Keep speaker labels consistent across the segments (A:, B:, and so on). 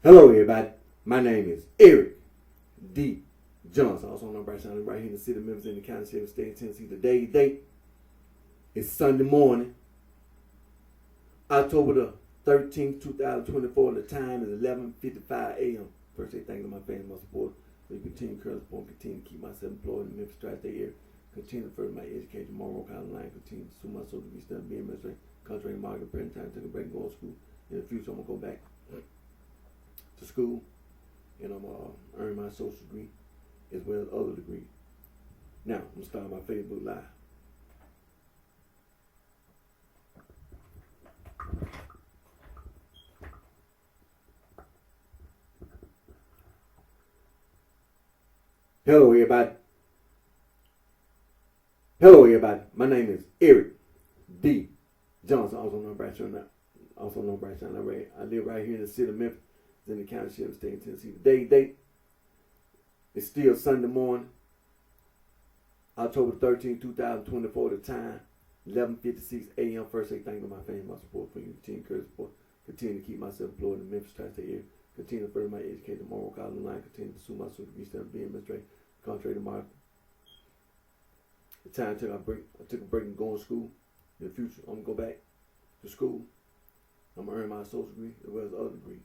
A: Hello, everybody. My name is Eric D. Johnson. Also known as BrightShine, right here in the city of Memphis, in the county, State of Tennessee. Today's date is Sunday morning, October the 13th, 2024. The time is 11:55 a.m. First, say thank you to my family, my support. So you continue to encourage, support, continue to keep myself employed in the Memphis tri-state area. Continue to further my education, Monroe Carolina. Continue to pursue my social be studying, being administrator, contract market, present time, taking a break, going to school. In the future, I'm going to go back to school, and I'm earn my social degree as well as other degrees. Now, I'm going to start my Facebook Live. Hello, everybody. Hello, everybody. My name is Eric D. Johnson, also known as BrightShine. I live right here in the city of Memphis, in the county, State of Tennessee. Today's date is still Sunday morning, October 13, 2024. The time 11:56 a.m. First, say thank you to my family, my support for you. Continue to encourage, support. Continue to keep myself employed in the Memphis tri-state area. Continue to further my education, Monroe Carolina. Continue to pursue my social degree, studying, being administrator, contract market. The time I took a break and going to school. In the future, I'm gonna go back to school. I'm gonna earn my social degree as well as other degrees.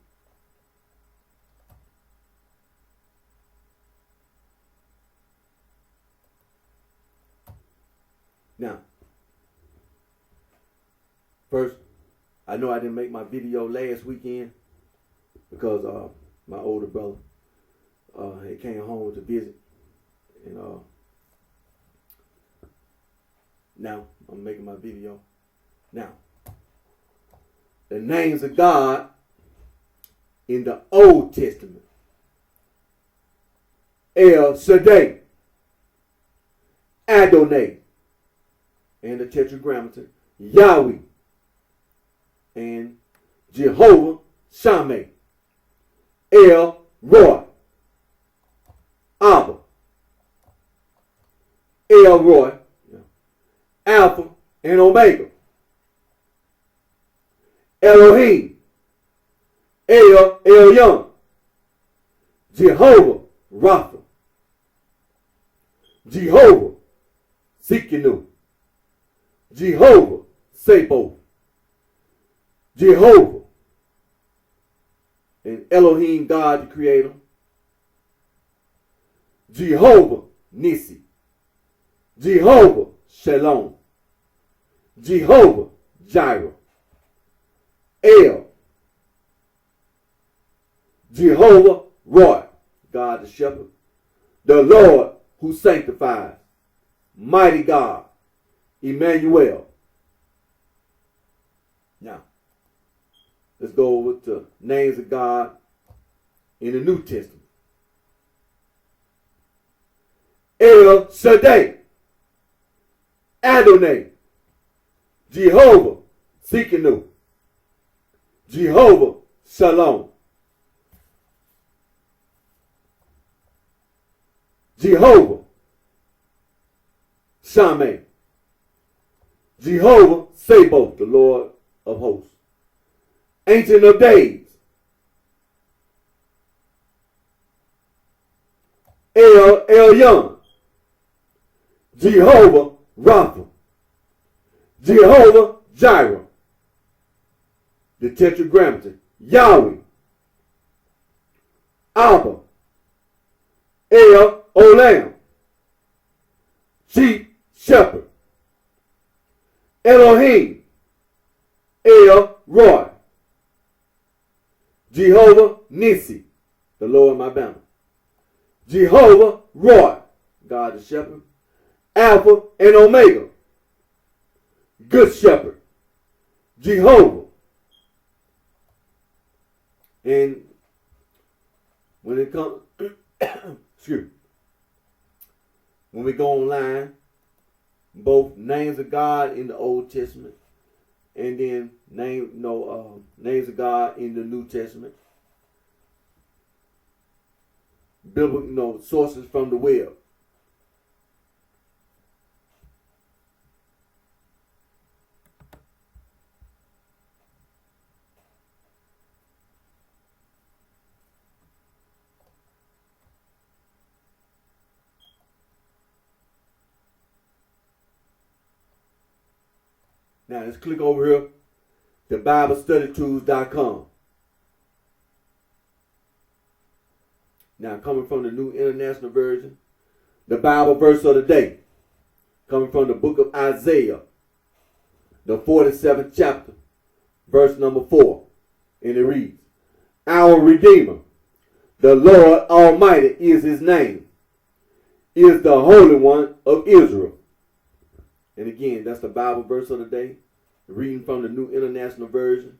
A: Now, first, I know I didn't make my video last weekend because my older brother had came home to visit, and now I'm making my video. Now, the names of God in the Old Testament: El Shaddai, Adonai, and the Tetragrammaton, Yahweh, and Jehovah Shammah, El Roy, Abba, El Roy, Alpha and Omega, Elohim, El Elyon, Jehovah Rapha, Jehovah Tsidkenu, Jehovah Sabaoth, Jehovah, and Elohim, God the Creator, Jehovah Nissi, Jehovah Shalom, Jehovah Jireh, El, Jehovah Roy, God the Shepherd, the Lord who sanctifies, mighty God, Emmanuel. Now, let's go over to names of God in the New Testament. El Shaddai, Adonai, Jehovah Tsidkenu, Jehovah Shalom, Jehovah Shammah, Jehovah Sabaoth, the Lord of hosts, Ancient of Days, El Elyon, Jehovah Rapha, Jehovah Jireh, the Tetragrammaton, Yahweh, Abba, El Olam, Chief Shepherd, Elohim, El Roy, Jehovah Nissi, the Lord my banner, Jehovah Roy, God the Shepherd, Alpha and Omega, Good Shepherd, Jehovah. And when it comes, excuse me, when we go online, both names of God in the Old Testament and then names of God in the New Testament, biblical, sources from the web. Now let's click over here to BibleStudyTools.com. Now coming from the New International Version, the Bible verse of the day, coming from the book of Isaiah, the 47th chapter, verse number 4. And it reads, Our Redeemer, the Lord Almighty is his name, is the Holy One of Israel. And again, that's the Bible verse of the day, reading from the New International Version.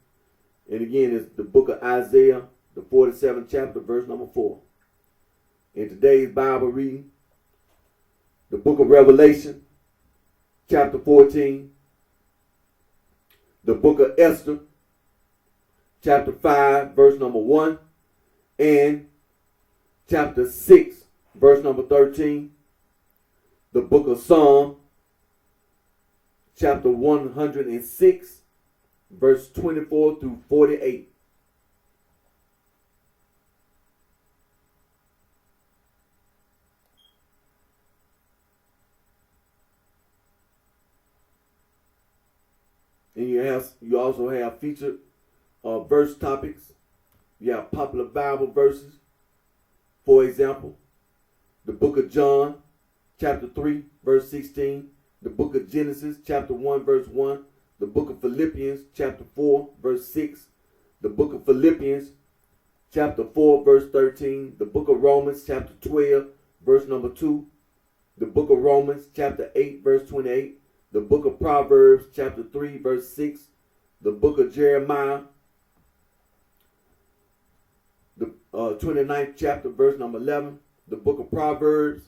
A: And again, it's the book of Isaiah, the 47th chapter, verse number 4. In today's Bible reading, the book of Revelation, chapter 14, the book of Esther, chapter 5, verse number 1, and chapter 6, verse number 13, the book of Psalm, chapter 106, verse 24 through 48. And you also have featured verse topics. You have popular Bible verses. For example, the book of John, chapter 3, verse 16. The book of Genesis, chapter 1, verse 1. The book of Philippians, chapter 4, verse 6. The book of Philippians, chapter 4, verse 13. The book of Romans, chapter 12, verse number 2. The book of Romans, chapter 8, verse 28. The book of Proverbs, chapter 3, verse 6. The book of Jeremiah, the 29th chapter, verse number 11. The book of Proverbs,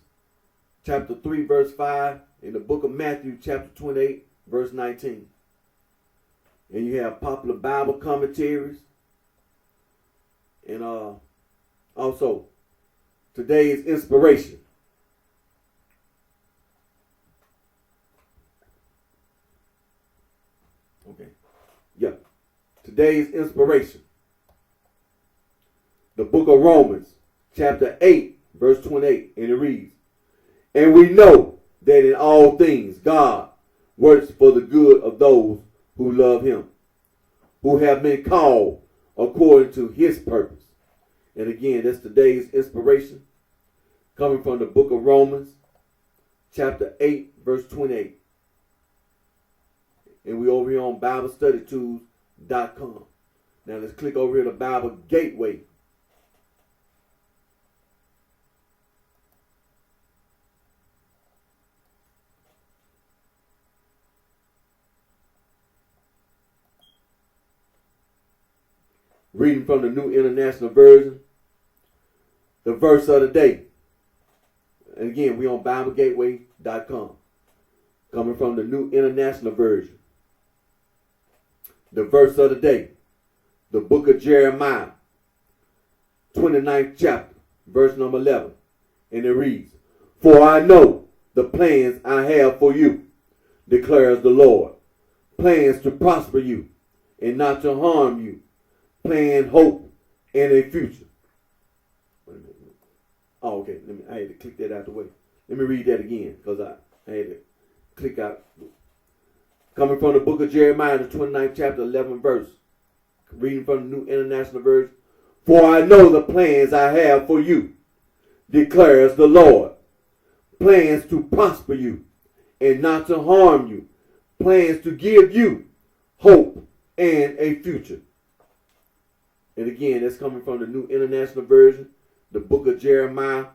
A: chapter 3, verse 5. And the book of Matthew, chapter 28, verse 19. And you have popular Bible commentaries. And also, today's inspiration. Okay. Yeah. Today's inspiration. The book of Romans, chapter 8, verse 28. And it reads, And we know that in all things God works for the good of those who love him, who have been called according to his purpose. And again, that's today's inspiration, coming from the book of Romans, chapter 8, verse 28. And we over here on BibleStudyTools.com. Now let's click over here to Bible Gateway. Reading from the New International Version, the verse of the day. And again, we on BibleGateway.com. Coming from the New International Version. The verse of the day. The book of Jeremiah, 29th chapter, verse number 11. And it reads, For I know the plans I have for you, declares the Lord. Plans to prosper you and not to harm you. Plan, hope, and a future. Wait a minute. Oh, okay. I had to click that out the way. Let me read that again because I had to click out. Coming from the book of Jeremiah, the 29th chapter, 11th verse. Reading from the New International Version. For I know the plans I have for you, declares the Lord. Plans to prosper you and not to harm you. Plans to give you hope and a future. And again, that's coming from the New International Version, the book of Jeremiah,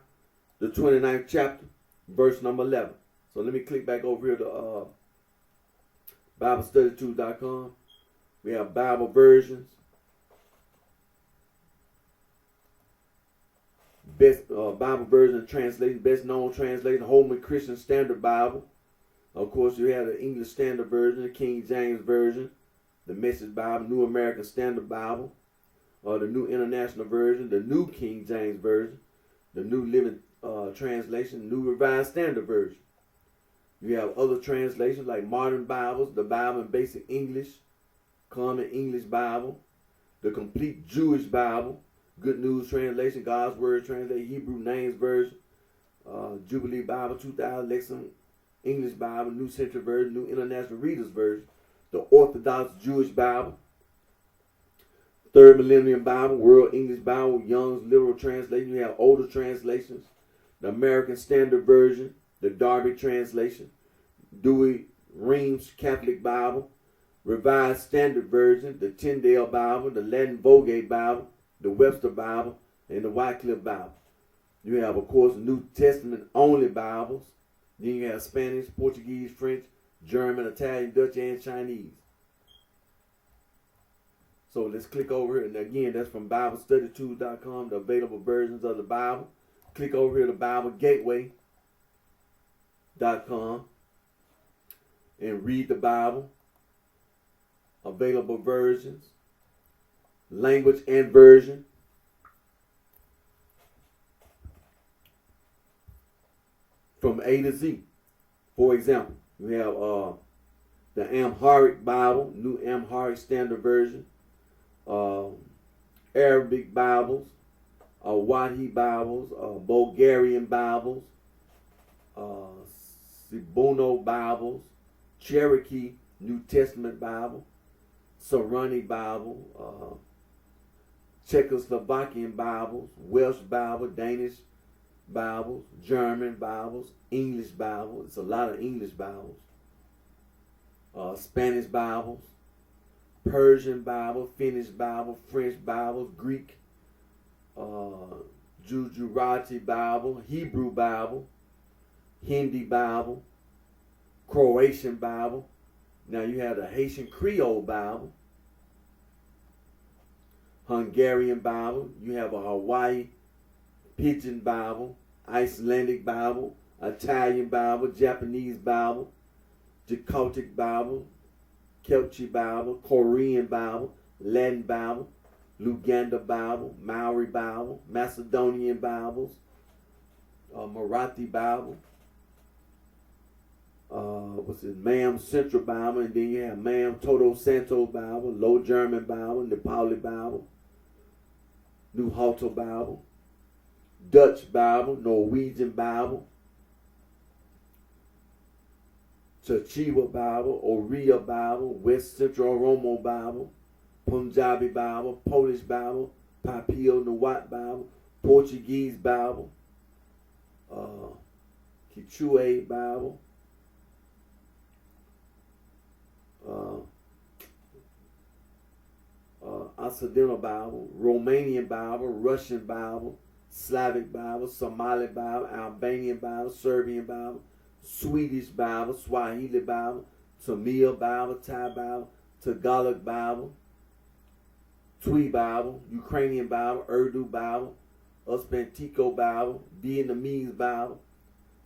A: the 29th chapter, verse number 11. So let me click back over here to BibleStudyTools.com. We have Bible versions. Best Bible version translation, best known translation, Holman Christian Standard Bible. Of course, you have the English Standard Version, the King James Version, the Message Bible, New American Standard Bible, the New International Version, the New King James Version, the New Living Translation, New Revised Standard Version. You have other translations like Modern Bibles, the Bible in Basic English, Common English Bible, the Complete Jewish Bible, Good News Translation, God's Word Translation, Hebrew Names Version, Jubilee Bible 2000, Lexham English Bible, New Century Version, New International Reader's Version. the Orthodox Jewish Bible, Third Millennium Bible, World English Bible, Young's Literal Translation. You have older translations, the American Standard Version, the Darby Translation, Dewey Reams Catholic Bible, Revised Standard Version, the Tyndale Bible, the Latin Vulgate Bible, the Webster Bible, and the Wycliffe Bible. You have, of course, New Testament only Bibles. Then you have Spanish, Portuguese, French, German, Italian, Dutch, and Chinese. So let's click over here. And again, that's from BibleStudyTools.com, the available versions of the Bible. Click over here to BibleGateway.com and read the Bible. Available versions, language and version. From A to Z. For example, we have the Amharic Bible, New Amharic Standard Version, Arabic Bibles, Wahi Bibles, Bulgarian Bibles, Cebuano Bibles, Cherokee New Testament Bible, Sarani Bible, Czechoslovakian Bibles, Welsh Bible, Danish Bibles, German Bibles, English Bibles. It's a lot of English Bibles. Spanish Bibles, Persian Bible, Finnish Bible, French Bibles, Greek, Gujarati Bible, Hebrew Bible, Hindi Bible, Croatian Bible. Now you have the Haitian Creole Bible, Hungarian Bible. You have a Hawaii Pidgin Bible, Icelandic Bible, Italian Bible, Japanese Bible, Jacotic Bible, Kelchi Bible, Korean Bible, Latin Bible, Luganda Bible, Maori Bible, Macedonian Bibles, Marathi Bible, Mam Central Bible, and then you have Mam Toto Santo Bible, Low German Bible, Nepali Bible, New Halto Bible, Dutch Bible, Norwegian Bible, Chichewa Bible, Oriya Bible, West Central Oromo Bible, Punjabi Bible, Polish Bible, Papio Nawat Bible, Portuguese Bible, Kichue Bible, Occidental Bible, Romanian Bible, Russian Bible, Slavic Bible, Somali Bible, Albanian Bible, Serbian Bible, Swedish Bible, Swahili Bible, Tamil Bible, Thai Bible, Tagalog Bible, Twi Bible, Ukrainian Bible, Urdu Bible, Uspantico Bible, Vietnamese Bible,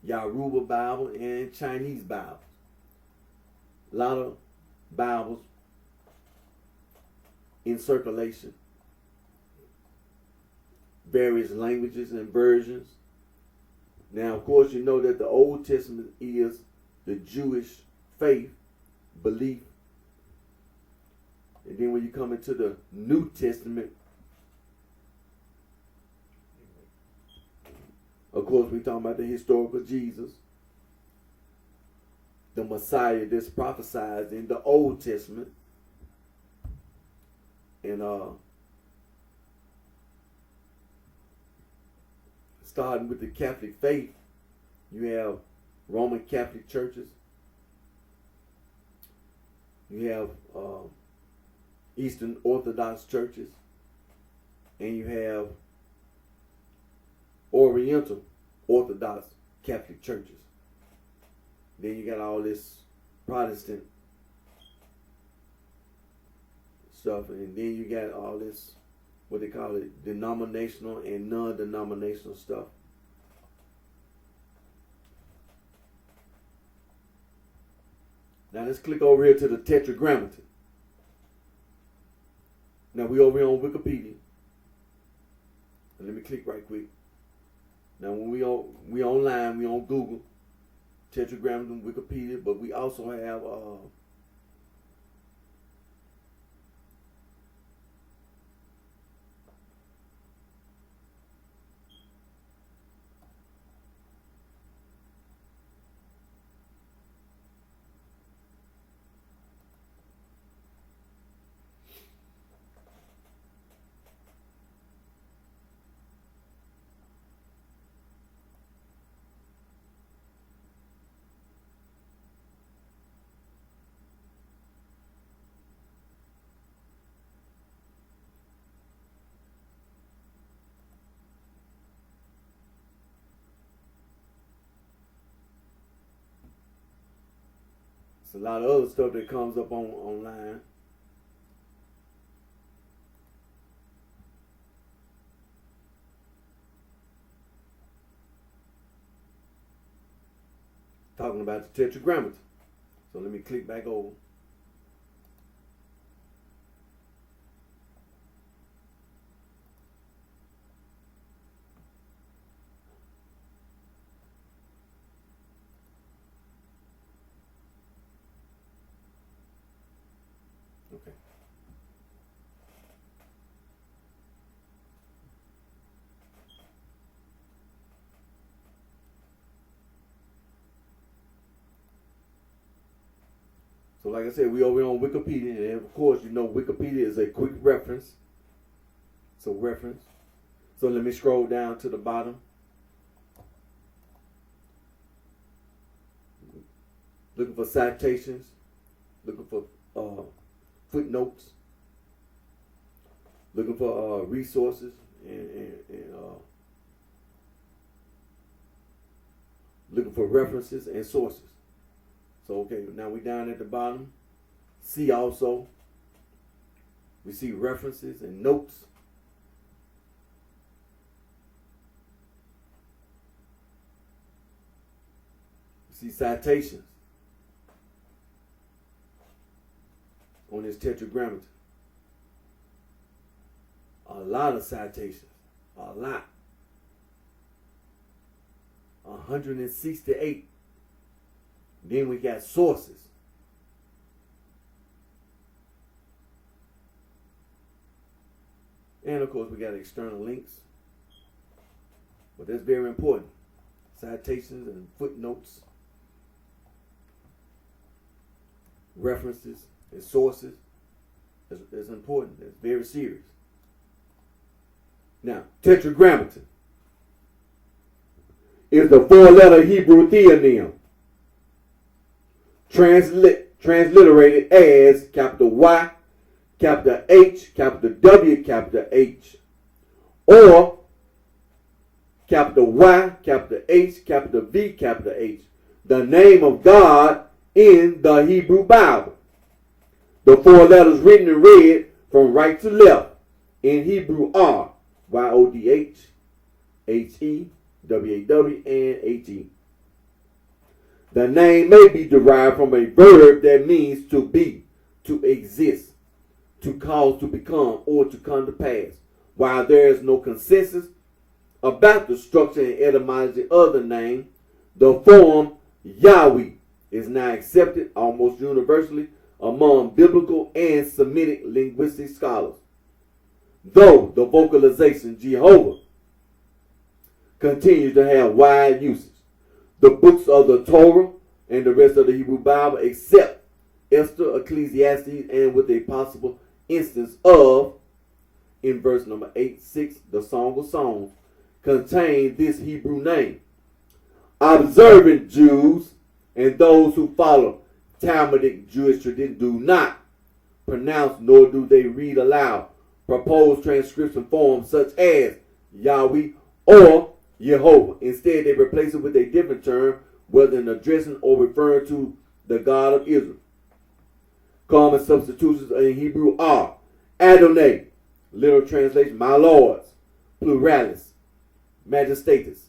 A: Yoruba Bible, and Chinese Bible. A lot of Bibles in circulation. Various languages and versions. Now, of course, you know that the Old Testament is the Jewish faith, belief. And then when you come into the New Testament, of course, we're talking about the historical Jesus, the Messiah that's prophesied in the Old Testament. And starting with the Catholic faith, you have Roman Catholic churches. You have Eastern Orthodox churches. And you have Oriental Orthodox Catholic churches. Then you got all this Protestant stuff. And then you got all this, what they call it, denominational and non-denominational stuff. Now let's click over here to the Tetragrammaton. Now we over here on Wikipedia. And let me click right quick. Now when we online, we on Google, Tetragrammaton, Wikipedia, but we also have It's a lot of other stuff that comes up online. Talking about the tetragrammaton. So let me click back over. Okay. So like I said, we over on Wikipedia, and of course, you know Wikipedia is a quick reference. So reference. So let me scroll down to the bottom. Looking for citations, looking for footnotes, looking for resources, and looking for references and sources. So okay, now we down at the bottom. See also, we see references and notes. We see citations on this tetragrammaton. A lot of citations. A lot. 168. Then we got sources. And of course we got external links. But that's very important. Citations and footnotes. References and sources. It's important. It's very serious. Now, tetragrammaton is the four-letter Hebrew theonym transliterated as capital Y, capital H, capital W, capital H, or capital Y, capital H, capital V, capital H, the name of God in the Hebrew Bible. The four letters written and read from right to left in Hebrew are Y-O-D-H, H-E, W-A-W, and H-E. The name may be derived from a verb that means to be, to exist, to cause to become, or to come to pass. While there is no consensus about the structure and etymology of the name, the form Yahweh is now accepted almost universally among biblical and Semitic linguistic scholars. Though the vocalization Jehovah continues to have wide usage. The books of the Torah and the rest of the Hebrew Bible, except Esther, Ecclesiastes, and with a possible instance of, in verse number 8:6, the Song of Songs, contain this Hebrew name. Observant Jews and those who follow Talmudic Jewish tradition do not pronounce nor do they read aloud proposed transcription forms such as Yahweh or Jehovah. Instead, they replace it with a different term, whether in addressing or referring to the God of Israel. Common substitutions in Hebrew are Adonai, literal translation, my lords, pluralis, majestatis,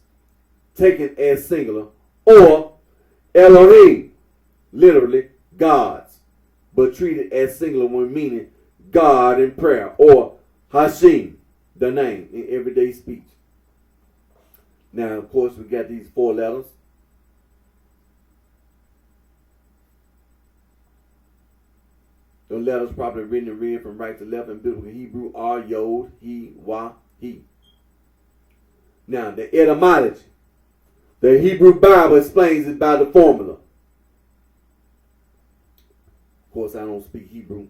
A: taken as singular, or Elohim, literally gods, but treated as singular when meaning God in prayer, or Hashem, the name in everyday speech. Now, of course, we got these four letters. The letters probably written and read from right to left in biblical Hebrew are Yod, He, Wah, He. Now, the etymology. The Hebrew Bible explains it by the formula. Of course, I don't speak Hebrew.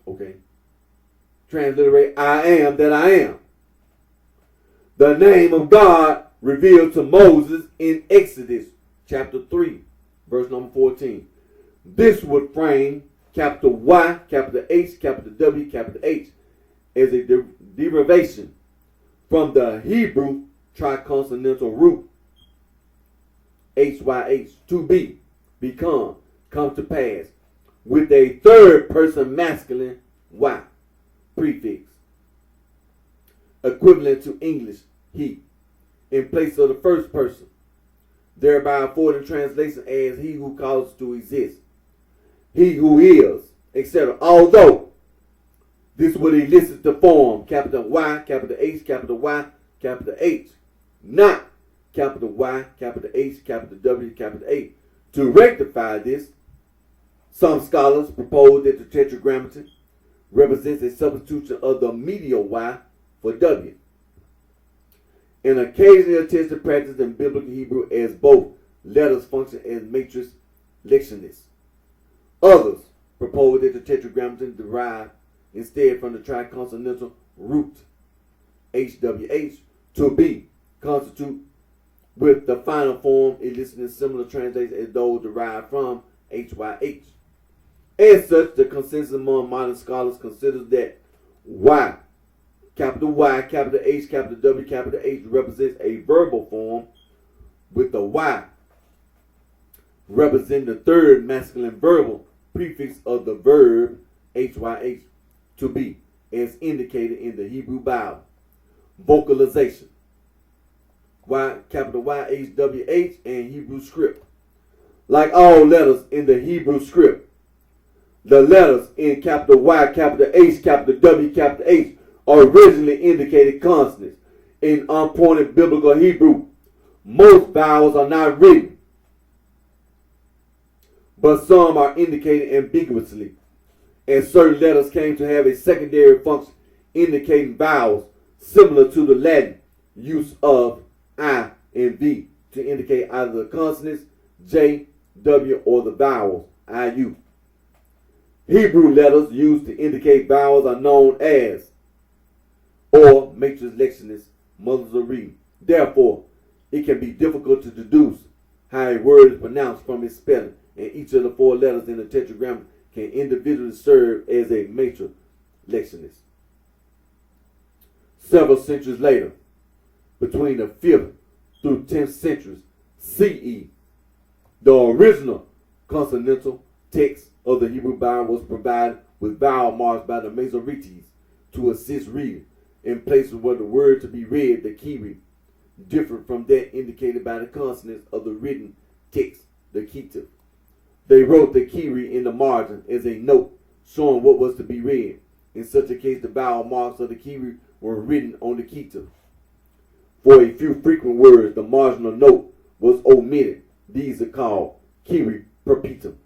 A: Okay. Transliterate, I am that I am. The name of God revealed to Moses in Exodus chapter 3, verse number 14. This would frame capital Y, capital H, capital W, capital H as a derivation from the Hebrew triconsonantal root HYH, to be, become, come to pass, with a third person masculine Y prefix, equivalent to English he, in place of the first person, thereby affording translation as he who causes to exist, he who is, etc. Although this would elicit the form capital Y, capital H, capital Y, capital H, not capital Y, capital H, capital W, capital A. To rectify this, some scholars propose that the tetragrammaton represents a substitution of the medial Y for W, and occasionally attested practice in biblical Hebrew as both letters function as matrix lectionis. Others propose that the tetragrammaton derive instead from the triconsonantal root HWH to be constitute with the final form eliciting similar translations as those derived from HYH. As such, the consensus among modern scholars considers that Y, capital H, capital W, capital H represents a verbal form, with the Y representing the third masculine verbal prefix of the verb HYH, to be, as indicated in the Hebrew Bible. Vocalization. Y, capital YHWH, and Hebrew script. Like all letters in the Hebrew script, the letters in capital Y, capital H, capital W, capital H originally indicated consonants. In unpointed biblical Hebrew, most vowels are not written, but some are indicated ambiguously, and certain letters came to have a secondary function indicating vowels, similar to the Latin use of I and V to indicate either the consonants J, W, or the vowels IU. Hebrew letters used to indicate vowels are known as or matrix lectionis, mothers of reading. Therefore, it can be difficult to deduce how a word is pronounced from its spelling, and each of the four letters in the tetragrammaton can individually serve as a matrix lectionis. Several centuries later, between the 5th through 10th centuries CE, the original consonantal text of the Hebrew Bible was provided with vowel marks by the Masoretes to assist reading in places where the word to be read, the kiri, different from that indicated by the consonants of the written text, the ketiv. They wrote the kiri in the margin as a note showing what was to be read. In such a case, the vowel marks of the kiri were written on the ketiv. For a few frequent words, the marginal note was omitted. These are called kiri perpetuum.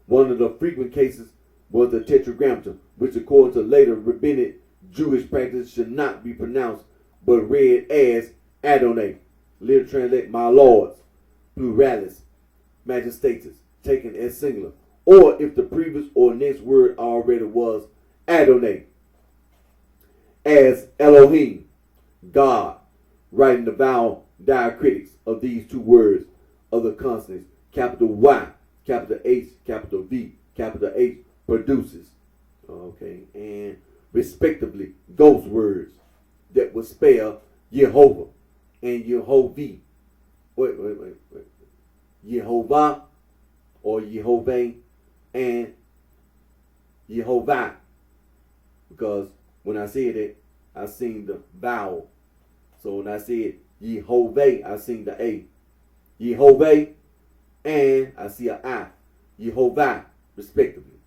A: One of the frequent cases was the tetragrammaton, which according to later rabbinic Jewish practice should not be pronounced but read as Adonai, literally translate my lords, pluralis, majestatis, taken as singular, or if the previous or next word already was Adonai, as Elohim, God, writing the vowel diacritics of these two words of the consonants, capital Y, capital H, capital V, capital H, produces, okay, and respectively, ghost words that would spell Jehovah and Yehovah. Wait. Yehovah or Yehovah and Yehovah. Because when I said it, I seen the vowel. So when I said Yehovah, I seen the A. Yehovah and I see an I. Yehovah, respectively.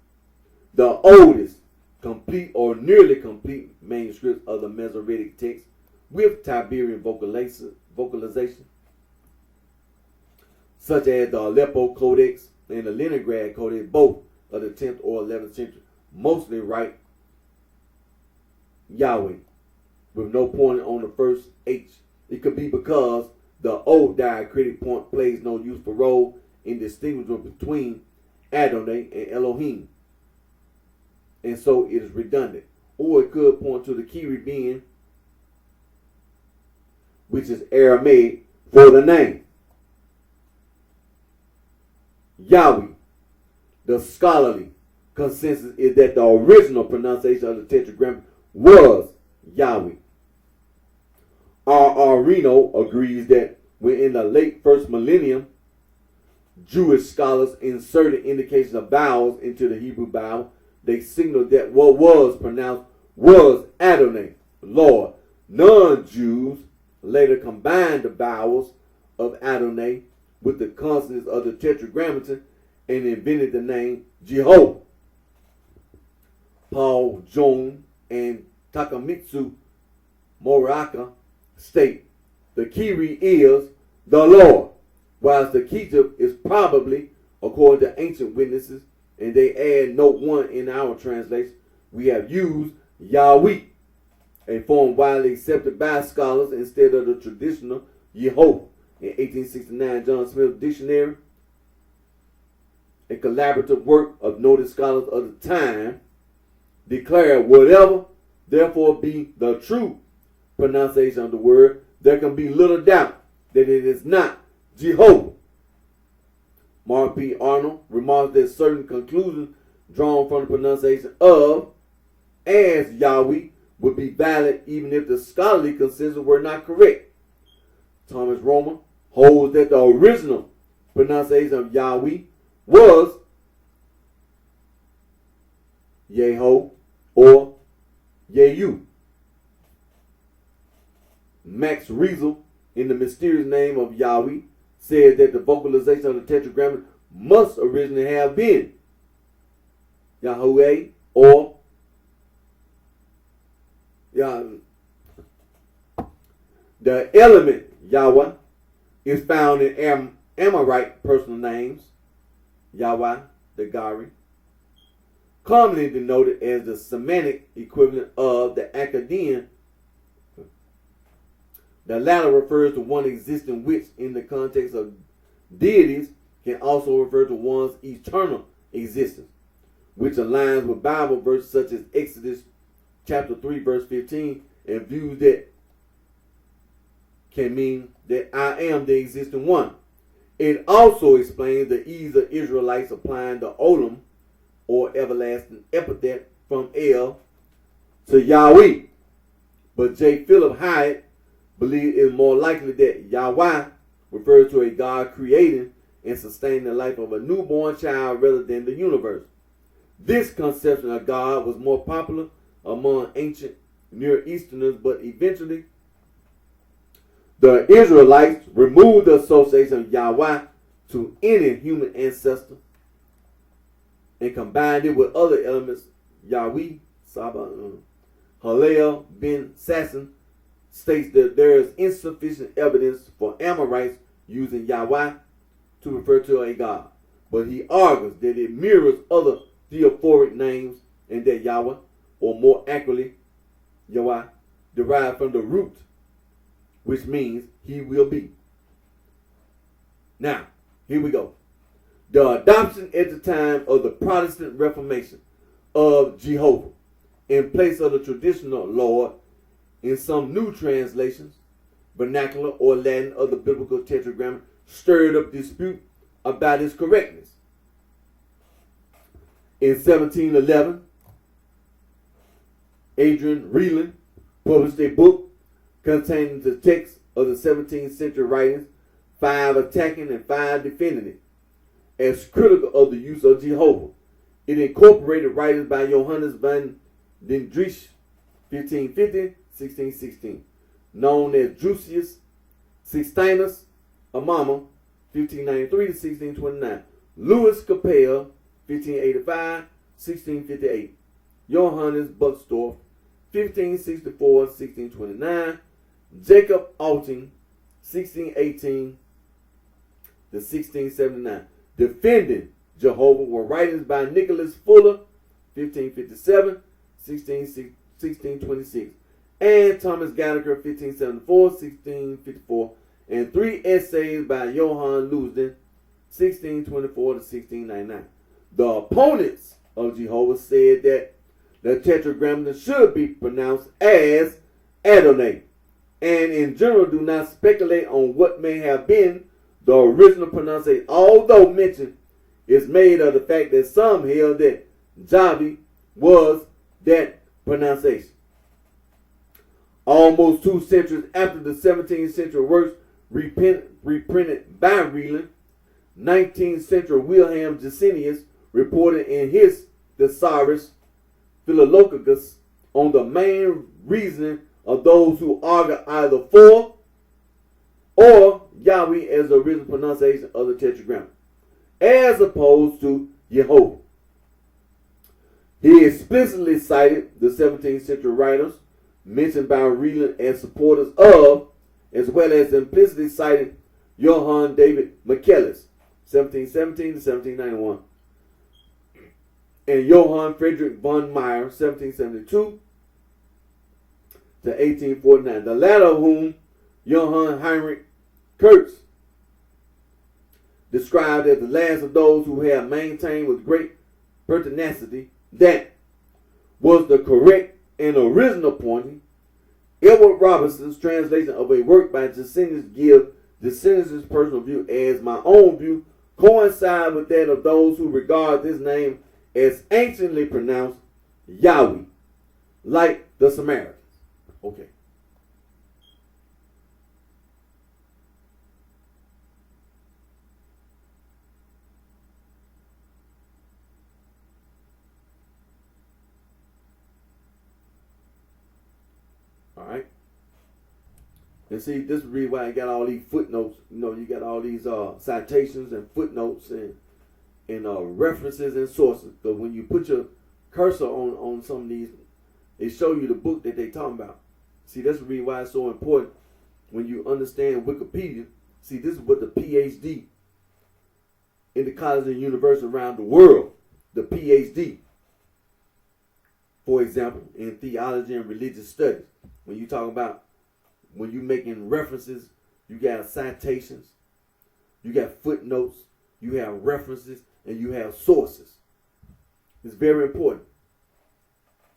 A: The oldest complete or nearly complete manuscripts of the Masoretic text with Tiberian vocalization, such as the Aleppo Codex and the Leningrad Codex, both of the 10th or 11th century, mostly write Yahweh with no point on the first H. It could be because the old diacritic point plays no useful role in distinguishing between Adonai and Elohim, and so it is redundant. Or it could point to the kiri being, which is Aramaic for the name Yahweh. The scholarly consensus is that the original pronunciation of the tetragrammaton was Yahweh. R. Reno agrees that when in the late first millennium Jewish scholars inserted indications of vowels into the Hebrew Bible. They signaled that what was pronounced was Adonai, Lord. Non-Jews later combined the vowels of Adonai with the consonants of the Tetragrammaton and invented the name Jehovah. Paul Jones and Takamitsu Moraka state the Kiri is the Lord, whilst the Ketub is probably, according to ancient witnesses, and they add note 1 in our translation, we have used Yahweh, a form widely accepted by scholars instead of the traditional Yehovah. In 1869, John Smith's dictionary, a collaborative work of noted scholars of the time, declared whatever therefore be the true pronunciation of the word, there can be little doubt that it is not Jehovah. Mark P. Arnold remarks that certain conclusions drawn from the pronunciation of as Yahweh would be valid even if the scholarly consensus were not correct. Thomas Romer holds that the original pronunciation of Yahweh was Yeho or Yehu. Max Riesel, in The Mysterious Name of Yahweh, said that the vocalization of the Tetragrammaton must originally have been Yahweh or Yahweh. The element Yahweh is found in Amorite personal names, Yahweh, the Gari, commonly denoted as the Semitic equivalent of the Akkadian. The latter refers to one existing which, in the context of deities, can also refer to one's eternal existence, which aligns with Bible verses such as Exodus chapter 3, verse 15, and views that can mean that I am the existing one. It also explains the ease of Israelites applying the Olam, or everlasting epithet, from El to Yahweh. But J. Philip Hyatt believes it is more likely that Yahweh refers to a God creating and sustaining the life of a newborn child rather than the universe. This conception of God was more popular among ancient Near Easterners, but eventually the Israelites removed the association of Yahweh to any human ancestor and combined it with other elements. Yahweh, Saba, Hillel ben Sasson states that there is insufficient evidence for Amorites using Yahweh to refer to a god, but he argues that it mirrors other theophoric names and that Yahweh, or more accurately, Yahweh, derived from the root, which means he will be. Now, here we go. The adoption at the time of the Protestant Reformation of Jehovah in place of the traditional Lord in some new translations, vernacular or Latin of the biblical tetragrammaton, stirred up dispute about its correctness. In 1711, Adrian Reeland published a book containing the text of the 17th century writings, 5 attacking and 5 defending it, as critical of the use of Jehovah. It incorporated writings by Johannes van den Driesch, 1550-1616, known as Drusius Sixtinus Amama, 1593-1629, Louis Capel, 1585-1658, Johannes Buxtorf, 1564-1629, Jacob Alting, 1618-1679. Defending Jehovah were writings by Nicholas Fuller, 1557-1626, and Thomas Gallagher, 1574-1654, and 3 essays by Johann Leusden, 1624-1699. The opponents of Jehovah said that the Tetragrammaton should be pronounced as Adonai, and in general do not speculate on what may have been the original pronunciation, although mention is made of the fact that some held that Javi was that pronunciation. Almost 2 centuries after the 17th century works reprinted by Reeland, 19th century Wilhelm Gesenius reported in his Thesaurus Philologus on the main reasoning of those who argue either for or Yahweh as the original pronunciation of the Tetragrammaton, as opposed to Jehovah. He explicitly cited the 17th century writers mentioned by Reland as supporters of, as well as implicitly cited Johann David Michaelis, 1717 to 1791, and Johann Friedrich von Meyer, 1772 to 1849, the latter of whom, Johann Heinrich Kurtz, described as the last of those who have maintained with great pertinacity that was the correct and original pointing. Edward Robertson's translation of a work by Gesenius gives Gesenius' personal view as my own view coincide with that of those who regard this name as anciently pronounced Yahweh, like the Samaritans. Okay. All right. And see, this is the reason why I got all these footnotes. You know, you got all these citations and footnotes and references and sources. Because when you put your cursor on some of these, they show you the book that they talking about. See, that's the reason why it's so important when you understand Wikipedia. See, this is what the PhD in the colleges and universities around the world, the PhD, for example, in theology and religious studies. When you talk about, when you're making references, you got citations, you got footnotes, you have references, and you have sources. It's very important.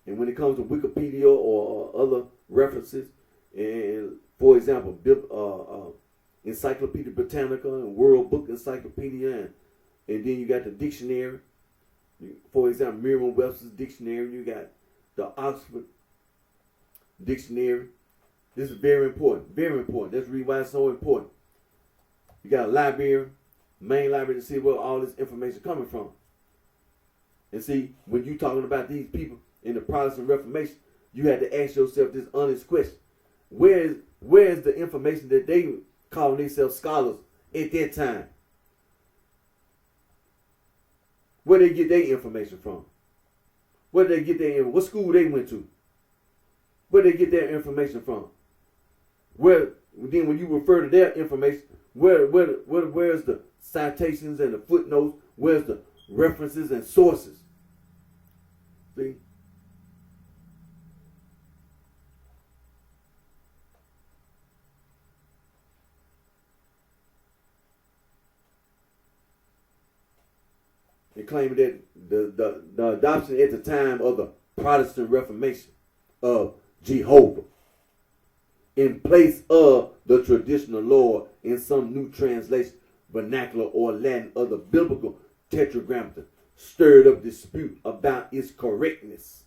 A: And when it comes to Wikipedia or other references, and for example, Encyclopedia Britannica and World Book Encyclopedia, and then you got the dictionary. For example, Merriam-Webster's dictionary. You got the Oxford Dictionary. This is very important. Very important. That's the reason why it's so important. You got a library, main library, to see where all this information coming from. And see, when you talking about these people in the Protestant Reformation, you had to ask yourself this honest question: Where is the information that they calling themselves scholars at that time? Where they get their information from? Where did they get their? What school they went to? Where they get their information from? Where then when you refer to their information, where's the citations and the footnotes? Where's the references and sources? See? They claim that the adoption at the time of the Protestant Reformation of Jehovah in place of the traditional Lord in some new translation, vernacular or Latin of the biblical Tetragrammaton stirred up dispute about its correctness.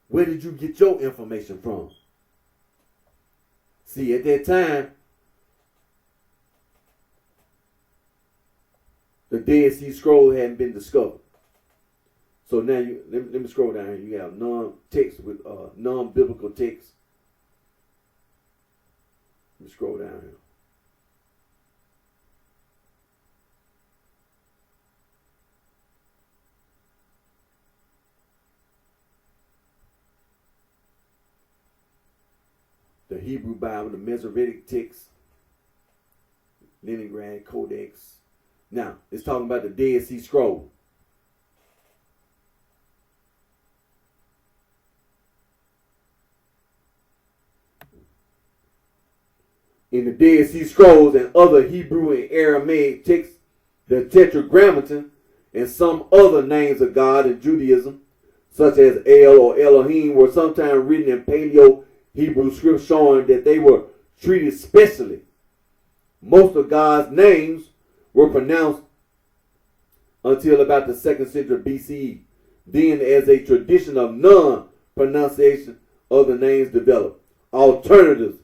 A: Where did you get your information from? See, at that time, the Dead Sea Scrolls hadn't been discovered. So now let me scroll down here. You have non-text with non-biblical text. Let me scroll down here. The Hebrew Bible, the Masoretic text, Leningrad Codex. Now, it's talking about the Dead Sea Scroll. In the Dead Sea Scrolls and other Hebrew and Aramaic texts, the Tetragrammaton and some other names of God in Judaism, such as El or Elohim, were sometimes written in Paleo-Hebrew script, showing that they were treated specially. Most of God's names were pronounced until about the 2nd century BCE. Then, as a tradition of non-pronunciation of the names developed, alternatives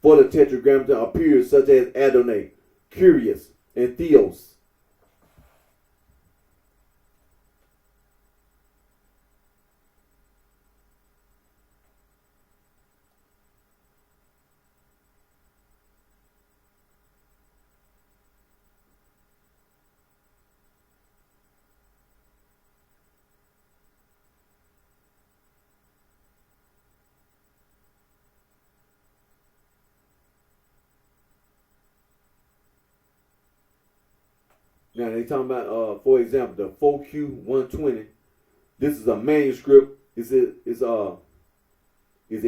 A: for the Tetragrammaton appeared, such as Adonai, Curious, and theos. Now they talking about, for example, the 4Q120. This is a manuscript. Is a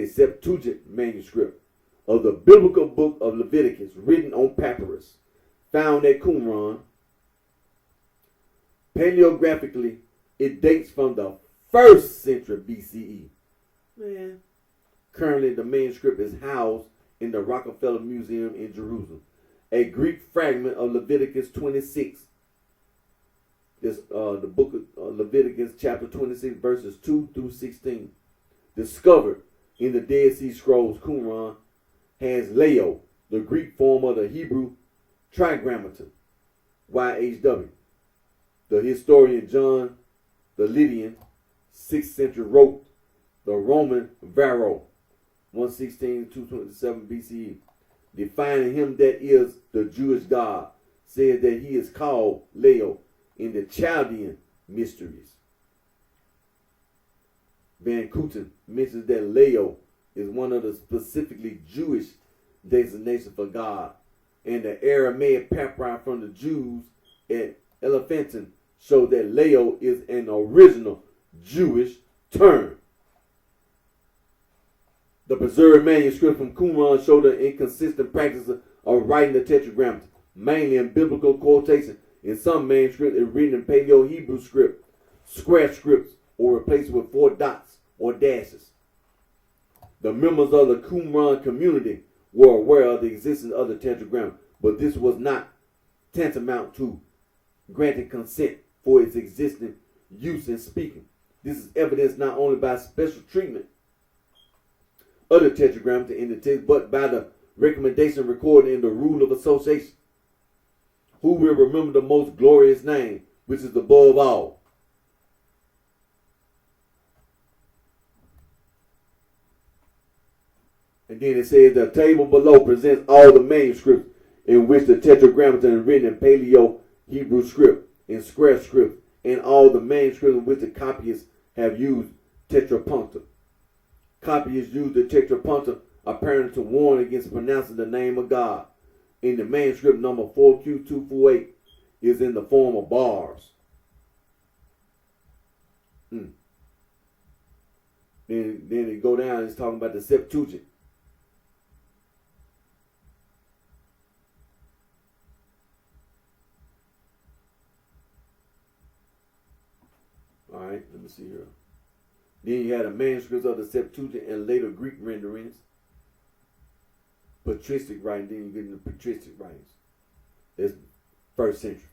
A: Septuagint manuscript of the biblical book of Leviticus, written on papyrus, found at Qumran. Paleographically, it dates from the 1st century BCE. Man, currently the manuscript is housed in the Rockefeller Museum in Jerusalem. A Greek fragment of Leviticus 26. This the book of Leviticus, chapter 26, verses 2 through 16, discovered in the Dead Sea Scrolls, Qumran, has Leo, the Greek form of the Hebrew Trigrammaton, YHW. The historian John the Lydian, 6th century, wrote the Roman Varro, 116-227 BCE, defining him that is the Jewish God, said that he is called Leo in the Chaldean mysteries. Van Kooten mentions that Leo is one of the specifically Jewish designations for God, and the Aramaic papyri from the Jews at Elephantine show that Leo is an original Jewish term. The preserved manuscript from Qumran show the inconsistent practice of writing the Tetragrammaton, mainly in biblical quotation. In some manuscripts, it's written in Paleo-Hebrew script, square scripts, or replaced with 4 dots or dashes. The members of the Qumran community were aware of the existence of the Tetragrammaton, but this was not tantamount to granting consent for its existing use in speaking. This is evidenced not only by special treatment of the Tetragrammaton in the text, but by the recommendation recorded in the Rule of Association. Who will remember the most glorious name, which is above all? And then it says the table below presents all the manuscripts in which the Tetragrammaton is written in Paleo-Hebrew script, in square script, and all the manuscripts in which the copyists have used tetrapuncta. Copyists use the tetrapuncta apparently to warn against pronouncing the name of God. In the manuscript number 4Q248 is in the form of bars. Then it go down, it's talking about the Septuagint. Alright, let me see here. Then you had the manuscripts of the Septuagint and later Greek renderings. Patristic writing, then you get into patristic writings. That's 1st century.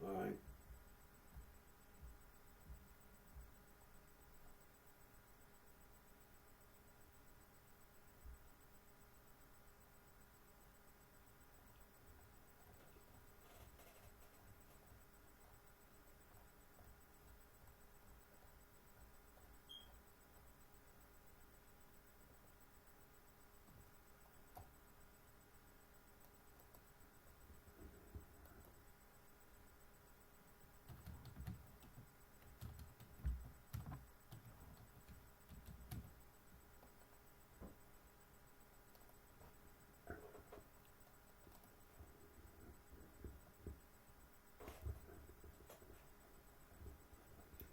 A: All right.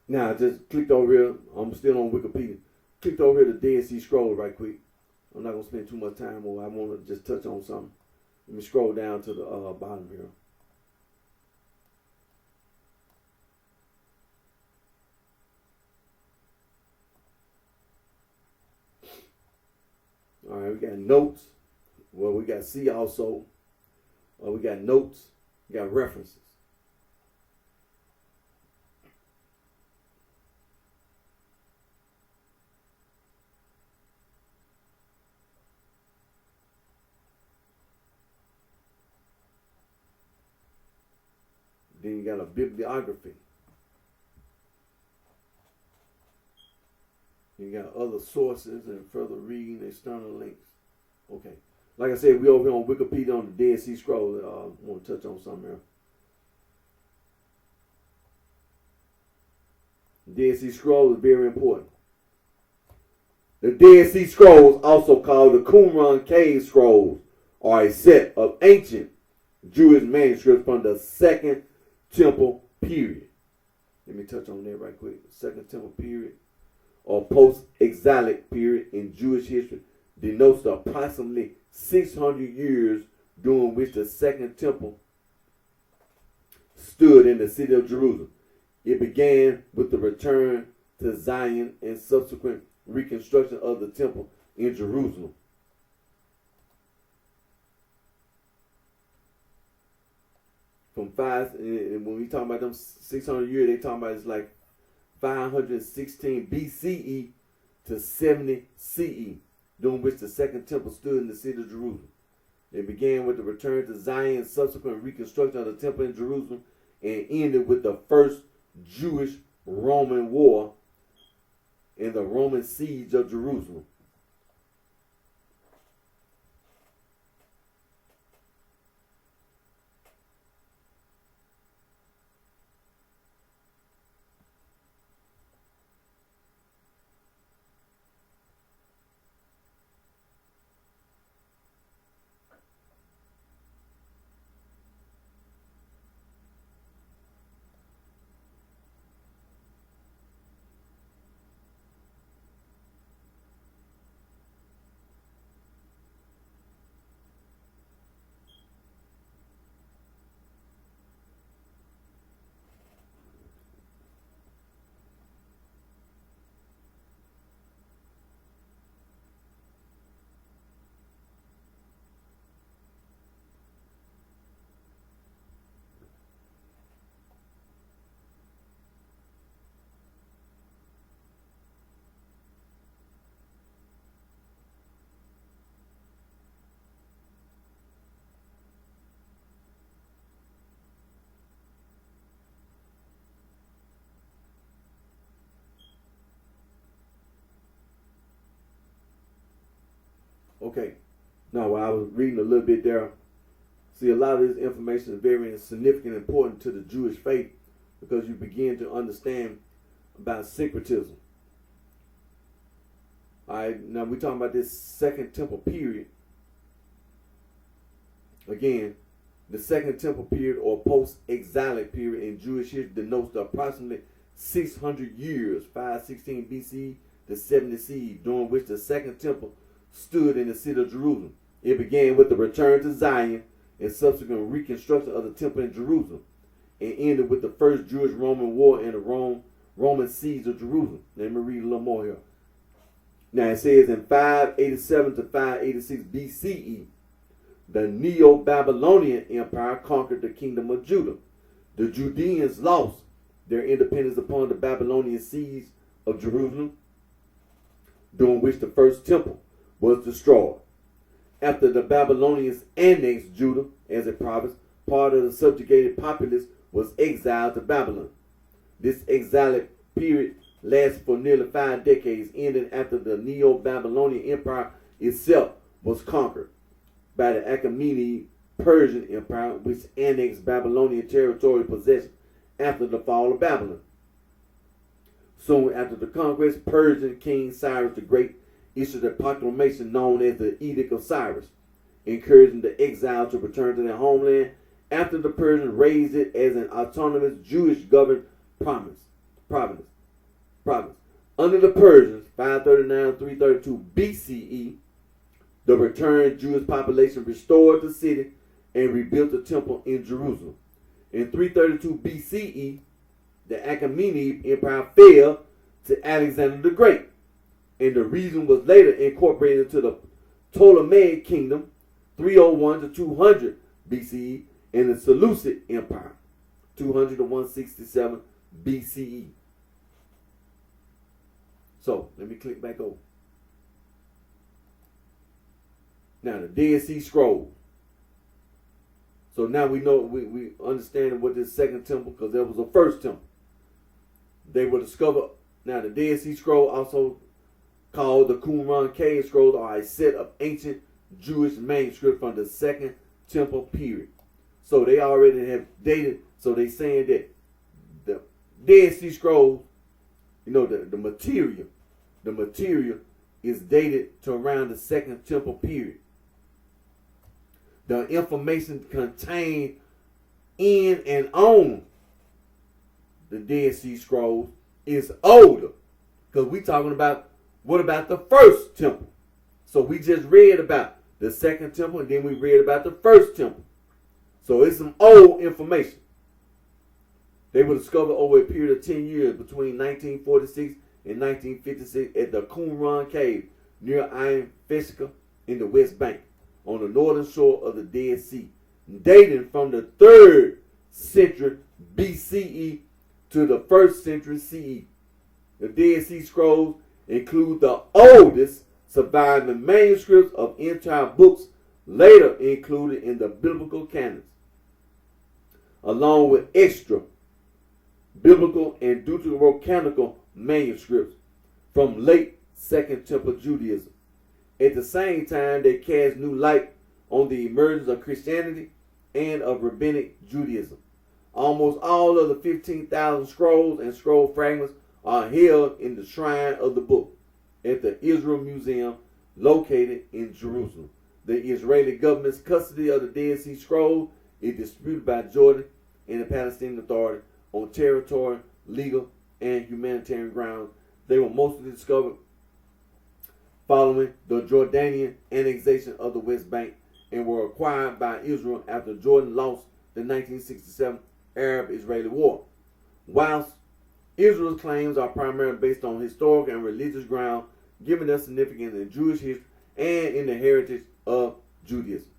A: Now, I just clicked over here. I'm still on Wikipedia. Clicked over here to Dead Sea Scrolls right quick. I'm not going to spend too much time on it. I want to just touch on something. Let me scroll down to the bottom here. All right, we got notes. Well, we got C also. We got notes. We got references. Then you got a bibliography. You got other sources and further reading, external links. Okay. Like I said, we over here on Wikipedia on the Dead Sea Scrolls. I want to touch on something here. Dead Sea Scrolls is very important. The Dead Sea Scrolls, also called the Qumran Cave Scrolls, are a set of ancient Jewish manuscripts from the Second Temple period. Let me touch on that right quick. Second Temple period, or post-exilic period in Jewish history, denotes the approximately 600 years during which the Second Temple stood in the city of Jerusalem. It began with the return to Zion and subsequent reconstruction of the temple in Jerusalem. From when we talk about them 600 years, they talking about it's like 516 BCE to 70 CE, during which the Second Temple stood in the city of Jerusalem. It began with the return to Zion and subsequent reconstruction of the temple in Jerusalem, and ended with the first Jewish-Roman war and the Roman siege of Jerusalem. Okay, now while I was reading a little bit there, see, a lot of this information is very significant and important to the Jewish faith, because you begin to understand about syncretism. All right, now we're talking about this Second Temple period. Again, the Second Temple period, or post-exilic period in Jewish history, denotes the approximately 600 years, 516 BC to 70 CE, during which the Second Temple stood in the city of Jerusalem. It began with the return to Zion and subsequent reconstruction of the temple in Jerusalem, and ended with the first Jewish-Roman war and the Roman siege of Jerusalem. Let me read a little more here. Now it says in 587 to 586 BCE, the Neo-Babylonian Empire conquered the kingdom of Judah. The Judeans lost their independence upon the Babylonian siege of Jerusalem, during which the first temple was destroyed. After the Babylonians annexed Judah as a province, part of the subjugated populace was exiled to Babylon. This exilic period lasted for nearly 5 decades, ending after the Neo-Babylonian Empire itself was conquered by the Achaemenid Persian Empire, which annexed Babylonian territorial possession after the fall of Babylon. Soon after the conquest, Persian King Cyrus the Great issued a proclamation known as the Edict of Cyrus, encouraging the exiles to return to their homeland after the Persians raised it as an autonomous Jewish-governed province. Under the Persians, 539-332 BCE, the returned Jewish population restored the city and rebuilt the temple in Jerusalem. In 332 BCE, the Achaemenid Empire fell to Alexander the Great, and the region was later incorporated into the Ptolemaic Kingdom, 301 to 200 BCE, and the Seleucid Empire, 200 to 167 BCE. So let me click back over. Now the Dead Sea Scrolls. So now we know, we understand what this second temple, because there was a first temple. They were discovered. Now the Dead Sea Scroll, also called the Qumran Cave Scrolls, are a set of ancient Jewish manuscripts from the second temple period. So they already have dated. So they saying that the Dead Sea Scrolls, the material is dated to around the second temple period. The information contained in and on the Dead Sea Scrolls is older, because we talking about, what about the first temple? So we just read about the second temple, and then we read about the first temple. So it's some old information. They were discovered over a period of 10 years between 1946 and 1956 at the Qumran Cave near Ain Feshka in the West Bank, on the northern shore of the Dead Sea, dating from the 3rd century BCE to the 1st century CE. The Dead Sea Scrolls include the oldest surviving manuscripts of entire books later included in the biblical canons, along with extra biblical and deuterocanonical manuscripts from late Second Temple Judaism. At the same time, they cast new light on the emergence of Christianity and of Rabbinic Judaism. Almost all of the 15,000 scrolls and scroll fragments are held in the Shrine of the Book at the Israel Museum located in Jerusalem. The Israeli government's custody of the Dead Sea Scrolls is disputed by Jordan and the Palestinian Authority on territorial, legal, and humanitarian grounds. They were mostly discovered following the Jordanian annexation of the West Bank and were acquired by Israel after Jordan lost the 1967 Arab-Israeli War. Whilst Israel's claims are primarily based on historical and religious grounds, giving their significance in Jewish history and in the heritage of Judaism.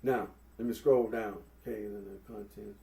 A: Now, let me scroll down. Okay, in the content.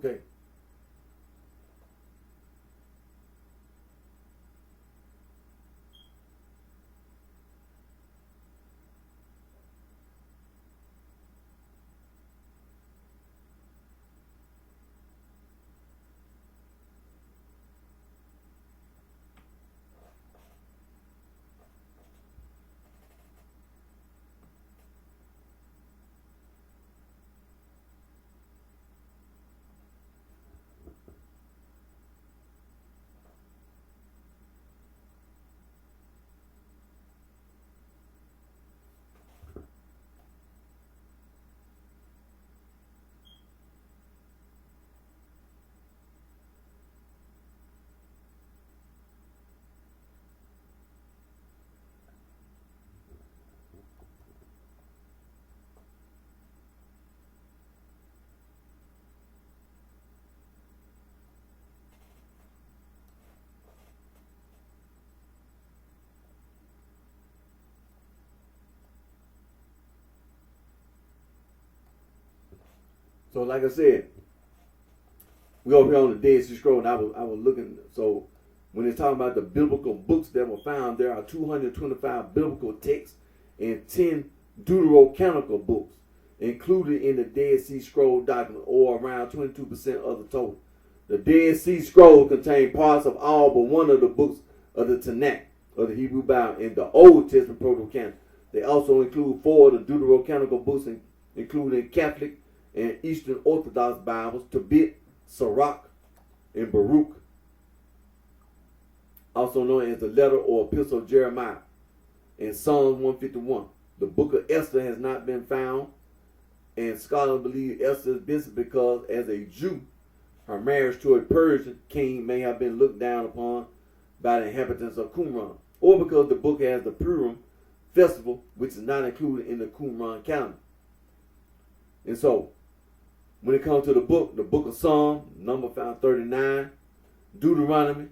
A: Okay. So like I said, we over here on the Dead Sea Scroll, and I was looking. So when it's talking about the biblical books that were found, there are 225 biblical texts and 10 deuterocanonical books included in the Dead Sea Scroll document, or around 22% of the total. The Dead Sea Scroll contains parts of all but one of the books of the Tanakh, of the Hebrew Bible, in the Old Testament Proto-Canon. They also include 4 of the deuterocanonical books, including Catholic and Eastern Orthodox Bibles, Tobit, Sirach, and Baruch, also known as the letter or epistle of Jeremiah, and Psalms 151. The book of Esther has not been found, and scholars believe Esther is missing because, as a Jew, her marriage to a Persian king may have been looked down upon by the inhabitants of Qumran, or because the book has the Purim festival, which is not included in the Qumran calendar. And so, when it comes to the book of Psalms, number found 39, Deuteronomy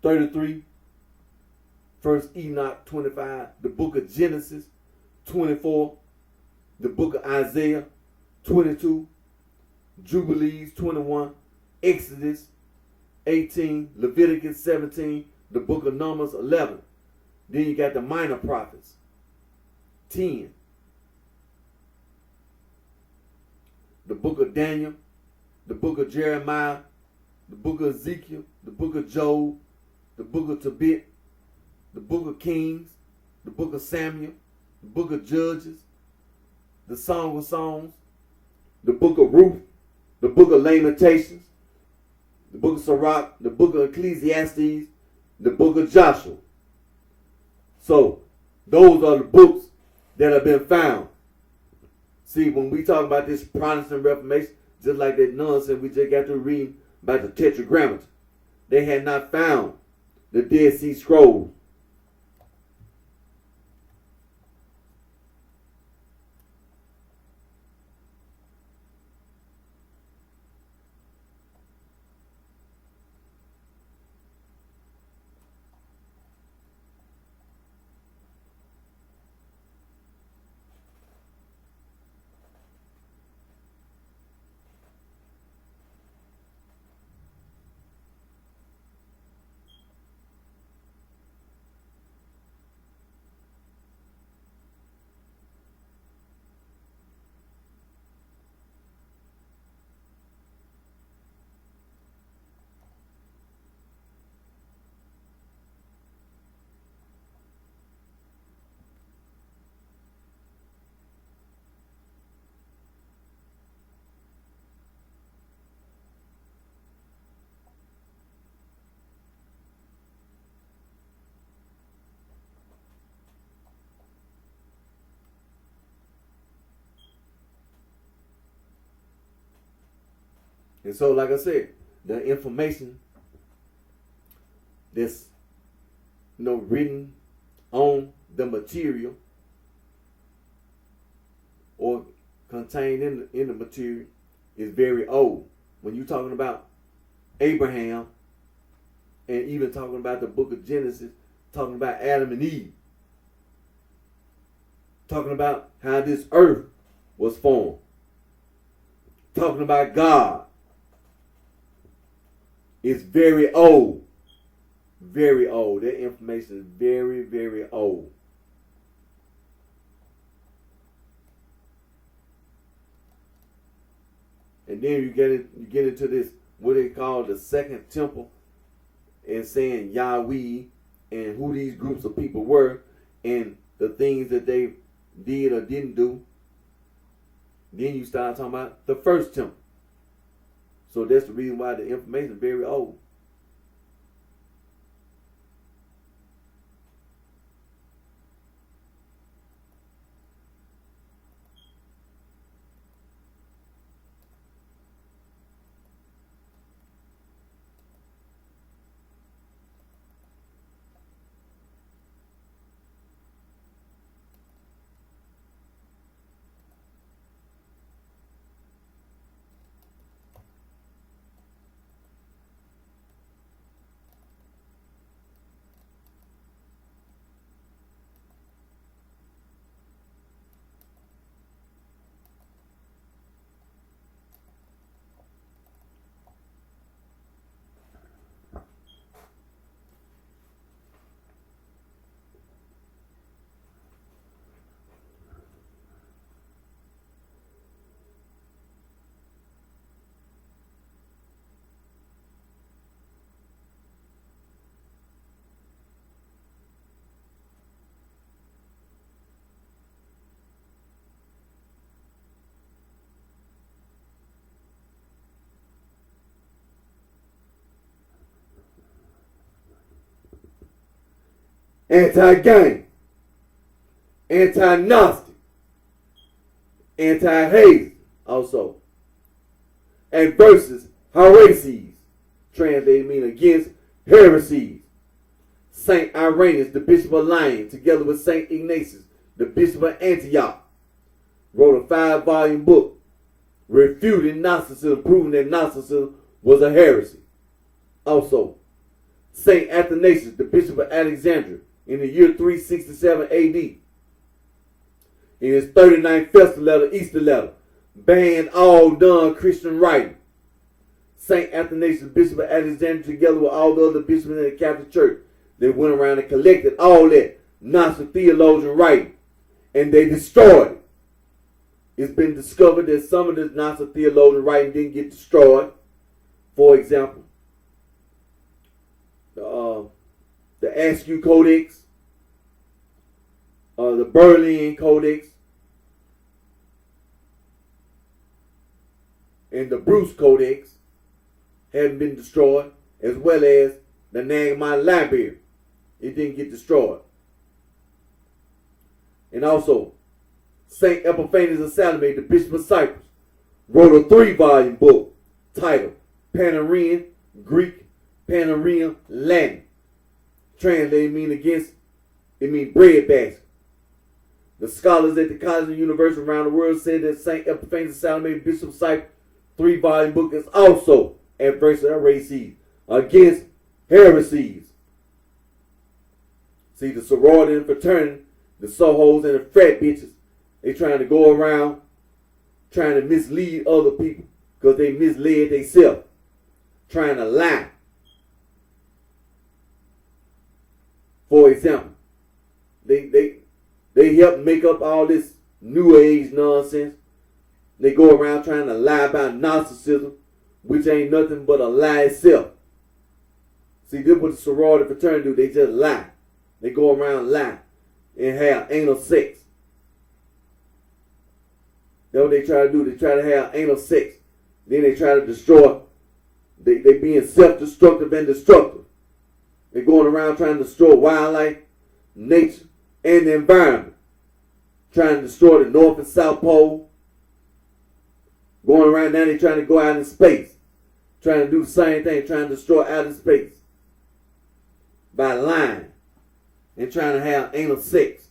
A: 33, First Enoch 25, the book of Genesis 24, the book of Isaiah 22, Jubilees 21, Exodus 18, Leviticus 17, the book of Numbers 11. Then you got the minor prophets 10. The book of Daniel, the book of Jeremiah, the book of Ezekiel, the book of Job, the book of Tobit, the book of Kings, the book of Samuel, the book of Judges, the Song of Songs, the book of Ruth, the book of Lamentations, the book of Sirach, the book of Ecclesiastes, the book of Joshua. So, those are the books that have been found. See, when we talk about this Protestant Reformation, just like that nonsense we just got to read about the Tetragrammaton, they had not found the Dead Sea Scrolls. And so, like I said, the information that's written on the material or contained in the material is very old. When you're talking about Abraham and even talking about the book of Genesis, talking about Adam and Eve, talking about how this earth was formed, talking about God. It's very old. Very old. That information is very, very old. And then you get into this, what they call the second temple, and saying Yahweh and who these groups of people were and the things that they did or didn't do. Then you start talking about the first temple. So that's the reason why the information is very old. Anti-gang, anti-Gnostic, anti-Haze also. And versus heresies, translated mean against heresies. Saint Irenaeus, the Bishop of Lyons, together with Saint Ignatius, the Bishop of Antioch, wrote a 5-volume book refuting Gnosticism, proving that Gnosticism was a heresy. Also, Saint Athanasius, the Bishop of Alexandria, in the year 367 AD, in his 39th Festal letter, Easter letter, banned all non-Christian writing. Saint Athanasius, Bishop of Alexandria, together with all the other bishops in the Catholic Church, they went around and collected all that Gnostic theologian writing, and they destroyed it. It's been discovered that some of this Gnostic theologian writing didn't get destroyed. For example, the Askew Codex, the Berlin Codex, and the Bruce Codex hadn't been destroyed, as well as the Nag Hammadi Library. It didn't get destroyed. And also, St. Epiphanes of Salome, the Bishop of Cyprus, wrote a 3-volume book titled Panarian Greek, Panarian Latin. Translated mean bread basket. The scholars at the colleges and universities around the world said that St. Epiphanes of Salome, Bishop of Cyprus, 3-volume book is also adverse to heresies, against heresies. See, the sorority and fraternity, the sohos and the frat bitches, they trying to go around trying to mislead other people because they misled themselves, trying to lie. For example, they help make up all this New Age nonsense. They go around trying to lie about Gnosticism, which ain't nothing but a lie itself. See, this is what the sorority fraternity do. They just lie. They go around lie and have anal sex. That's what they try to do. They try to have anal sex. Then they try to destroy. They being self-destructive and destructive. They're going around trying to destroy wildlife, nature, and the environment. Trying to destroy the North and South Pole. Going around now, they're trying to go out in space. Trying to do the same thing, trying to destroy outer space. By lying. And trying to have anal sex.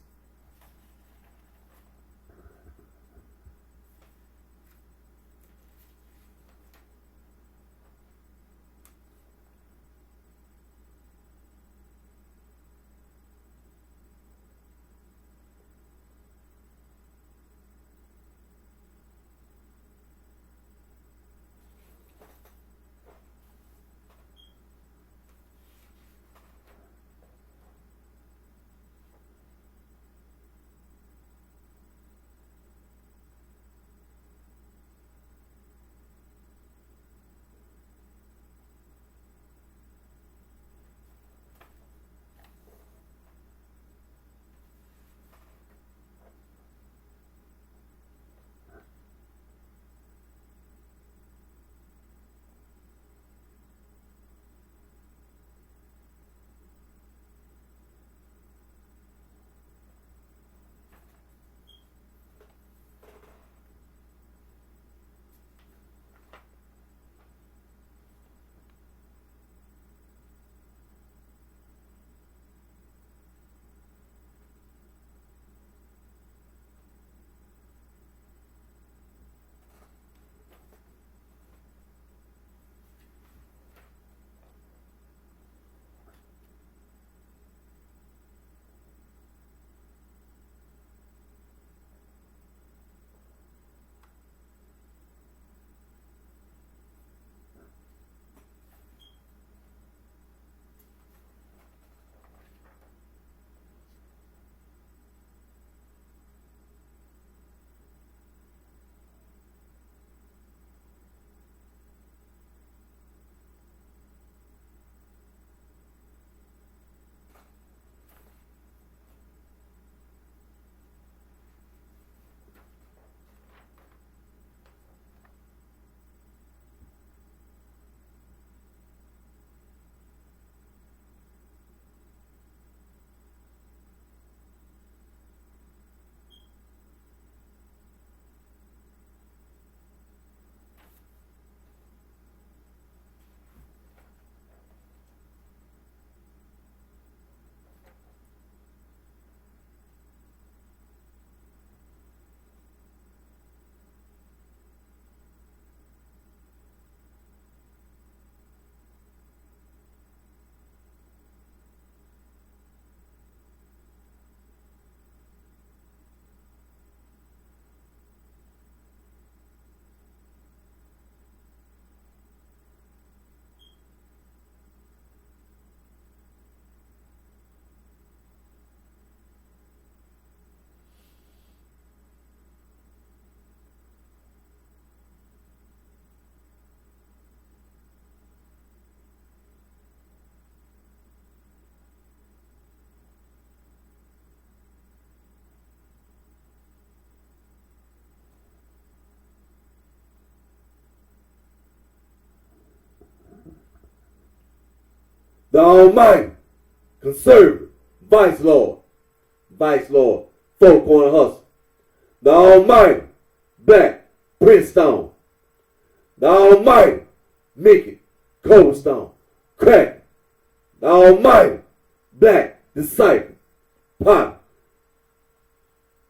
A: The Almighty, Conservative, Vice Lord, Four Corner Hustle. The Almighty, Black, Prince Stone. The Almighty, Mickey, Coldstone, Crack. The Almighty, Black, Disciple, Pop.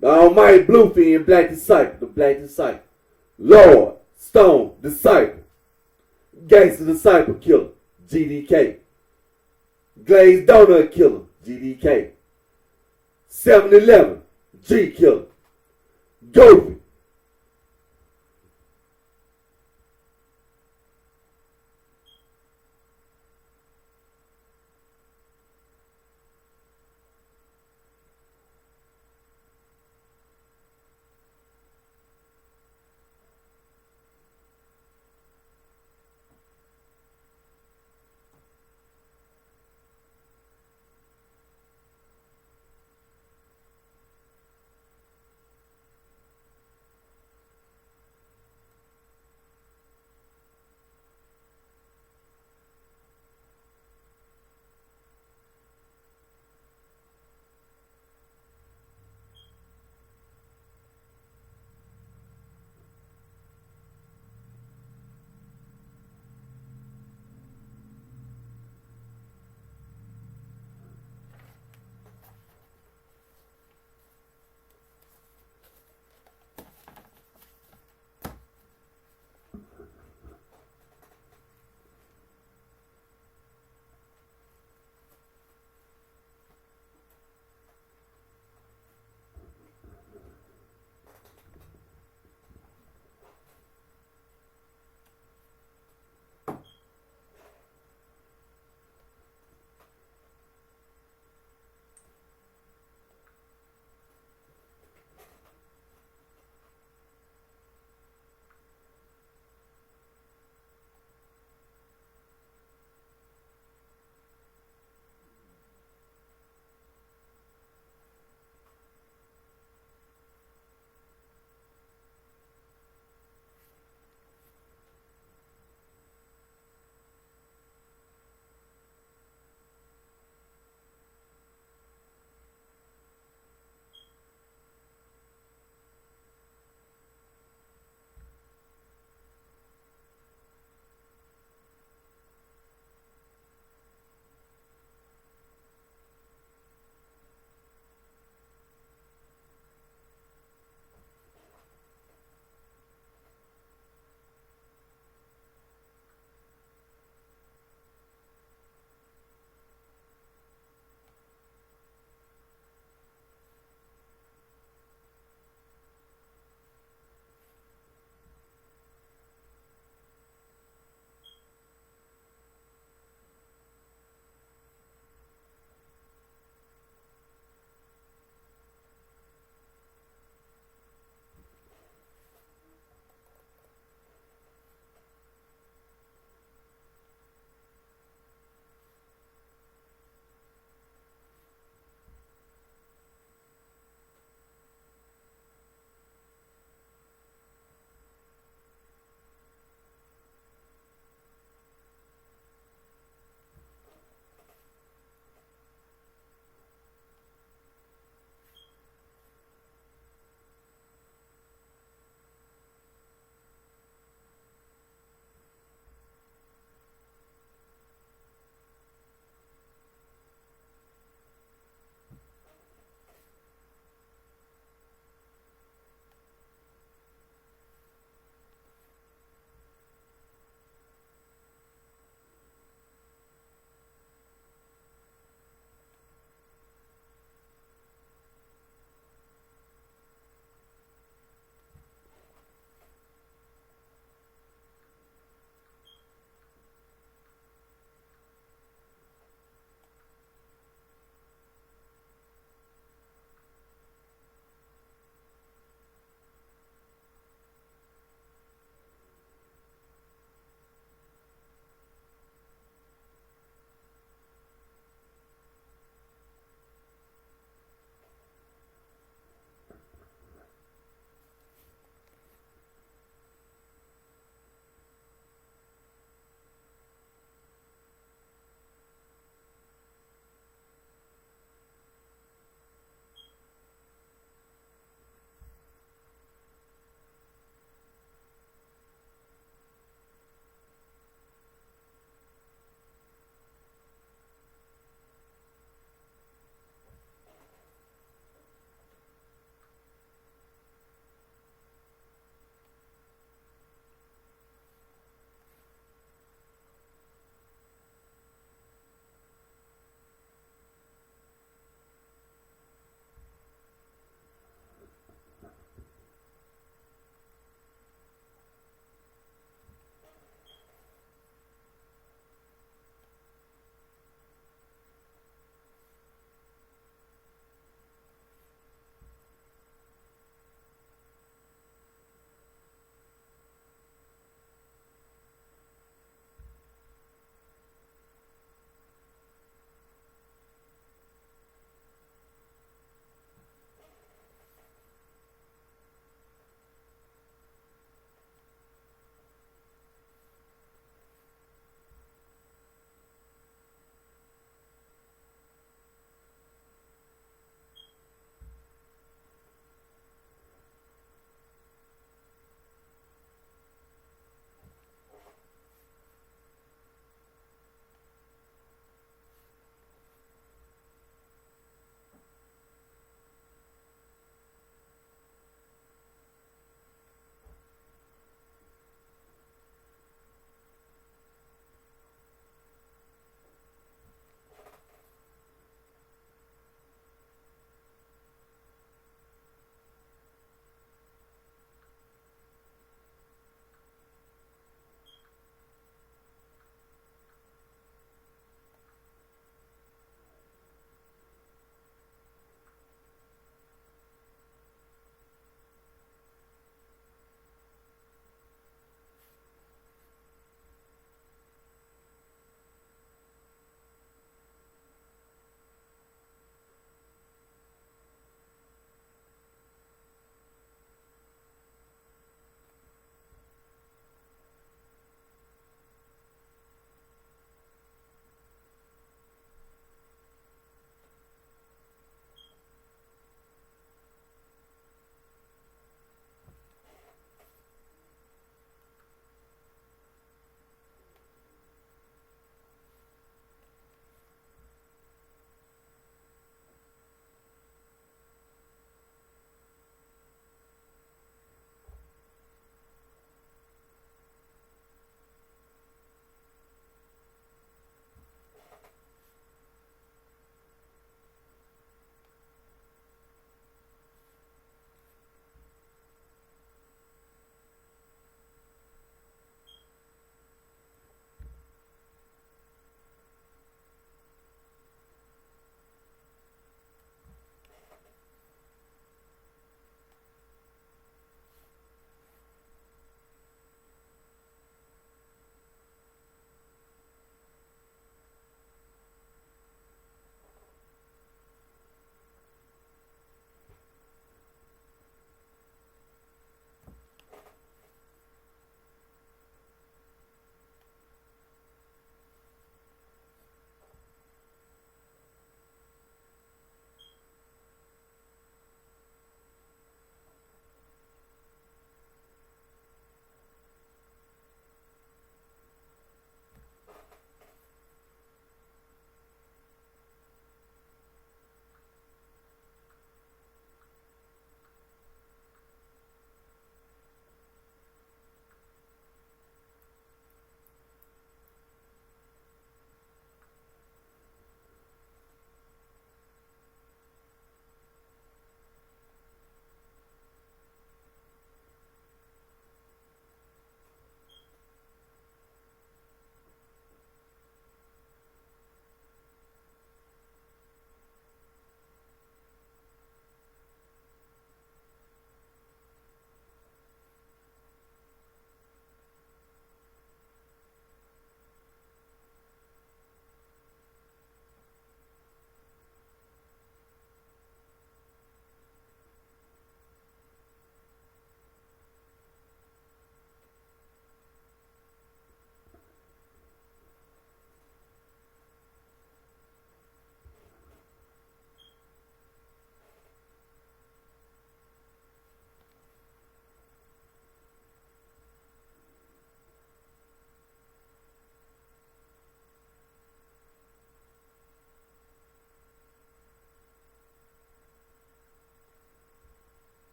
A: The Almighty Bluefin, Black Disciple, the Black Disciple. Lord, Stone, Disciple. Gangster Disciple Killer, GDK. Glazed Donut Killer, GDK. 7-Eleven, G Killer. Goofy.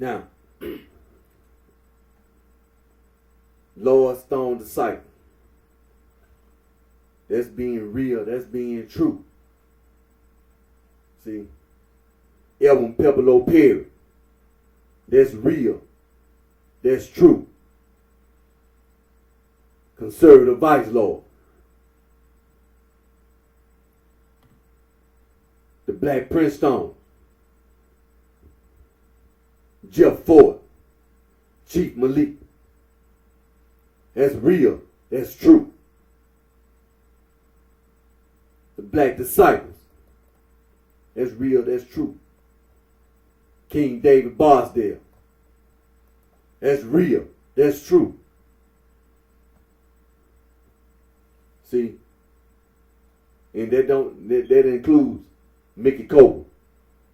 A: Now, Lord Stone disciple. That's being real. That's being true. See? Elvin Pepperlo Perry. That's real. That's true. Conservative Vice Lord. The Black Prince Stone. Jeff Ford. Chief Malik. That's real. That's true. The Black Disciples. That's real. That's true. King David Barsdale. That's real. That's true. See? And that includes Mickey Cole.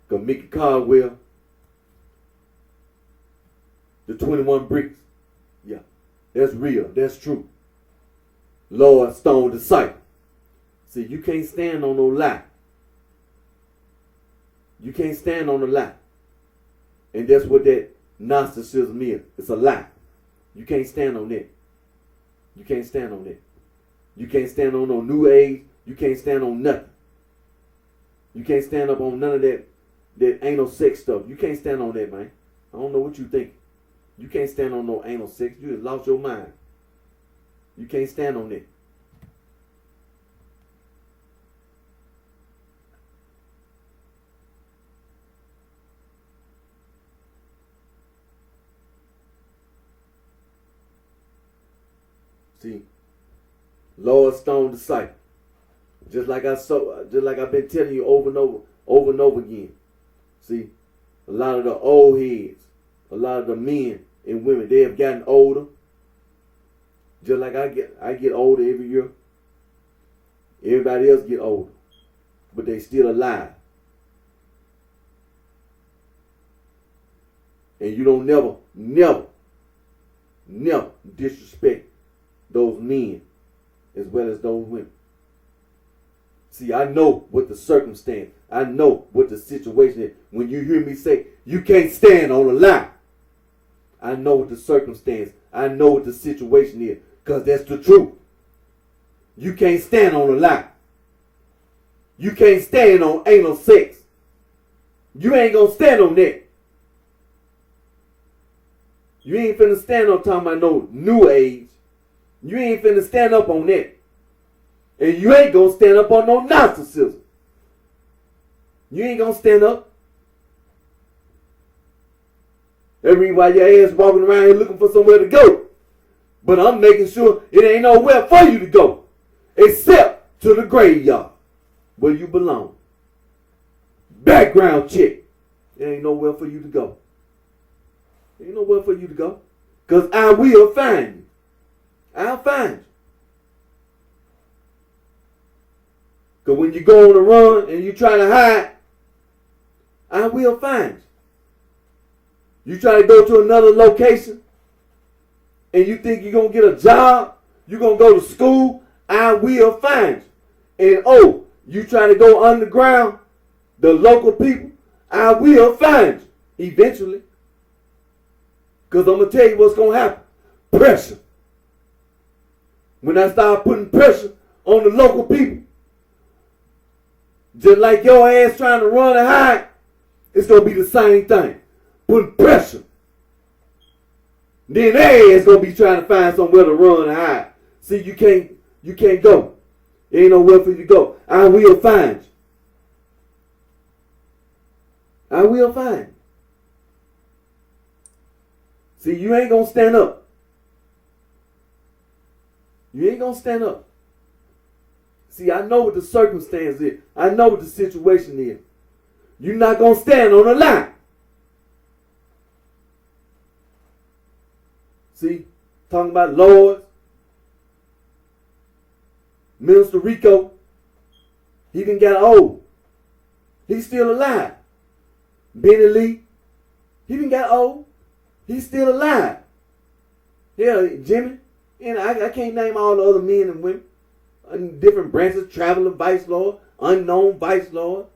A: Because Mickey Caldwell, the 21 bricks. Yeah. That's real. That's true. Lord Stone disciple. See, you can't stand on no lie. You can't stand on a lie. And that's what that Gnosticism is. It's a lie. You can't stand on that. You can't stand on that. You can't stand on no New Age. You can't stand on nothing. You can't stand up on none of that anal sex stuff. You can't stand on that, man. I don't know what you think. You can't stand on no anal sex. You just lost your mind. You can't stand on that. See, Lord Stone disciple. Just like I've been telling you over and over again. See, a lot of the old heads, a lot of the men and women, they have gotten older. Just like I get older every year. Everybody else get older, but they still alive. And you don't never disrespect those men as well as those women. See, I know what the circumstance, I know what the situation is. When you hear me say, you can't stand on a lie, I know what the circumstance, I know what the situation is, because that's the truth. You can't stand on a lie. You can't stand on anal sex. You ain't gonna stand on that. You ain't finna stand on talking about no New Age. You ain't finna stand up on that. And you ain't gonna stand up on no Gnosticism. You ain't gonna stand up. That reason why your ass walking around here looking for somewhere to go. But I'm making sure it ain't nowhere for you to go. Except to the graveyard. Where you belong. Background check. There ain't nowhere for you to go. There ain't nowhere for you to go. Because I will find you. I'll find you. Because when you go on a run and you try to hide, I will find you. You try to go to another location and you think you're going to get a job, you're going to go to school, I will find you. And oh, you try to go underground, the local people, I will find you eventually. Because I'm going to tell you what's going to happen. Pressure. When I start putting pressure on the local people, just like your ass trying to run and hide, it's going to be the same thing. Putting pressure. Then their ass going to be trying to find somewhere to run and hide. See, you can't go. There ain't nowhere for you to go. I will find you. I will find you. See, you ain't going to stand up. You ain't going to stand up. See, I know what the circumstance is. I know what the situation is. You're not going to stand on the line. See, talking about Lords, Minister Rico, he done got old. He's still alive. Benny Lee, he done got old. He's still alive. Yeah, Jimmy, and I can't name all the other men and women in different branches, traveling vice lord, unknown vice lord,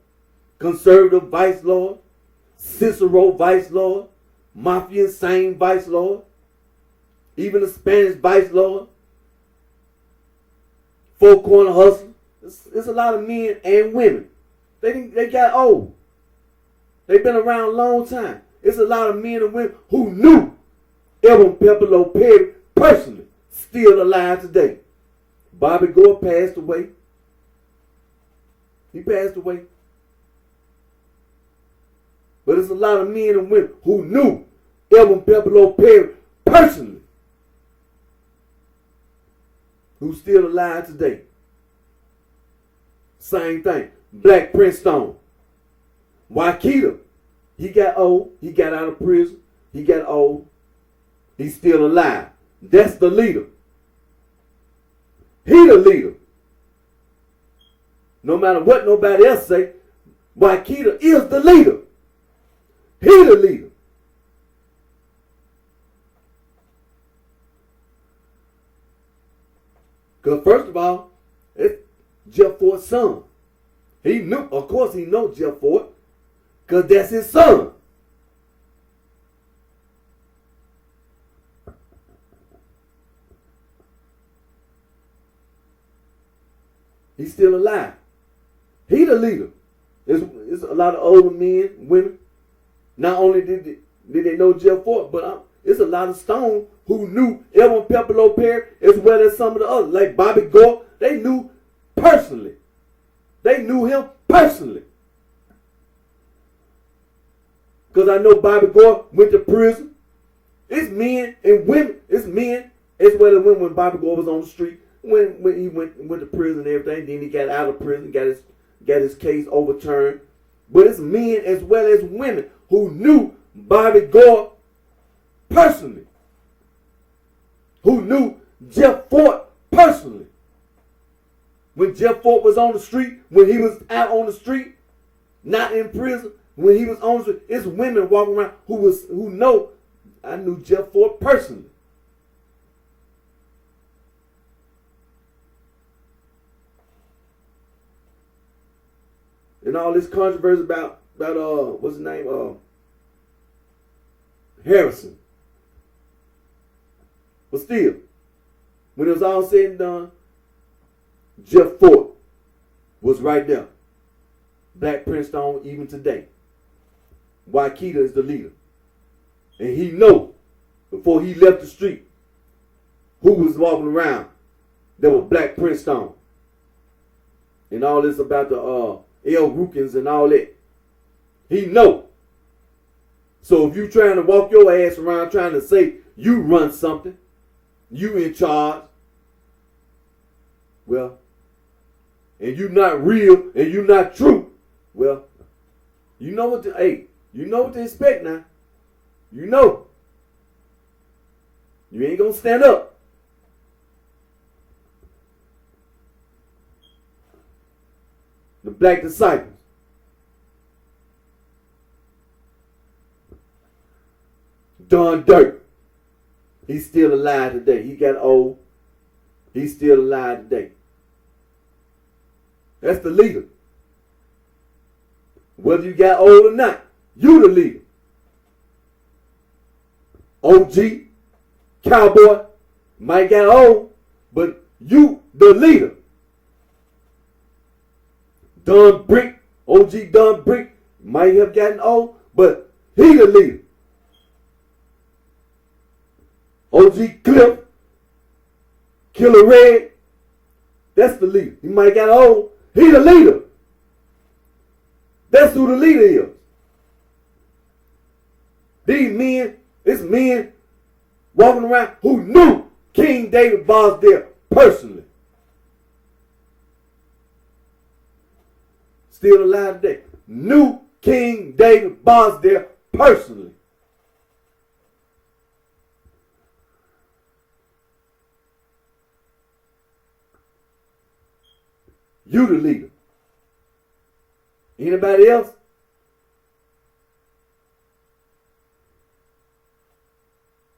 A: conservative vice lord, Cicero vice lord, mafia insane vice lord, even a Spanish vice lord, four corner hustler. It's a lot of men and women. They got old. They've been around a long time. It's a lot of men and women who knew Edwin Pepper Perry personally, still alive today. Bobby Gore passed away. He passed away. But it's a lot of men and women who knew Edwin Pepper Perry personally, who's still alive today. Same thing. Black Prince Stone. Waikita. He got old. He got out of prison. He got old. He's still alive. That's the leader. He the leader. No matter what nobody else say, Waikita is the leader. He the leader. Because first of all, it's Jeff Ford's son. He knew, of course he knows Jeff Ford, because that's his son. He's still alive. He the leader. There's a lot of older men, women. Not only did they know Jeff Ford, but it's a lot of Stone who knew Edwin Pepper Perry as well as some of the others, like Bobby Gore. They knew personally. They knew him personally. Because I know Bobby Gore went to prison. It's men and women. It's men as well as women when Bobby Gore was on the street. When he went to prison and everything. Then he got out of prison, got his case overturned. But it's men as well as women who knew Bobby Gore personally. Who knew Jeff Ford personally. When Jeff Ford was on the street, when he was out on the street, not in prison, when he was on the street, it's women walking around who know I knew Jeff Ford personally. And all this controversy about what's his name? Harrison. But still, when it was all said and done, Jeff Ford was right there. Black Prince Stone even today. Waikita is the leader. And he know before he left the street who was walking around that was Black Prince Stone. And all this about the L. Rukins and all that. He know. So if you trying to walk your ass around trying to say you run something, you in charge, well, and you not real and you not true, well, you know what to expect now. You know. You ain't gonna stand up. The Black Disciples. Don Dirt. He's still alive today. He got old. He's still alive today. That's the leader. Whether you got old or not, you the leader. OG, Cowboy, might got old, but you the leader. Don Brick, OG Don Brick, might have gotten old, but he the leader. OG Cliff, Killer Red, that's the leader. He might got old, he the leader. That's who the leader is. These men, it's men walking around who knew King David Bosdale personally. Still alive today. Knew King David Bosdale personally. You the leader. Anybody else?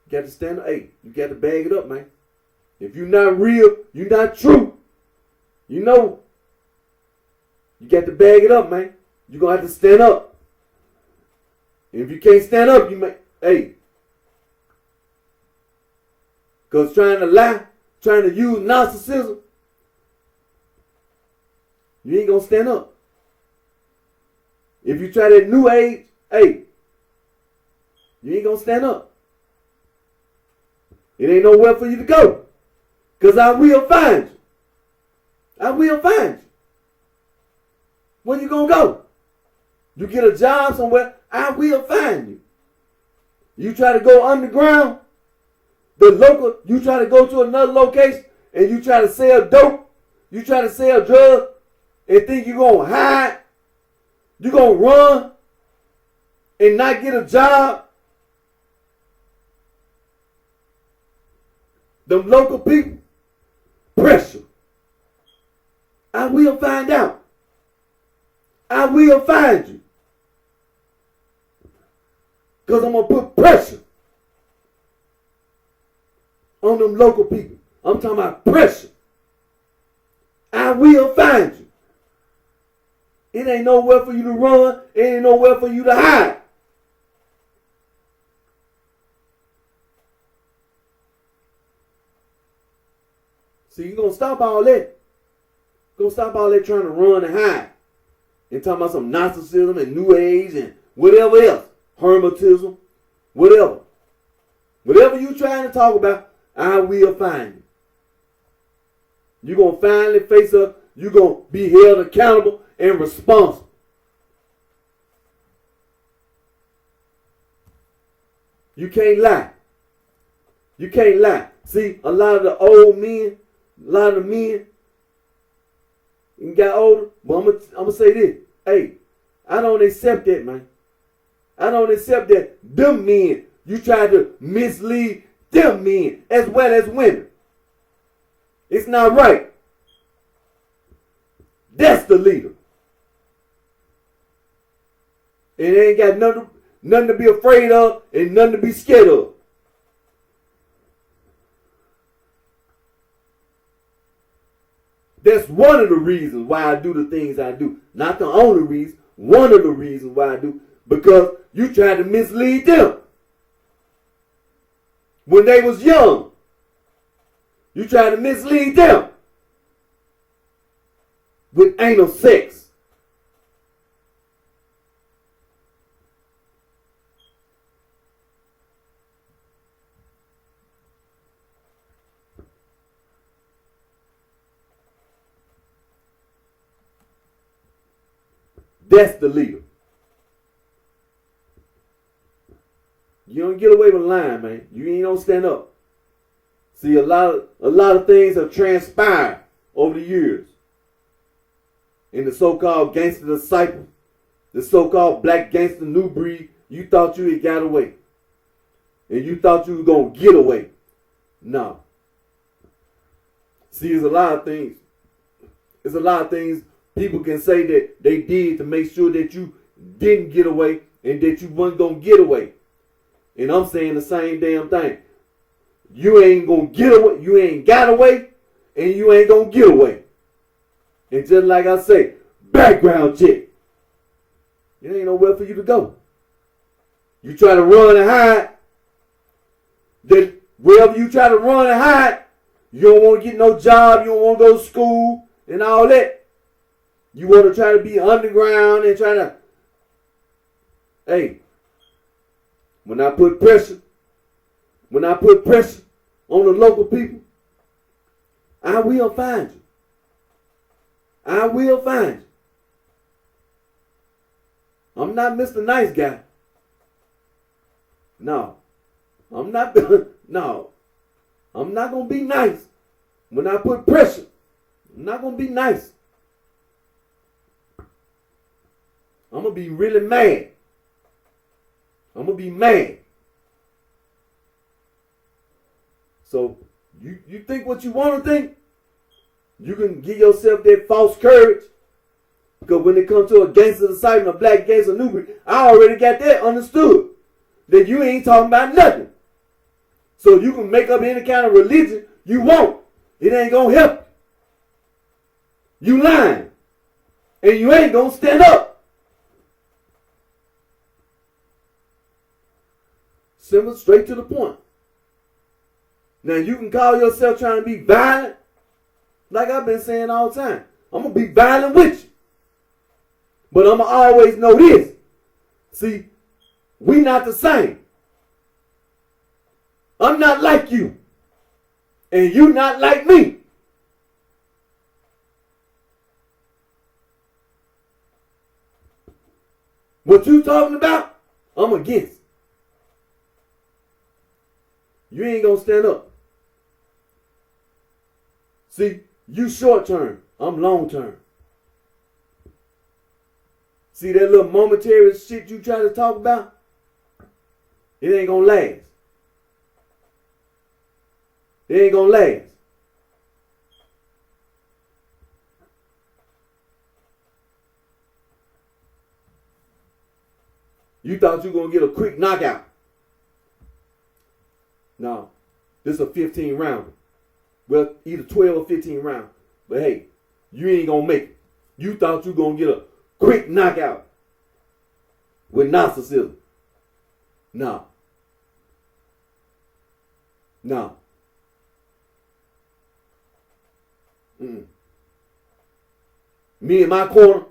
A: You got to stand up. Hey, you got to bag it up, man. If you're not real, you're not true. You know. You got to bag it up, man. You're going to have to stand up. And if you can't stand up, Hey, because trying to lie, trying to use narcissism, you ain't going to stand up. If you try that new age, hey, you ain't going to stand up. It ain't nowhere for you to go. Because I will find you. I will find you. Where you going to go? You get a job somewhere, I will find you. You try to go underground, you try to go to another location and you try to sell dope, you try to sell drugs and think you're going to hide, you're going to run and not get a job. Them local people, pressure. I will find out. I will find you. Because I'm going to put pressure on them local people. I'm talking about pressure. I will find you. It ain't nowhere for you to run. It ain't nowhere for you to hide. See, you're going to stop all that. You're going to stop all that trying to run and hide. And talking about some narcissism and new age and whatever else. Hermetism. Whatever. Whatever you trying to talk about, I will find you. You're going to finally face up. You're going to be held accountable and responsible. You can't lie. You can't lie. See, a lot of the old men, a lot of the men got older, but I'm going to say this. Hey, I don't accept that, man. I don't accept that. Them men, you try to mislead them men as well as women. It's not right. That's the leader. And it ain't got nothing to be afraid of and nothing to be scared of. That's one of the reasons why I do the things I do. Not the only reason. One of the reasons why I do. Because you tried to mislead them. When they was young. You tried to mislead them. With anal sex. That's the leader. You don't get away with lying, man. You ain't gonna stand up. See, a lot of things have transpired over the years. In the so-called gangster disciple, the so-called black gangster new breed, you thought you had got away. And you thought you were gonna get away. No. See, there's a lot of things. There's a lot of things people can say that they did to make sure that you didn't get away and that you weren't going to get away. And I'm saying the same damn thing. You ain't going to get away. You ain't got away and you ain't going to get away. And just like I say, background check. It ain't nowhere for you to go. You try to run and hide. That wherever you try to run and hide, you don't want to get no job. You don't want to go to school and all that. You want to try to be underground and try to, hey, when I put pressure on the local people, I will find you. I will find you. I'm not Mr. Nice Guy. No. I'm not going to be nice. When I put pressure, I'm not going to be nice. I'm going to be really mad. I'm going to be mad. So, you think what you want to think? You can give yourself that false courage. Because when it comes to a gangster disciple, a black gangster newbie, I already got that understood. That you ain't talking about nothing. So you can make up any kind of religion you want. It ain't going to help you. You lying. And you ain't going to stand up. simple, straight to the point. Now you can call yourself trying to be violent. Like I've been saying all the time. I'm going to be violent with you. But I'm going to always know this. See, we not the same. I'm not like you. And you not like me. What you talking about, I'm against. You ain't going to stand up. See, you short term, I'm long term. See that little momentary shit you try to talk about? It ain't gonna last. It ain't gonna last. You thought you were gonna get a quick knockout. No, this is a 15 rounder. Well, either 12 or 15 rounds. But hey, you ain't gonna make it. You thought you were gonna get a quick knockout with narcissism. No. No. Me in my corner,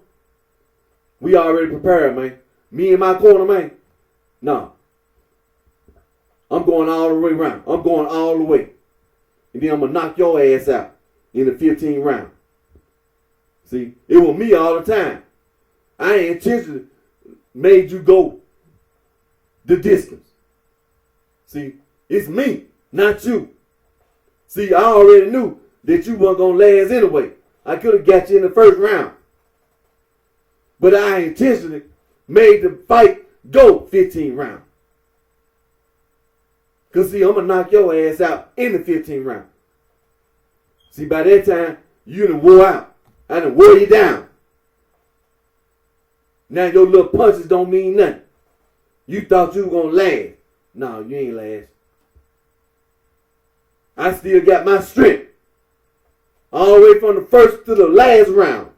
A: we already prepared, man. Me in my corner, man. No. I'm going all the way around. I'm going all the way. And then I'm going to knock your ass out in the 15th round. See, it was me all the time. I ain't intentionally made you go the distance. See, it's me, not you. See, I already knew that you weren't going to last anyway. I could have got you in the first round. But I intentionally made the fight go 15 rounds. Because, see, I'm going to knock your ass out in the 15th round. See, by that time, you done wore out. I done wore you down. Now your little punches don't mean nothing. You thought you were going to last. No, you ain't last. I still got my strength. All the way from the first to the last round.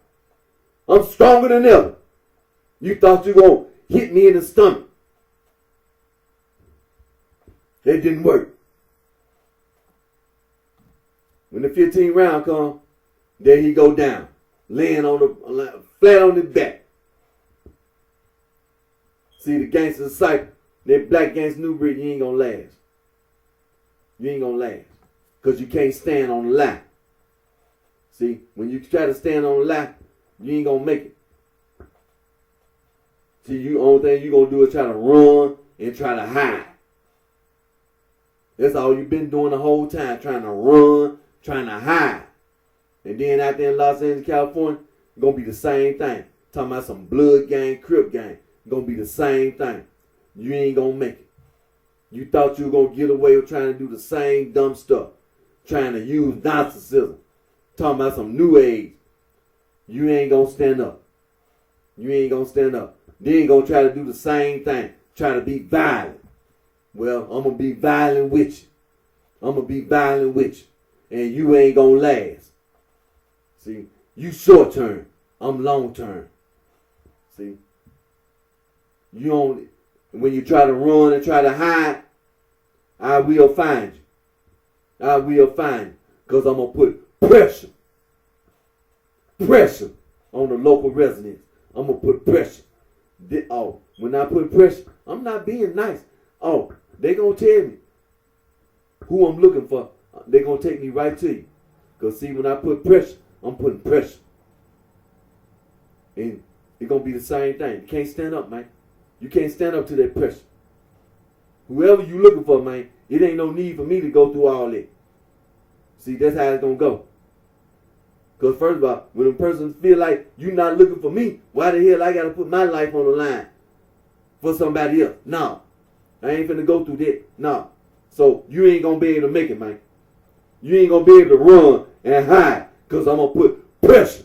A: I'm stronger than ever. You thought you were going to hit me in the stomach. That didn't work. When the 15th round come, there he go down, laying on the flat on his back. See, the gangster disciple, that black gangster new breed, you ain't gonna last. You ain't gonna last, cause you can't stand on the line. See, when you try to stand on the line, you ain't gonna make it. See, you only thing you gonna do is try to run and try to hide. That's all you've been doing the whole time, trying to run, trying to hide. And then out there in Los Angeles, California, it's going to be the same thing. Talking about some blood gang, crip gang. It's going to be the same thing. You ain't going to make it. You thought you were going to get away with trying to do the same dumb stuff. Trying to use narcissism. Talking about some new age. You ain't going to stand up. You ain't going to stand up. Then you going to try to do the same thing. Try to be violent. Well, I'm going to be violent with you. I'm going to be violent with you. And you ain't going to last. See, you short term. I'm long term. See, you only, when you try to run and try to hide, I will find you. I will find you. Because I'm going to put pressure on the local residents. I'm going to put pressure. Oh, when I put pressure, I'm not being nice. Oh, they going to tell me who I'm looking for. They going to take me right to you. Because see, when I put pressure, I'm putting pressure. And it's going to be the same thing. You can't stand up, man. You can't stand up to that pressure. Whoever you looking for, man, it ain't no need for me to go through all that. See, that's how it's going to go. Because first of all, when a person feel like you're not looking for me, why the hell I got to put my life on the line for somebody else? No. I ain't finna go through that. No. So you ain't going to be able to make it, man. You ain't going to be able to run and hide. Because I'm going to put pressure.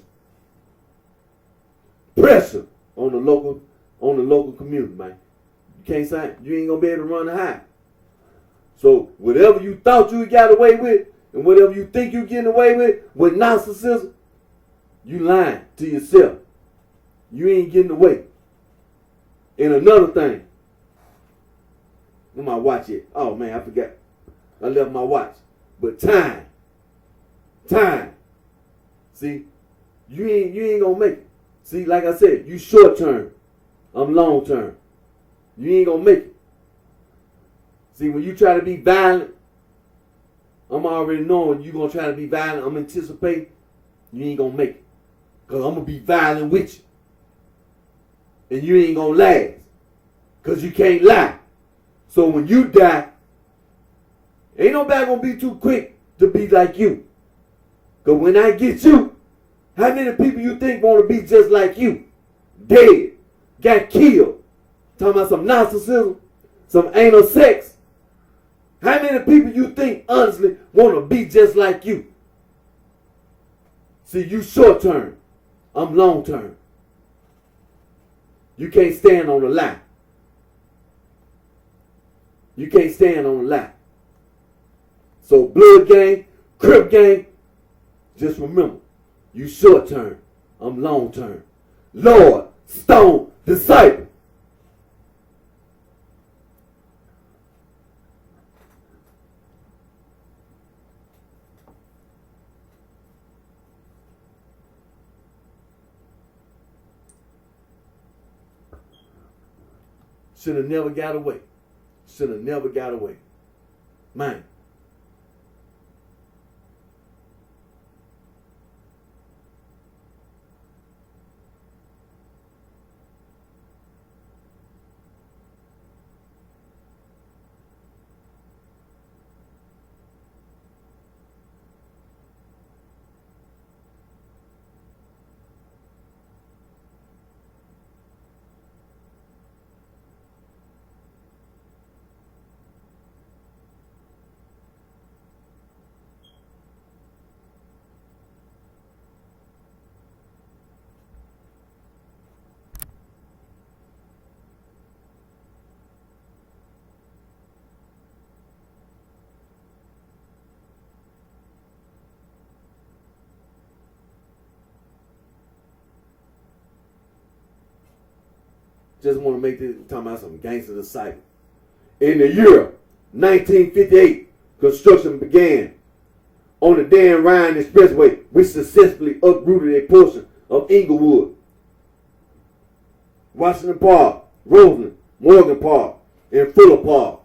A: Pressure on the local community, man. You can't say, you ain't going to be able to run and hide. So whatever you thought you got away with, and whatever you think you're getting away with narcissism, you lying to yourself. You ain't getting away. And another thing, Where my watch at? Oh man, I forgot. I left my watch. But time. See, you ain't gonna make it. See, like I said, you short term. I'm long term. You ain't gonna make it. See, when you try to be violent, I'm already knowing you're gonna try to be violent. I'm anticipating you ain't gonna make it. Cause I'm gonna be violent with you. And you ain't gonna last. Cause you can't lie. So when you die, ain't nobody gonna be too quick to be like you. Cause when I get you, how many people you think wanna be just like you? Dead. Got killed. Talking about some narcissism, some anal sex. How many people you think honestly wanna be just like you? See, you short term. I'm long term. You can't stand on the lie. You can't stand on the lie. So blood gang, crip gang, just remember, you short term, I'm long term. Lord, stone, disciple. Should have never got away. Should have never got away. Man. Just want to make this talking about some gangster disciple. In the year 1958, construction began on the Dan Ryan Expressway, which successfully uprooted a portion of Inglewood, Washington Park, Roseland, Morgan Park, and Fuller Park.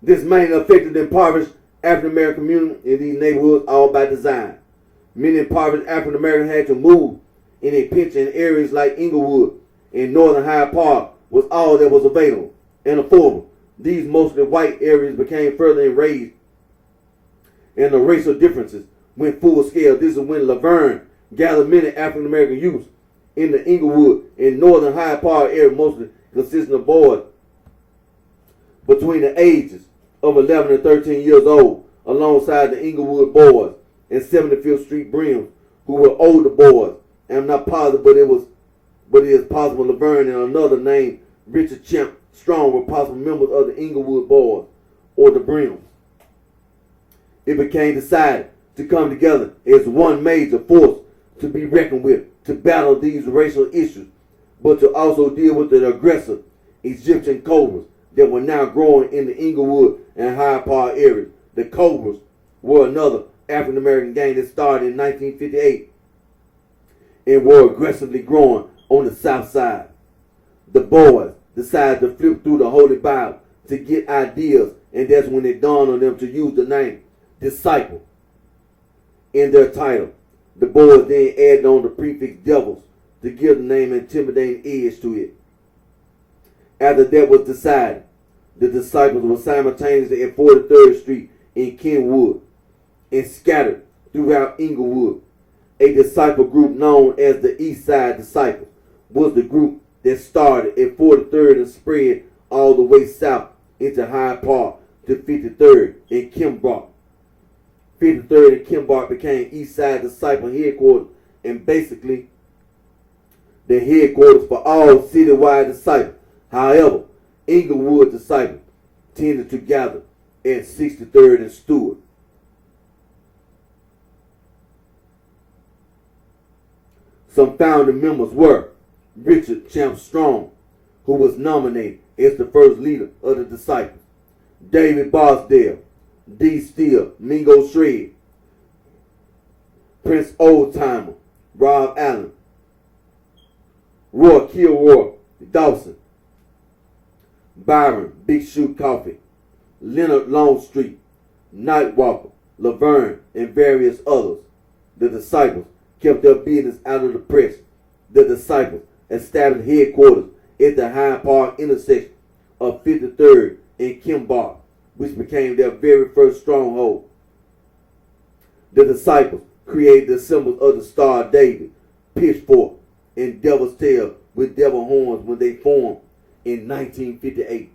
A: This mainly affected the impoverished African American community in these neighborhoods, all by design. Many impoverished African Americans had to move in a pinch in areas like Inglewood and Northern Hyde Park was all that was available and affordable. These mostly white areas became further enraged, and the racial differences went full scale. This is when Laverne gathered many African American youths in the Inglewood and Northern Hyde Park area, mostly consisting of boys between the ages of 11 and 13 years old, alongside the Inglewood boys and 75th Street Brims, who were older boys. And I'm not positive, but it is possible Laverne and another named Richard Champ Strong were possible members of the Inglewood boys or the Brims. It became decided to come together as one major force to be reckoned with, to battle these racial issues, but to also deal with the aggressive Egyptian Cobras that were now growing in the Inglewood and Hyde Park areas. The Cobras were another African American gang that started in 1958 and were aggressively growing on the south side. The boys decided to flip through the Holy Bible to get ideas, and that's when it dawned on them to use the name disciple in their title. The boys then added on the prefix devils to give the name an intimidating edge to it. After that was decided, the disciples were simultaneously at 43rd Street in Kenwood and scattered throughout Inglewood. A disciple group known as the East Side Disciples was the group that started at 43rd and spread all the way south into Hyde Park to 53rd and Kimbrough. 53rd and Kimbrough became East Side Disciple headquarters and basically the headquarters for all citywide disciples. However, Inglewood disciples tended to gather at 63rd and Stewart. Some founding members were Richard Champ Strong, who was nominated is the first leader of the disciples. David Bosdale, D. Steele, Mingo Shred, Prince Oldtimer, Rob Allen, Roy Kilroy Dawson, Byron Big Shoe Coffee, Leonard Longstreet, Nightwalker, Laverne, and various others. The disciples kept their business out of the press. The disciples established headquarters at the Hyde Park intersection of 53rd and Kimball, which became their very first stronghold. The disciples created the symbols of the Star of David, pitchfork, and devil's tail with devil horns when they formed in 1958.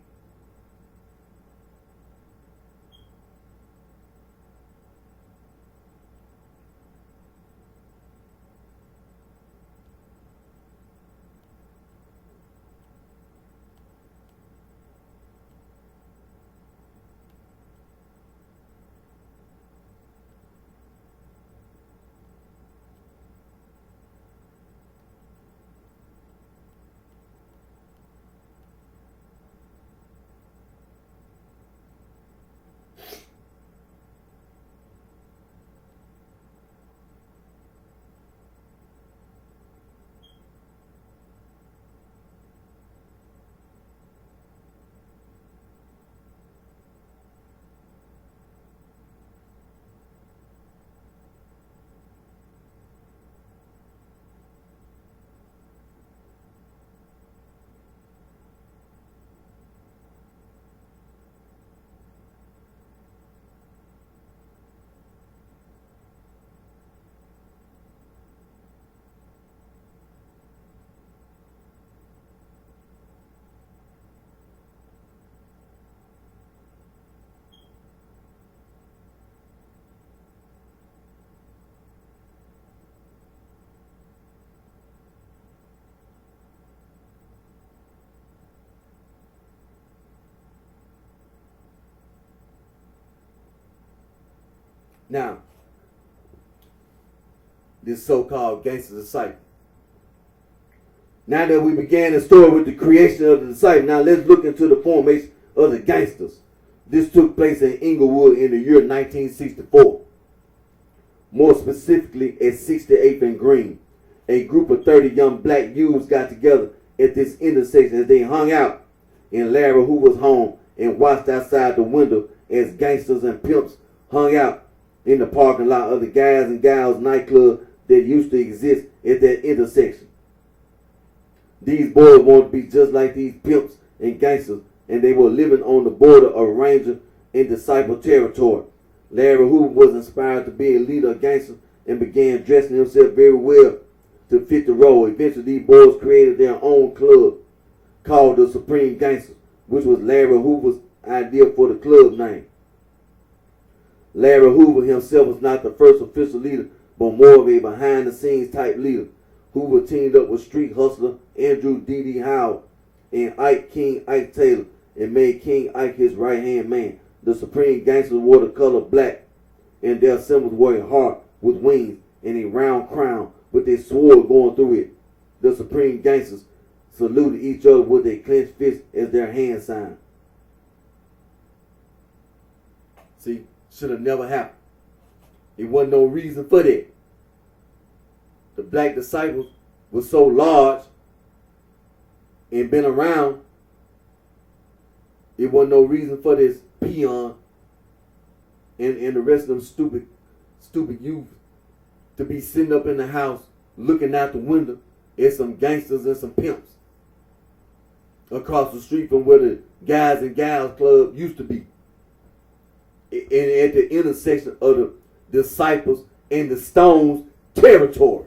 A: Now, this so-called gangster disciple. Now that we began the story with the creation of the disciple, now let's look into the formation of the gangsters. This took place in Inglewood in the year 1964. More specifically at 68th and Green. A group of 30 young black youths got together at this intersection as they hung out in Larry Hoover's home and watched outside the window as gangsters and pimps hung out in the parking lot of the Guys and Gals nightclub that used to exist at that intersection. These boys wanted to be just like these pimps and gangsters, and they were living on the border of Ranger and Disciple territory. Larry Hoover was inspired to be a leader of gangsters and began dressing himself very well to fit the role. Eventually, these boys created their own club called the Supreme Gangsters, which was Larry Hoover's idea for the club name. Larry Hoover himself was not the first official leader, but more of a behind-the-scenes type leader. Hoover teamed up with street hustler Andrew D.D. Howard and King Ike Taylor and made King Ike his right-hand man. The Supreme Gangsters wore the color black, and their symbols were a heart with wings and a round crown with a sword going through it. The Supreme Gangsters saluted each other with a clenched fist as their hand sign. See? Should have never happened. It wasn't no reason for that. The black disciples were so large and been around, it wasn't no reason for this peon and the rest of them stupid youth to be sitting up in the house looking out the window at some gangsters and some pimps across the street from where the Guys and Gals club used to be. And at the intersection of the disciples and the Stones territory.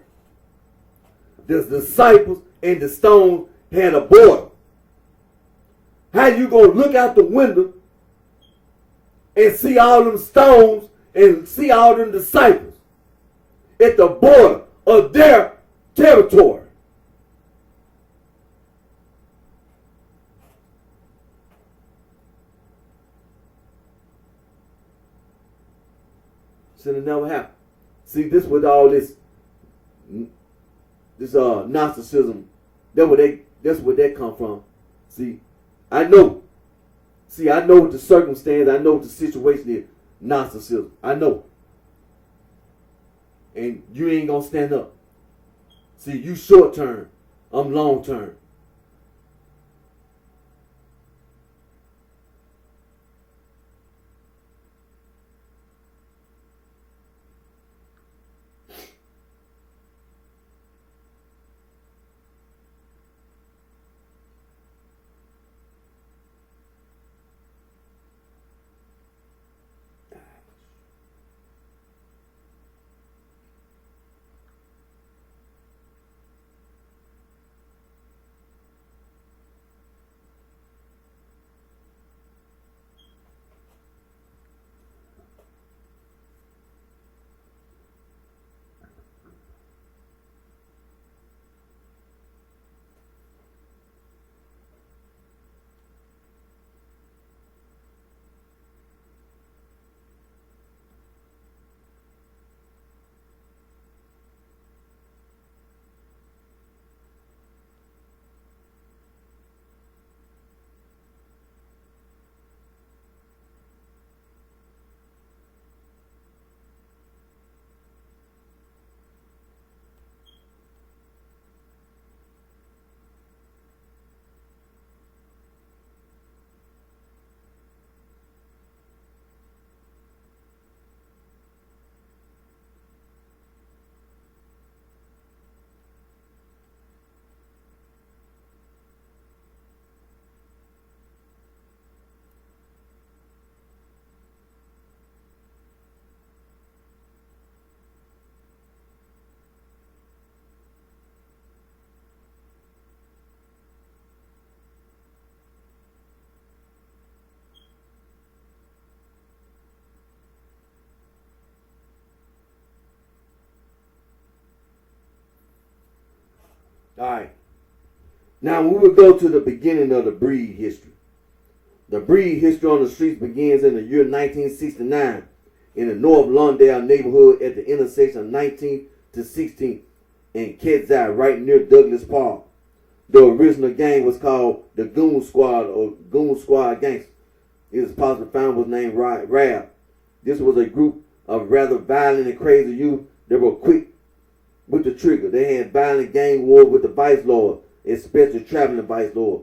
A: The disciples and the Stones had a border. How you gonna look out the window and see all them Stones and see all them disciples at the border of their territory? Should have never happened. See, this with all this Gnosticism, that's where that come from. See, I know. See, I know what the circumstance, I know what the situation is. Narcissism. I know. And you ain't gonna stand up. See, you short term. I'm long term. Alright. Now we will go to the beginning of the breed history. The breed history on the streets begins in the year 1969 in the North Lawndale neighborhood at the intersection of 19th to 16th in Ketzai, right near Douglas Park. The original gang was called the Goon Squad or Goon Squad Gangsters. It is possible the founder was named Rab. This was a group of rather violent and crazy youth that were quick with the trigger. They had violent gang war with the vice lord, especially traveling vice lord,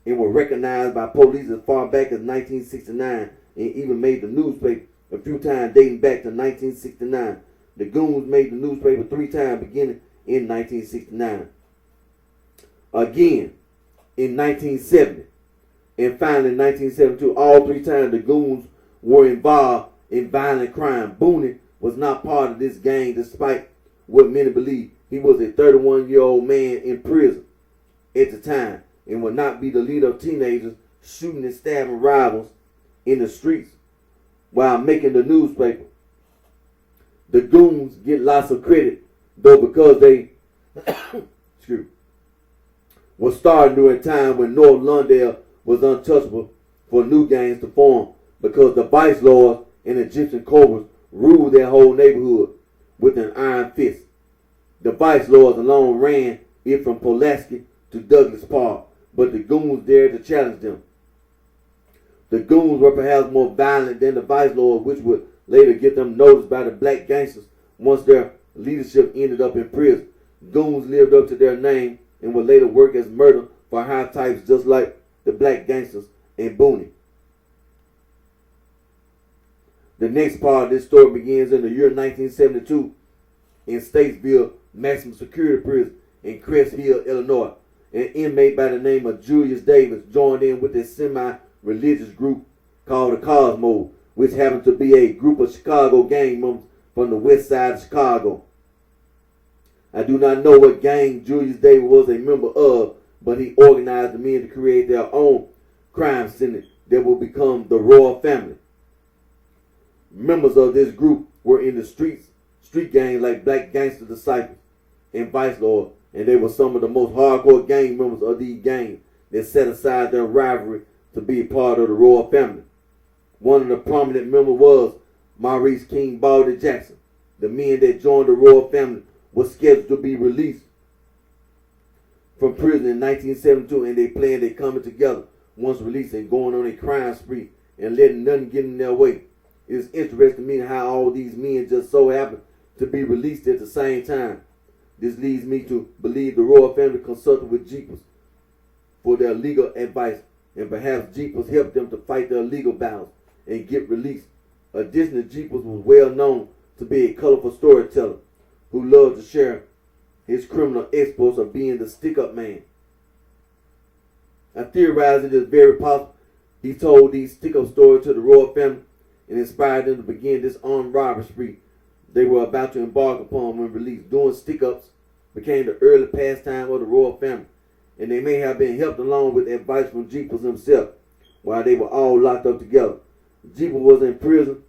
A: and were recognized by police as far back as 1969 and even made the newspaper a few times dating back to 1969. The Goons made the newspaper 3 times beginning in 1969. Again in 1970 and finally in 1972. All 3 times the Goons were involved in violent crime. Booney was not part of this gang despite what many believe. He was a 31-year-old man in prison at the time and would not be the leader of teenagers shooting and stabbing rivals in the streets while making the newspaper. The Goons get lots of credit, though, because they was started during a time when North Lawndale was untouchable for new gangs to form, because the vice lords and Egyptian cobras ruled their whole neighborhood with an iron fist. The vice lords alone ran it from Pulaski to Douglas Park, but the Goons dared to challenge them. The Goons were perhaps more violent than the vice lords, which would later get them noticed by the black gangsters once their leadership ended up in prison. Goons lived up to their name and would later work as murder for high types just like the black gangsters and Booney. The next part of this story begins in the year 1972 in Statesville Maximum Security Prison in Crest Hill, Illinois. An inmate by the name of Julius Davis joined in with a semi-religious group called the Cosmos, which happened to be a group of Chicago gang members from the west side of Chicago. I do not know what gang Julius Davis was a member of, but he organized the men to create their own crime syndicate that will become the Royal Family. Members of this group were in the street gangs like Black Gangster Disciples and Vice Lord, and they were some of the most hardcore gang members of these gangs that set aside their rivalry to be a part of the Royal Family. One of the prominent members was Maurice King Baldy Jackson. The men that joined the Royal Family were scheduled to be released from prison in 1972, and they planned a coming together once released and going on a crime spree and letting nothing get in their way. It is interesting to me how all these men just so happen to be released at the same time. This leads me to believe the royal family consulted with Jeepers for their legal advice, and perhaps Jeepers helped them to fight their legal battles and get released. Additionally, Jeepers was well known to be a colorful storyteller who loved to share his criminal exploits of being the stick-up man. I theorize it is very possible he told these stick-up stories to the royal family and inspired them to begin this armed robbery spree they were about to embark upon when released. Doing stick-ups became the early pastime of the royal family, and they may have been helped along with advice from Jeepers himself while they were all locked up together. Jeepers was in prison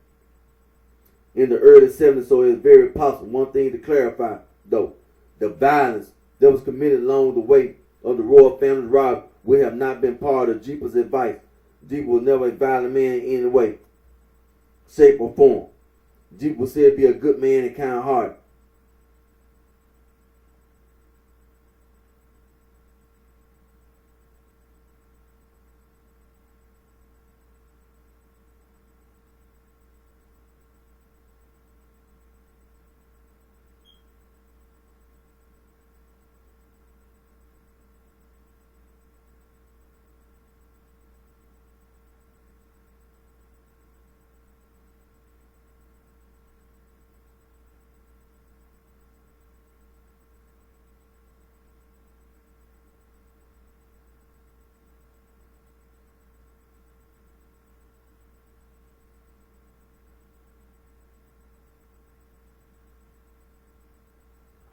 A: in the early 70s, so it's very possible. One thing to clarify, though, the violence that was committed along the way of the royal family's robbery would have not been part of Jeepers' advice. Jeepers was never a violent man in any way, shape, or form. Jeepers was said to be a good man and kind-hearted.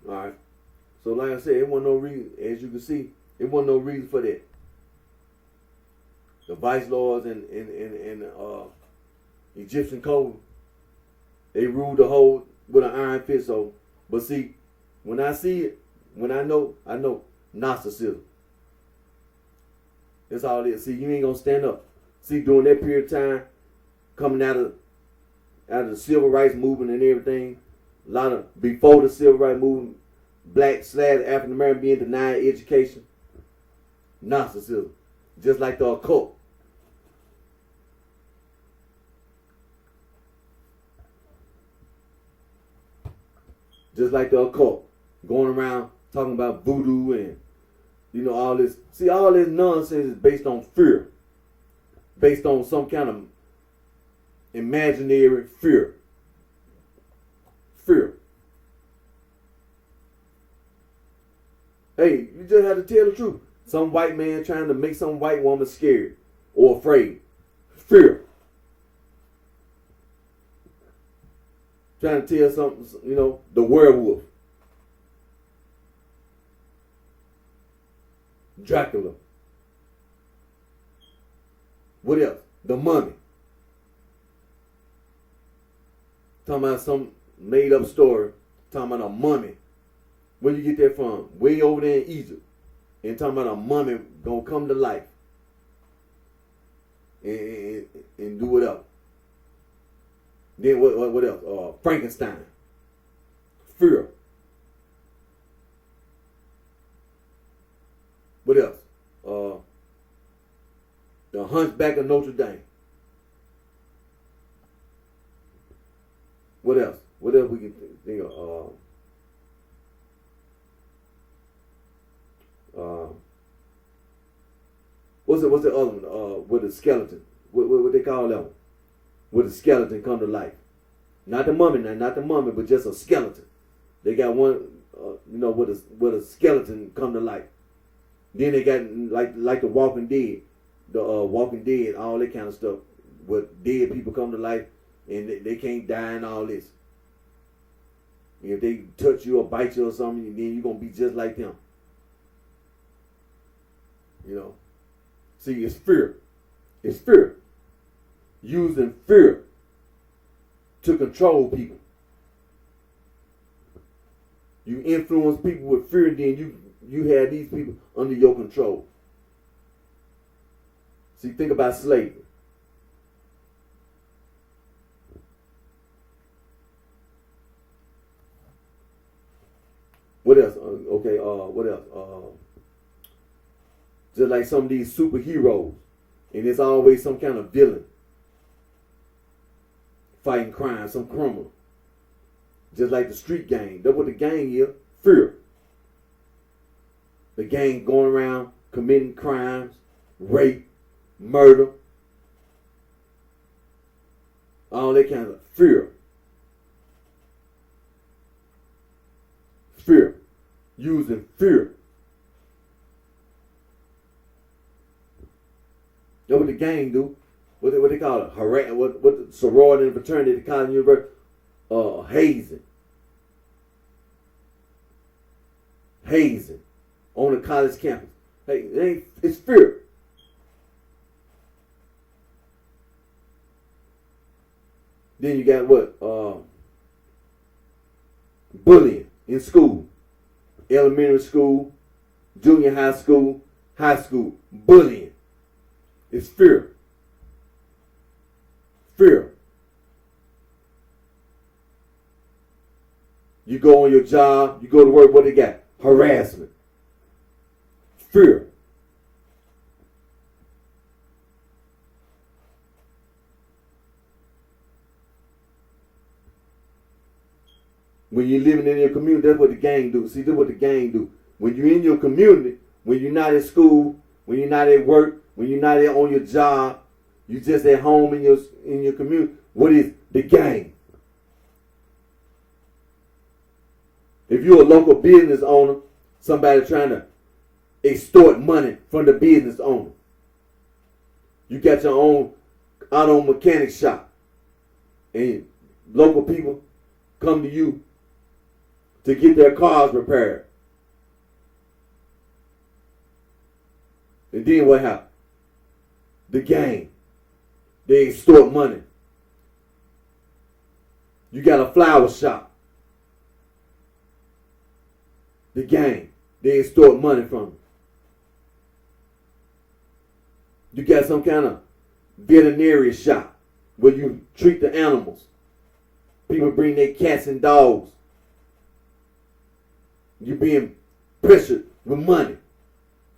A: Alright. So like I said, it wasn't no reason, as you can see, it wasn't no reason for that. The vice lords and Egyptian code, they ruled the whole with an iron fist. So, but see, when I see it, when I know Gnosticism. That's all it is. See, you ain't gonna stand up. See, during that period of time, coming out of the civil rights movement and everything, a lot of before the civil rights movement, black / African American being denied education, Gnosticism, just like the occult. Just like the occult, going around talking about voodoo and all this. See, all this nonsense is based on fear, based on some kind of imaginary fear. Fear. Hey, you just have to tell the truth. Some white man trying to make some white woman scared or afraid. Fear. Trying to tell something, the werewolf. Dracula. What else? The mummy. Talking about some made up story. Talking about a mummy. Where you get that from? Way over there in Egypt. And talking about a mummy gonna come to life. And do whatever. Then what else? Frankenstein. Fear. What else? The Hunchback of Notre Dame. What else? What else we can think of? What's the other one? With the skeleton. What they call that one? With the skeleton come to life. Not the mummy now, not the mummy, but just a skeleton. They got one, with a skeleton come to life. Then they got like the Walking Dead, Walking Dead, all that kind of stuff. Where dead people come to life and they can't die and all this. If they touch you or bite you or something, then you're gonna be just like them. See, it's fear. It's fear. Using fear to control people. You influence people with fear, and then you have these people under your control. See, think about slavery. What else? What else? Just like some of these superheroes And it's always some kind of villain fighting crime, some criminal. Just like the street gang. That's what the gang is. Fear. The gang going around committing crimes, rape, murder, all that kind of fear. Fear. Using fear. That's what the gang do. What they call it? What the sorority and fraternity, the college and university, hazing. Hazing on the college campus. Hey, it's fear. Then you got what? Bullying in school. Elementary school, junior high school, bullying. It's fear. Fear. You go on your job, you go to work, what they got? Harassment. Fear. When you're living in your community, that's what the gang do. See, that's what the gang do. When you're in your community, when you're not at school, when you're not at work, when you're not on your job, you just at home in your community. What is the gang? If you're a local business owner, somebody trying to extort money from the business owner. You got your own auto mechanic shop, and local people come to you to get their cars repaired. And then what happened? The gang. They extort money. You got a flower shop. The gang. They extort money from you. You got some kind of veterinary shop where you treat the animals. People bring their cats and dogs. You being pressured with money.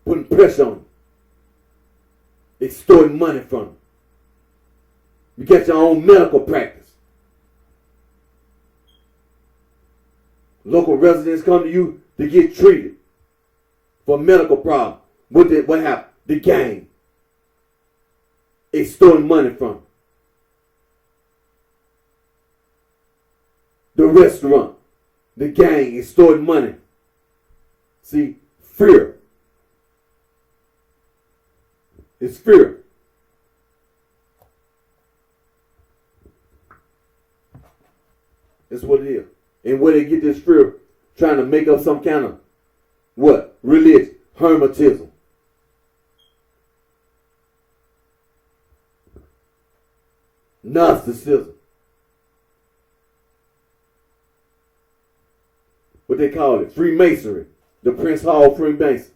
A: Putting pressure on them. Extorting money from them. You got your own medical practice. Local residents come to you to get treated for medical problems. What happened? The gang. Extorting money from them. The restaurant. The gang extorting money. See, fear. It's fear. That's what it is. And where they get this fear, trying to make up some kind of what? Religion. Hermetism. Gnosticism. What they call it? Freemasonry. The Prince Hall Freemasons.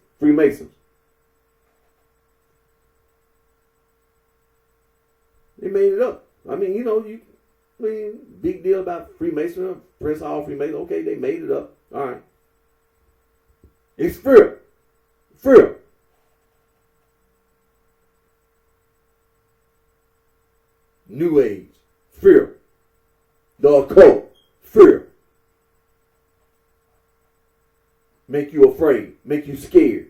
A: They made it up. I mean, big deal about Freemasonry, Prince Hall Freemason. Okay, they made it up. All right. It's fear. Fear. New Age. Fear. The occult. Fear. Make you afraid. Make you scared.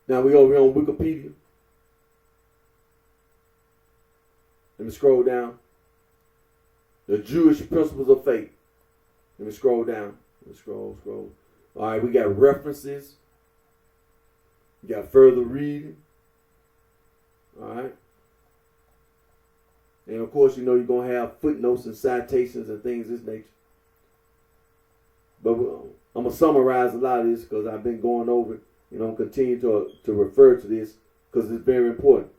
A: Now we over here on Wikipedia. Let me scroll down. The Jewish principles of faith. Let me scroll down. Let me scroll. All right, we got references. We got further reading. All right. And of course, you're going to have footnotes and citations and things of this nature. But I'm going to summarize a lot of this because I've been going over it. Continue to refer to this because it's very important.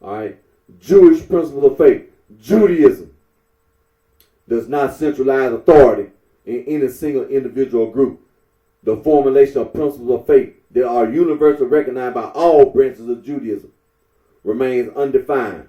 A: All right. Jewish principle of faith. Judaism does not centralize authority in any single individual group. The formulation of principles of faith that are universally recognized by all branches of Judaism remains undefined.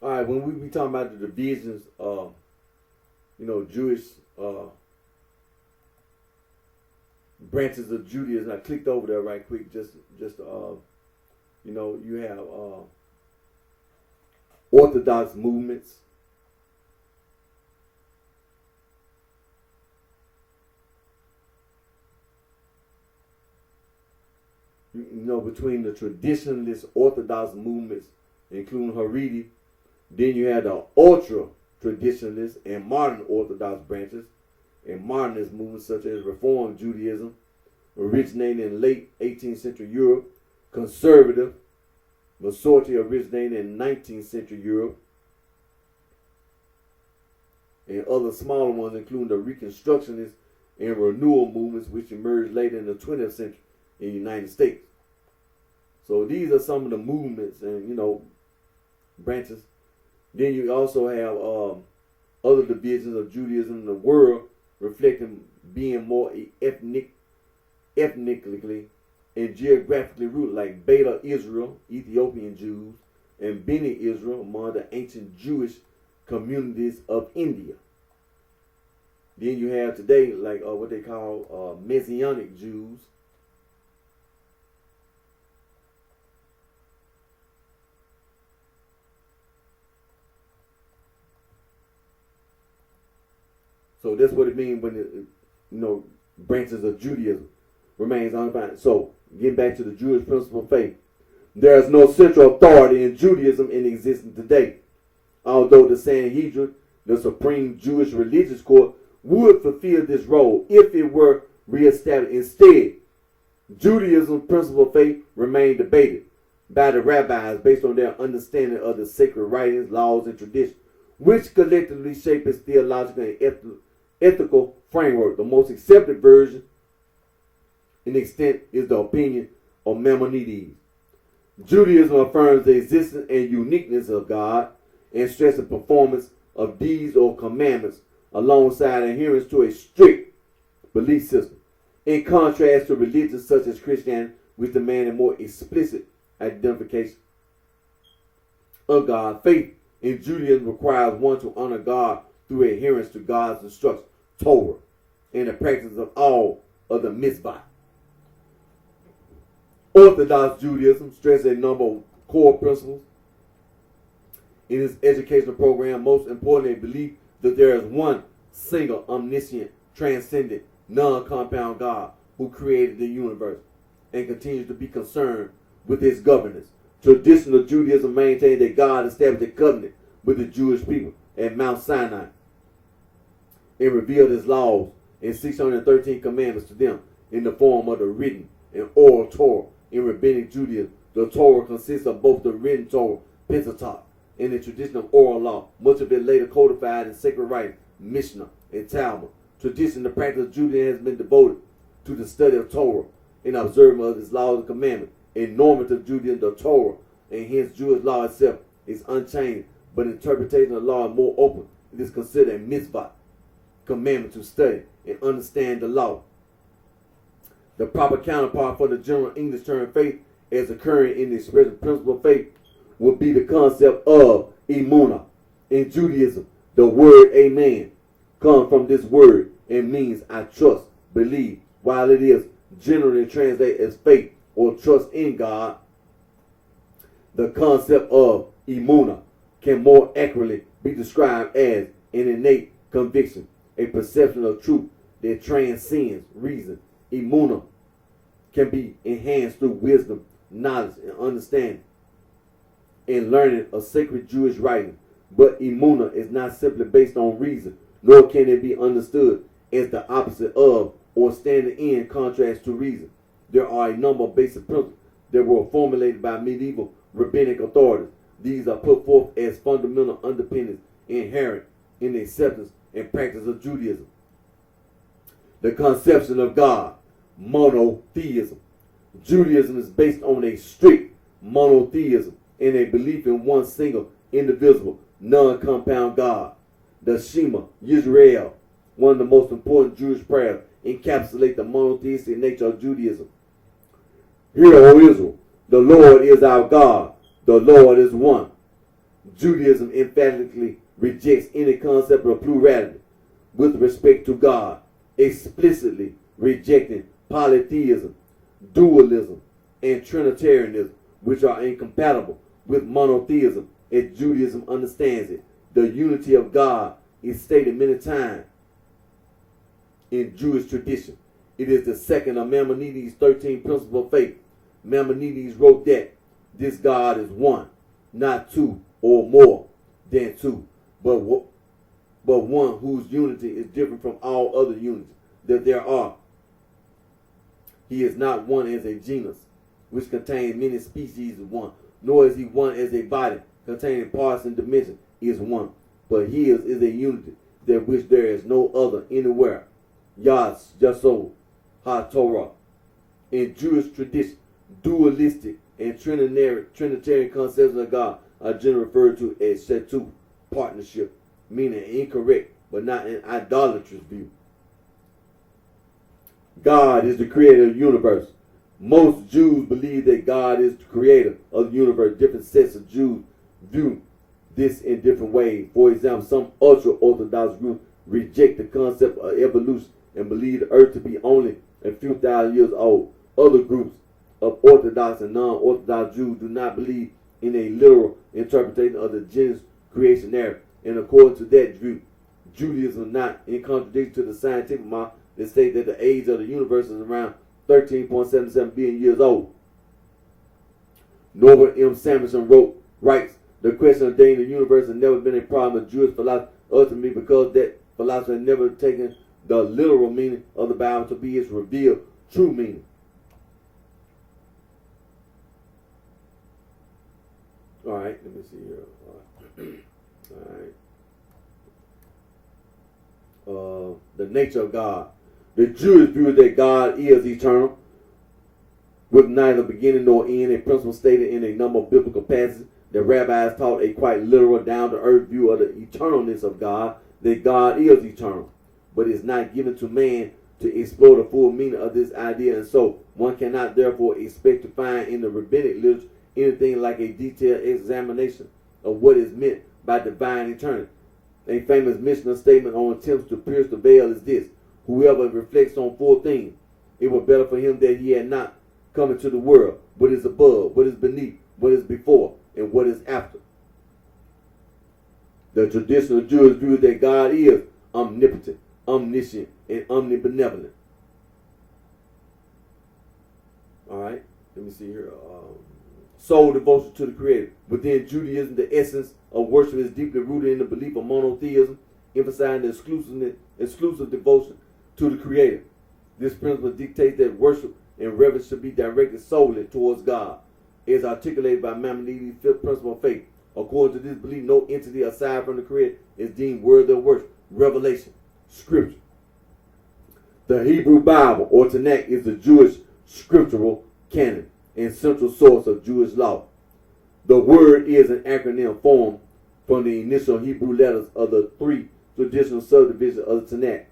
A: All right, when we be talking about the divisions of, Jewish branches of Judaism, I clicked over there right quick you have Orthodox movements. Between the traditionalist Orthodox movements, including Haredi, then you had the ultra-traditionalist and modern Orthodox branches and modernist movements such as Reform Judaism, originating in late 18th century Europe, conservative, Masorti originating in 19th century Europe, and other smaller ones including the Reconstructionist and Renewal movements which emerged later in the 20th century in the United States. So these are some of the movements and, branches. Then you also have other divisions of Judaism in the world reflecting being more ethnically and geographically rooted, like Beta Israel, Ethiopian Jews, and Beni Israel among the ancient Jewish communities of India. Then you have today like what they call Messianic Jews. So that's what it means when it, branches of Judaism remains undefined. So getting back to the Jewish principle of faith, there is no central authority in Judaism in existence today. Although the Sanhedrin, the supreme Jewish religious court, would fulfill this role if it were reestablished. Instead, Judaism's principle of faith remained debated by the rabbis based on their understanding of the sacred writings, laws, and traditions, which collectively shape its theological and ethical framework. The most accepted version in extent is the opinion of Maimonides. Judaism affirms the existence and uniqueness of God and stresses the performance of deeds or commandments alongside adherence to a strict belief system. In contrast to religions such as Christianity, which demand a more explicit identification of God, faith in Judaism requires one to honor God through adherence to God's instructions, Torah, and the practice of all of the mitzvah. Orthodox Judaism stresses a number of core principles in its educational program. Most importantly, a belief that there is one single, omniscient, transcendent, non-compound God who created the universe and continues to be concerned with its governance. Traditional Judaism maintains that God established a covenant with the Jewish people at Mount Sinai and revealed his laws and 613 commandments to them in the form of the written and oral Torah. In rabbinic Judaism, the Torah consists of both the written Torah, Pentateuch, and the tradition of oral law, much of it later codified in sacred writing, Mishnah, and Talmud. Tradition, the practice of Judaism has been devoted to the study of Torah and observance of its laws and commandments. In normative Judaism, the Torah, and hence Jewish law itself, is unchanged, but interpretation of the law is more open. It is considered a mitzvah, commandment to study and understand the law. The proper counterpart for the general English term faith, as occurring in the expression principle of faith, would be the concept of emunah. In Judaism, the word amen comes from this word and means I trust, believe, while it is generally translated as faith or trust in God. The concept of emunah can more accurately be described as an innate conviction, a perception of truth that transcends reason. Emunah can be enhanced through wisdom, knowledge, and understanding and learning of sacred Jewish writing. But emunah is not simply based on reason, nor can it be understood as the opposite of or standing in contrast to reason. There are a number of basic principles that were formulated by medieval rabbinic authorities. These are put forth as fundamental underpinnings inherent in the acceptance and practice of Judaism. The conception of God, monotheism. Judaism is based on a strict monotheism and a belief in one single, indivisible, non-compound God. The Shema Yisrael, one of the most important Jewish prayers, encapsulate the monotheistic nature of Judaism. Hear, O Israel, the Lord is our God, the Lord is one. Judaism emphatically rejects any concept of plurality with respect to God, explicitly rejecting polytheism, dualism, and Trinitarianism, which are incompatible with monotheism as Judaism understands it. The unity of God is stated many times in Jewish tradition. It is the second of Maimonides' 13 principles of faith. Maimonides wrote that this God is one, not two or more than two, but one whose unity is different from all other unities that there are. He is not one as a genus, which contains many species of one, nor is he one as a body containing parts and dimensions is one, but his is a unity than which there is no other anywhere. Yas Yasod HaTorah. In Jewish tradition, dualistic and Trinitarian concepts of God are generally referred to as shetu, partnership, meaning incorrect but not an idolatrous view. God is the creator of the universe. Most Jews believe that God is the creator of the universe. Different sets of Jews view this in different ways. For example, some ultra-Orthodox groups reject the concept of evolution and believe the earth to be only a few thousand years old. Other groups of Orthodox and non-Orthodox Jews do not believe in a literal interpretation of the Genesis creation narrative. And according to that view, Judaism is not in contradiction to the scientific model that states that the age of the universe is around 13.77 billion years old. Norbert M. Samuelson writes, the question of dating the universe has never been a problem of Jewish philosophy, ultimately because that philosophy has never taken the literal meaning of the Bible to be its revealed true meaning. All right, let me see here. All right. The nature of God. The Jewish view that God is eternal, with neither beginning nor end, a principle stated in a number of biblical passages. The rabbis taught a quite literal, down-to-earth view of the eternalness of God, that God is eternal, but it's not given to man to explore the full meaning of this idea, and so one cannot therefore expect to find in the rabbinic literature anything like a detailed examination of what is meant by divine eternity. A famous Mishnah statement on attempts to pierce the veil is this: whoever reflects on four things, it were better for him that he had not come into the world. What is above, what is beneath, what is before, and what is after. The traditional Jewish view that God is omnipotent, omniscient, and omnibenevolent. All right, let me see here. Soul devotion to the Creator. Within Judaism, the essence of worship is deeply rooted in the belief of monotheism, emphasizing the exclusive devotion to the Creator. This principle dictates that worship and reverence should be directed solely towards God, as articulated by Maimonides' fifth principle of faith. According to this belief, no entity aside from the Creator is deemed worthy of worship. Revelation, Scripture. The Hebrew Bible, or Tanakh, is the Jewish scriptural canon and central source of Jewish law. The word is an acronym formed from the initial Hebrew letters of the three traditional subdivisions of the Tanakh.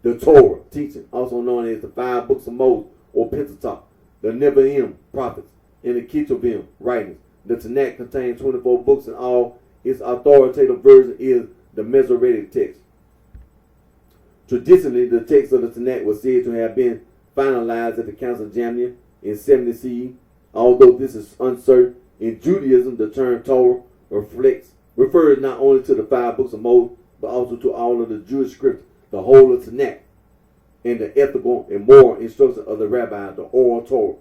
A: The Torah, teaching, also known as the 5 books of Moses or Pentateuch, the Nevi'im, prophets, and the Ketuvim, writings. The Tanakh contains 24 books, and all its authoritative version is the Masoretic text. Traditionally, the text of the Tanakh was said to have been finalized at the Council of Jamnia in 70 CE. Although this is uncertain, in Judaism, the term Torah refers not only to the 5 books of Moses, but also to all of the Jewish scriptures, the whole of Tanakh, and the ethical and moral instructions of the rabbi, the oral Torah.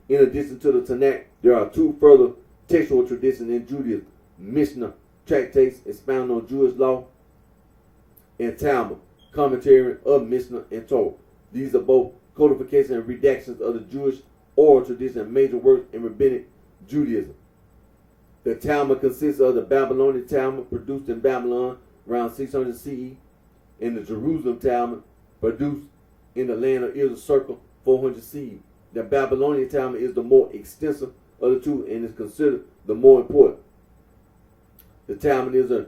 A: In addition to the Tanakh, there are 2 further textual traditions in Judaism: Mishnah, tractates expounding on Jewish law, and Talmud, commentary of Mishnah and Torah. These are both codifications and redactions of the Jewish oral tradition and major works in rabbinic Judaism. The Talmud consists of the Babylonian Talmud, produced in Babylon around 600 CE, and the Jerusalem Talmud, produced in the land of Israel circa 400 CE. The Babylonian Talmud is the more extensive of the two and is considered the more important. The Talmud is a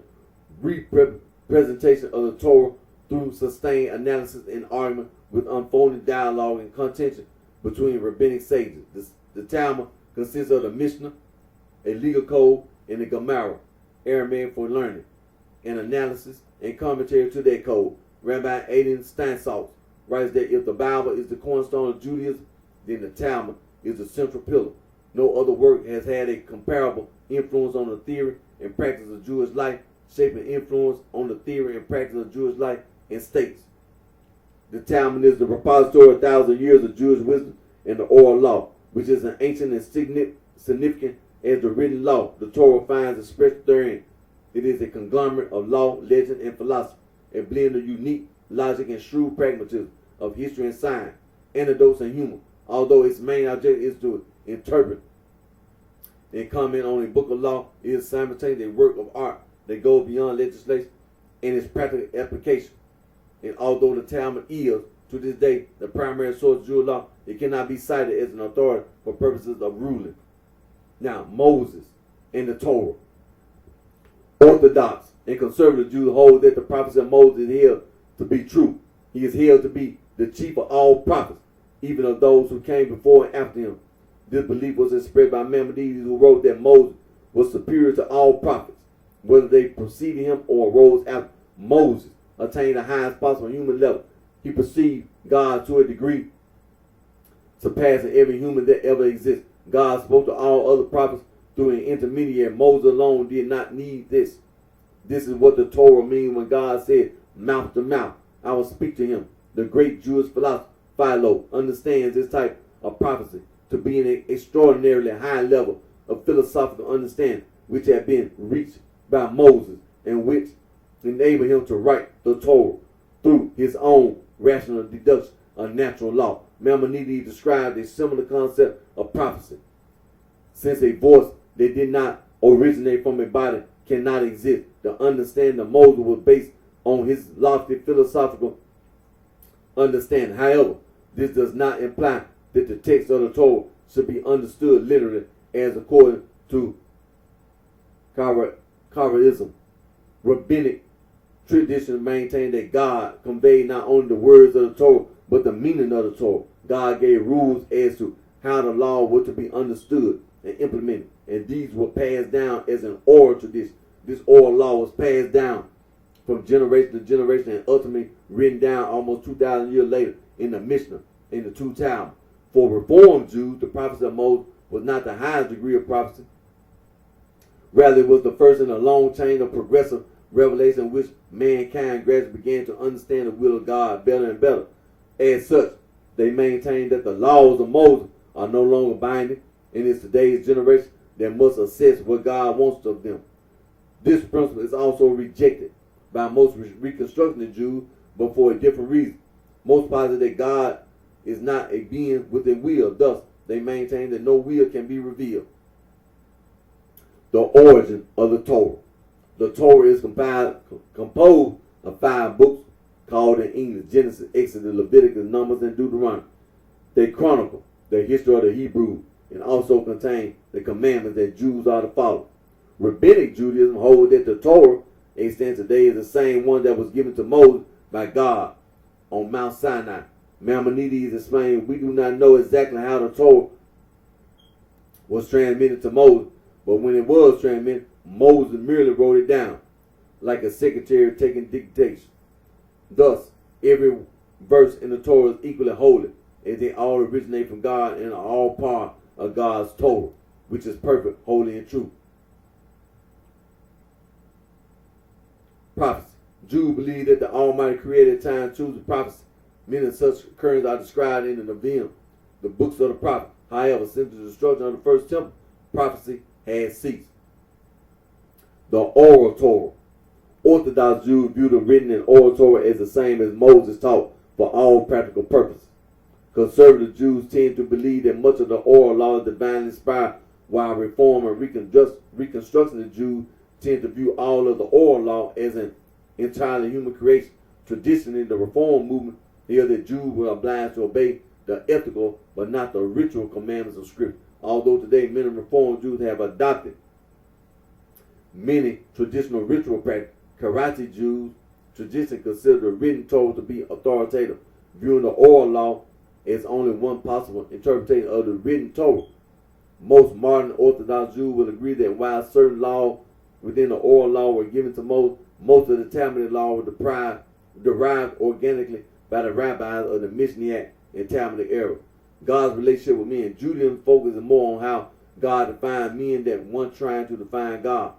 A: representation of the Torah through sustained analysis and argument with unfolding dialogue and contention between rabbinic sages. The Talmud consists of the Mishnah, a legal code, and the Gemara, Aramaic for learning, and analysis and commentary to that code. Rabbi Adin Steinsaltz writes that if the Bible is the cornerstone of Judaism, then the Talmud is the central pillar. No other work has had a comparable influence on the theory and practice of Jewish life, shaping influence on the theory and practice of Jewish life in states. The Talmud is the repository of 1,000 years of Jewish wisdom and the oral law, which is as ancient and significant as the written law the Torah finds expressed therein. It is a conglomerate of law, legend, and philosophy, a blend of unique logic and shrewd pragmatism, of history and science, anecdotes and humor, although its main object is to interpret and comment on a book of law. It is simultaneously a work of art that goes beyond legislation and its practical application. And although the Talmud is, to this day, the primary source of Jewish law, it cannot be cited as an authority for purposes of ruling. Now, Moses and the Torah. Orthodox and conservative Jews hold that the prophecy of Moses is held to be true. He is held to be the chief of all prophets, even of those who came before and after him. This belief was expressed by Maimonides, who wrote that Moses was superior to all prophets, whether they preceded him or arose after. Moses attained the highest possible human level. He perceived God to a degree surpassing every human that ever exists. God spoke to all other prophets through an intermediary. Moses alone did not need this. This is what the Torah means when God said, mouth to mouth, I will speak to him. The great Jewish philosopher Philo understands this type of prophecy to be an extraordinarily high level of philosophical understanding which had been reached by Moses and which enabled him to write the Torah through his own rational deduction of natural law. Maimonides described a similar concept of prophecy. Since a voice that did not originate from a body cannot exist, the understanding of Moses was based on his lofty philosophical understanding. However, this does not imply that the text of the Torah should be understood literally, as according to Karaism. Rabbinic tradition maintained that God conveyed not only the words of the Torah, but the meaning of the Torah. God gave rules as to how the law was to be understood and implemented, and these were passed down as an oral tradition. This oral law was passed down from generation to generation and ultimately written down almost 2,000 years later in the Mishnah, in the 2 Talmud. For Reformed Jews, the prophecy of Moses was not the highest degree of prophecy. Rather, it was the first in a long chain of progressive revelation in which mankind gradually began to understand the will of God better and better. As such, they maintain that the laws of Moses are no longer binding, and it's today's generation that must assess what God wants of them. This principle is also rejected by most Reconstructionist Jews, but for a different reason. Most posit that God is not a being with a will. Thus, they maintain that no will can be revealed. The origin of the Torah. The Torah is composed of 5 books called in English Genesis, Exodus, Leviticus, Numbers, and Deuteronomy. They chronicle the history of the Hebrews and also contain the commandments that Jews are to follow. Rabbinic Judaism holds that the Torah extant today is the same one that was given to Moses by God on Mount Sinai. Maimonides explained, we do not know exactly how the Torah was transmitted to Moses, but when it was transmitted, Moses merely wrote it down like a secretary taking dictation. Thus, every verse in the Torah is equally holy, as they all originate from God and are all part of God's Torah, which is perfect, holy, and true. Prophecy. Jews believe that the Almighty created time chooses prophecy. Many of such occurrences are described in the Nevi'im, the books of the prophet. However, since the destruction of the first temple, prophecy has ceased. The oral Torah. Orthodox Jews view the written and oral Torah as the same as Moses taught for all practical purposes. Conservative Jews tend to believe that much of the oral law is divinely inspired, while Reform and Reconstructionist Jews tend to view all of the oral law as an entirely human creation. Traditionally, the Reform movement held that Jews were obliged to obey the ethical but not the ritual commandments of Scripture. Although today many Reform Jews have adopted many traditional ritual practices, Karate Jews traditionally consider the written Torah to be authoritative, viewing the oral law as only one possible interpretation of the written Torah. Most modern Orthodox Jews will agree that while certain laws within the oral law were given to Moses, most of the Talmudic law was derived organically by the rabbis of the Mishnah and Talmudic era. God's relationship with men. Judaism focuses more on how God defines men than one trying to define God.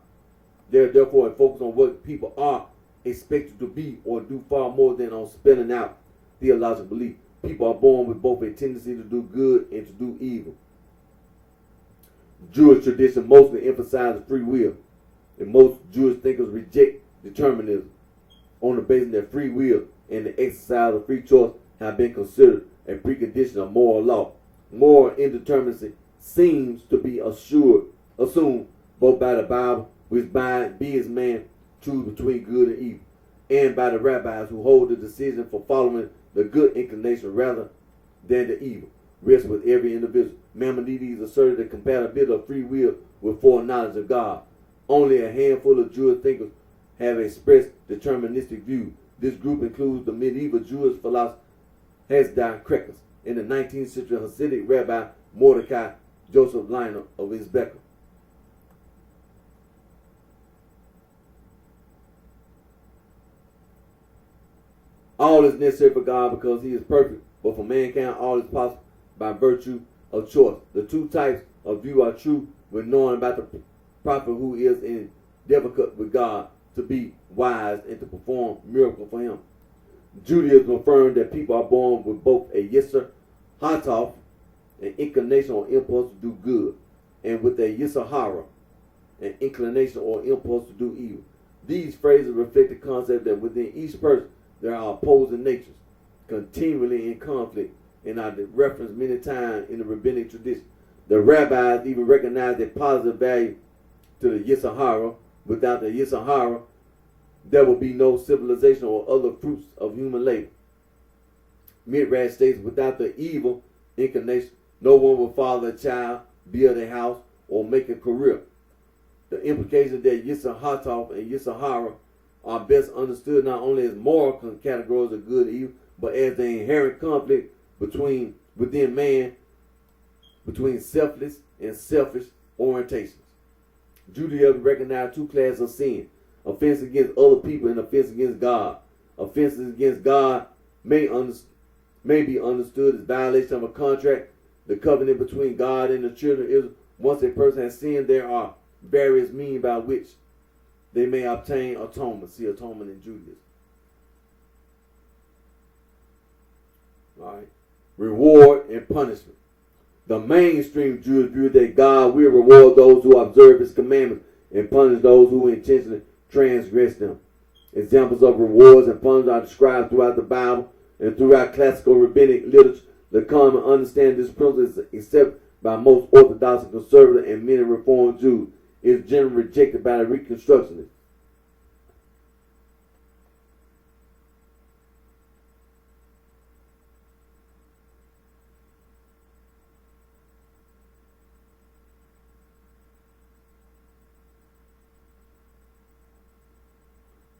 A: They are therefore focused on what people are expected to be or do far more than on spelling out theological belief. People are born with both a tendency to do good and to do evil. Jewish tradition mostly emphasizes free will, and most Jewish thinkers reject determinism on the basis that free will and the exercise of free choice have been considered a precondition of moral law. Moral indeterminacy seems to be assumed both by the Bible, which bids man choose between good and evil, and by the rabbis who hold the decision for following the good inclination rather than the evil rests with every individual. Maimonides asserted the compatibility of free will with foreknowledge of God. Only a handful of Jewish thinkers have expressed deterministic views. This group includes the medieval Jewish philosopher Hasdai Krekas and the 19th century Hasidic rabbi Mordecai Joseph Liner of Izbeker. All is necessary for God because he is perfect, but for mankind all is possible by virtue of choice. The two types of view are true when knowing about the prophet who is endeavored with God to be wise and to perform miracles for him. Judaism affirms that people are born with both a Yisr Hatov, an inclination or impulse to do good, and with a Yisr Hara, an inclination or impulse to do evil. These phrases reflect the concept that within each person there are opposing natures, continually in conflict, and are referenced many times in the rabbinic tradition. The rabbis even recognize the positive value to the Yisr Hara. Without the Yisr Hara, there will be no civilization or other fruits of human labor. Midrash states, without the evil inclination, no one will father a child, build a house, or make a career. The implication that Yisr Hatov and Yisr Hara are best understood not only as moral categories of good and evil, but as the inherent conflict within man between selfless and selfish orientations. Judaism recognizes two classes of sin: offense against other people and offense against God. Offenses against God may be understood as violation of a contract, the covenant between God and the children of Israel. Once a person has sinned, there are various means by which they may obtain atonement. See atonement in Judaism. All right. Reward and punishment. The mainstream Jewish view that God will reward those who observe his commandments and punish those who intentionally transgress them. Examples of rewards and punishments are described throughout the Bible and throughout classical rabbinic literature. The common understanding this principle is accepted by most Orthodox and conservative and many Reformed Jews. It is generally rejected by the Reconstructionists.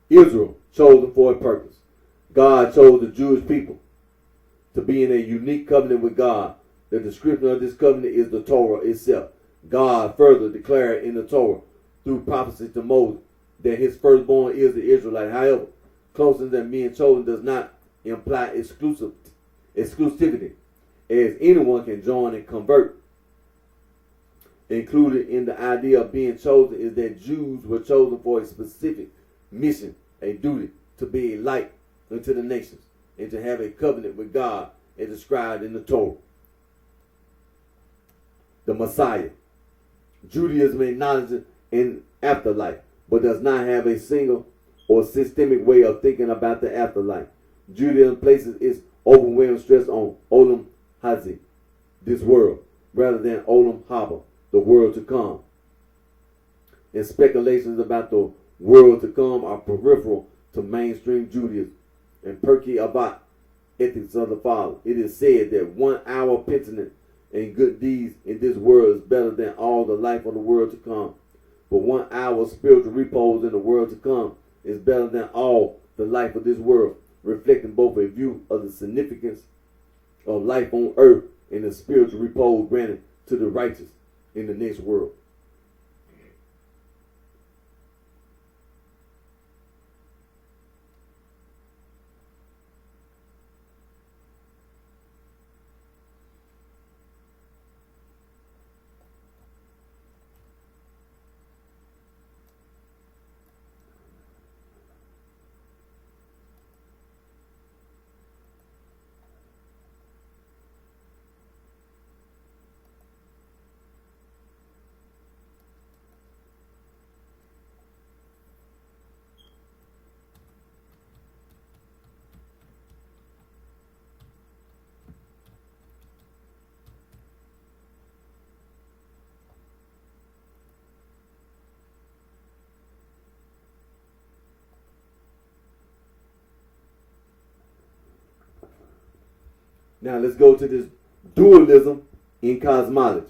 A: Israel, chosen for a purpose. God chose the Jewish people to be in a unique covenant with God. The description of this covenant is the Torah itself. God further declared in the Torah through prophecy to Moses that his firstborn is the Israelite. However, closeness and being chosen does not imply exclusivity, as anyone can join and convert. Included in the idea of being chosen is that Jews were chosen for a specific mission, a duty to be a light unto the nations and to have a covenant with God as described in the Torah. The Messiah. Judaism acknowledges an afterlife, but does not have a single or systemic way of thinking about the afterlife. Judaism places its overwhelming stress on Olam Hazi, this world, rather than Olam Haba, the world to come. And speculations about the world to come are peripheral to mainstream Judaism and Pirkei Avot, ethics of the Father. It is said that 1 hour of penitence and good deeds in this world is better than all the life of the world to come. But 1 hour of spiritual repose in the world to come is better than all the life of this world, reflecting both a view of the significance of life on earth and the spiritual repose granted to the righteous in the next world. Now let's go to this dualism in cosmology.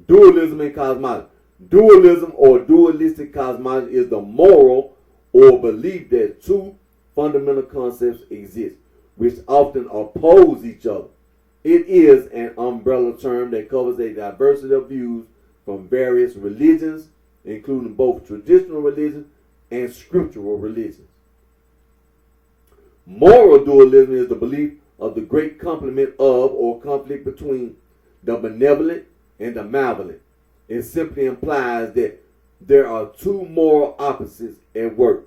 A: Dualism in cosmology. Dualism or dualistic cosmology is the moral or belief that two fundamental concepts exist, which often oppose each other. It is an umbrella term that covers a diversity of views from various religions, including both traditional religions and scriptural religions. Moral dualism is the belief of the great complement of or conflict between the benevolent and the malevolent. It simply implies that there are two moral opposites at work,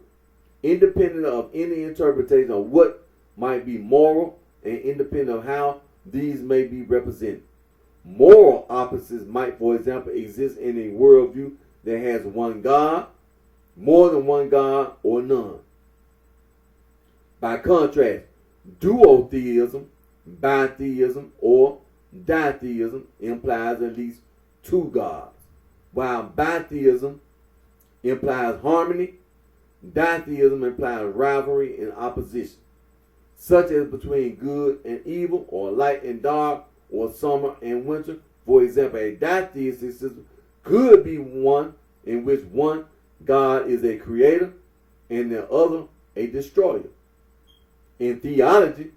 A: independent of any interpretation of what might be moral and independent of how these may be represented. Moral opposites might, for example, exist in a worldview that has one God, more than one God, or none. By contrast, duotheism, bitheism, or ditheism implies at least two gods, while bitheism implies harmony, ditheism implies rivalry and opposition, such as between good and evil, or light and dark, or summer and winter. For example, a ditheistic system could be one in which one God is a creator and the other a destroyer. In theology,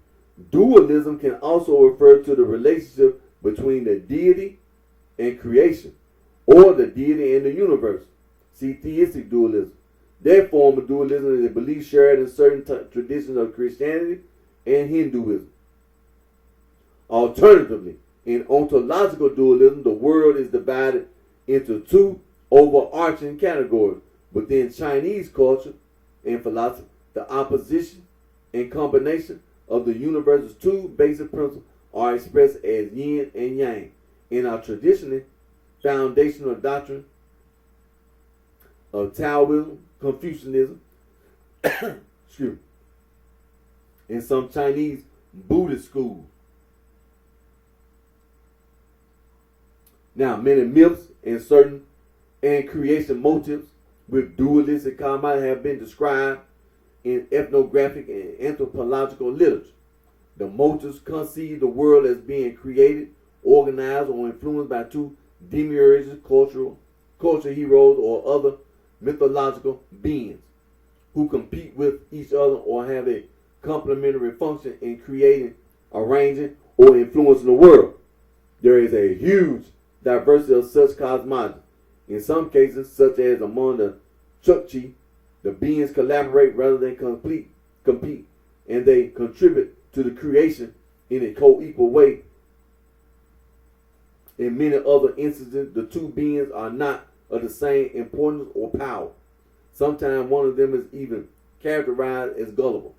A: dualism can also refer to the relationship between the deity and creation, or the deity and the universe. See theistic dualism. That form of dualism is a belief shared in certain traditions of Christianity and Hinduism. Alternatively, in ontological dualism, the world is divided into two overarching categories. Within Chinese culture and philosophy, the opposition and combination of the universe's two basic principles are expressed as yin and yang. In our traditionally foundational doctrine of Taoism, Confucianism, excuse me, and some Chinese Buddhist schools. Now, many myths and creation motives with dualistic karma have been described in ethnographic and anthropological literature. The motives conceive the world as being created, organized, or influenced by two demiurges, culture heroes, or other mythological beings who compete with each other or have a complementary function in creating, arranging, or influencing the world. There is a huge diversity of such cosmology. In some cases, such as among the Chukchi, the beings collaborate rather than compete, and they contribute to the creation in a co-equal way. In many other instances, the two beings are not of the same importance or power. Sometimes one of them is even characterized as gullible.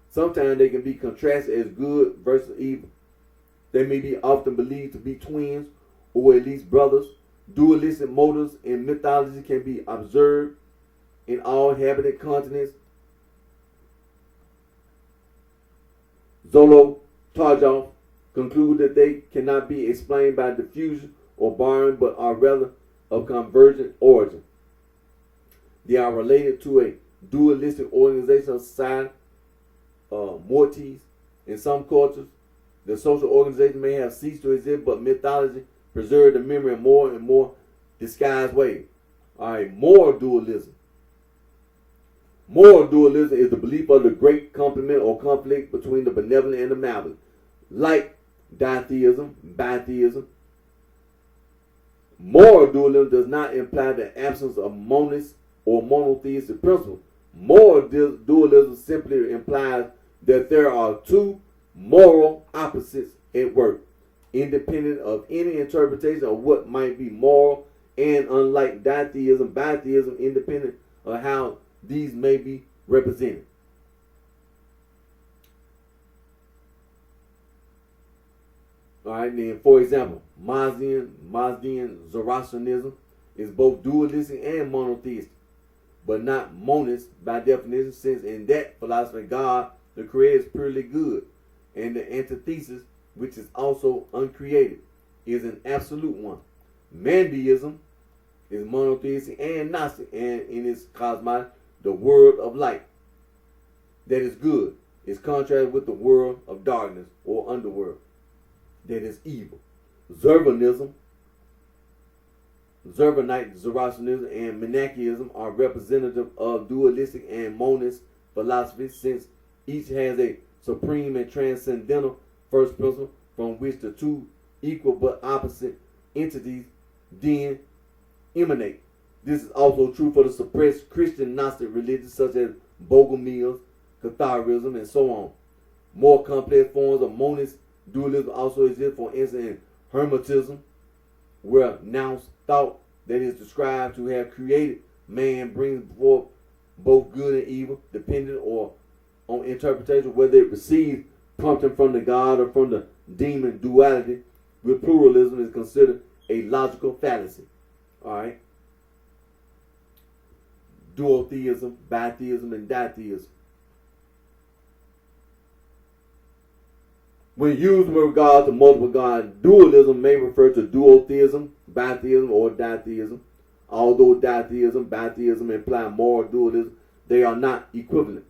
A: Sometimes they can be contrasted as good versus evil. They may be often believed to be twins or at least brothers. Dualistic motives in mythology can be observed in all inhabited continents. Zolotarjov conclude that they cannot be explained by diffusion or borrowing, but are rather of convergent origin. They are related to a dualistic organization of society, morties. In some cultures, the social organization may have ceased to exist, but mythology preserved the memory in more and more disguised ways. All right, moral dualism. Moral dualism is the belief of the great complement or conflict between the benevolent and the malevolent. Like ditheism, bitheism, moral dualism does not imply the absence of monist or monotheistic principles. Moral dualism simply implies that there are two moral opposites at work, independent of any interpretation of what might be moral, and unlike ditheism, bitheism, independent of how these may be represented. All right, then, for example, Mazdian Zoroastrianism is both dualistic and monotheistic, but not monist by definition, since in that philosophy, God, the Creator, is purely good, and the antithesis, which is also uncreated, is an absolute one. Mandeism is monotheistic and Gnostic, and in its cosmology, the world of light that is good is contrasted with the world of darkness or underworld that is evil. Zurvanism, Zurvanite Zoroastrianism, and Manichaeism are representative of dualistic and monist philosophy, since each has a supreme and transcendental first principle from which the two equal but opposite entities then emanate. This is also true for the suppressed Christian Gnostic religions such as Bogomils, Catharism, and so on. More complex forms of monist dualism also exist, for instance, in Hermetism, where Nous thought that is described to have created man brings forth both good and evil, depending on interpretation, whether it receives prompting from the God or from the demon. Duality with pluralism is considered a logical fallacy. All right. Duotheism, bitheism, and ditheism. When used with regard to multiple gods, dualism may refer to duotheism, bitheism, or ditheism. Although ditheism, bitheism imply moral dualism, they are not equivalent.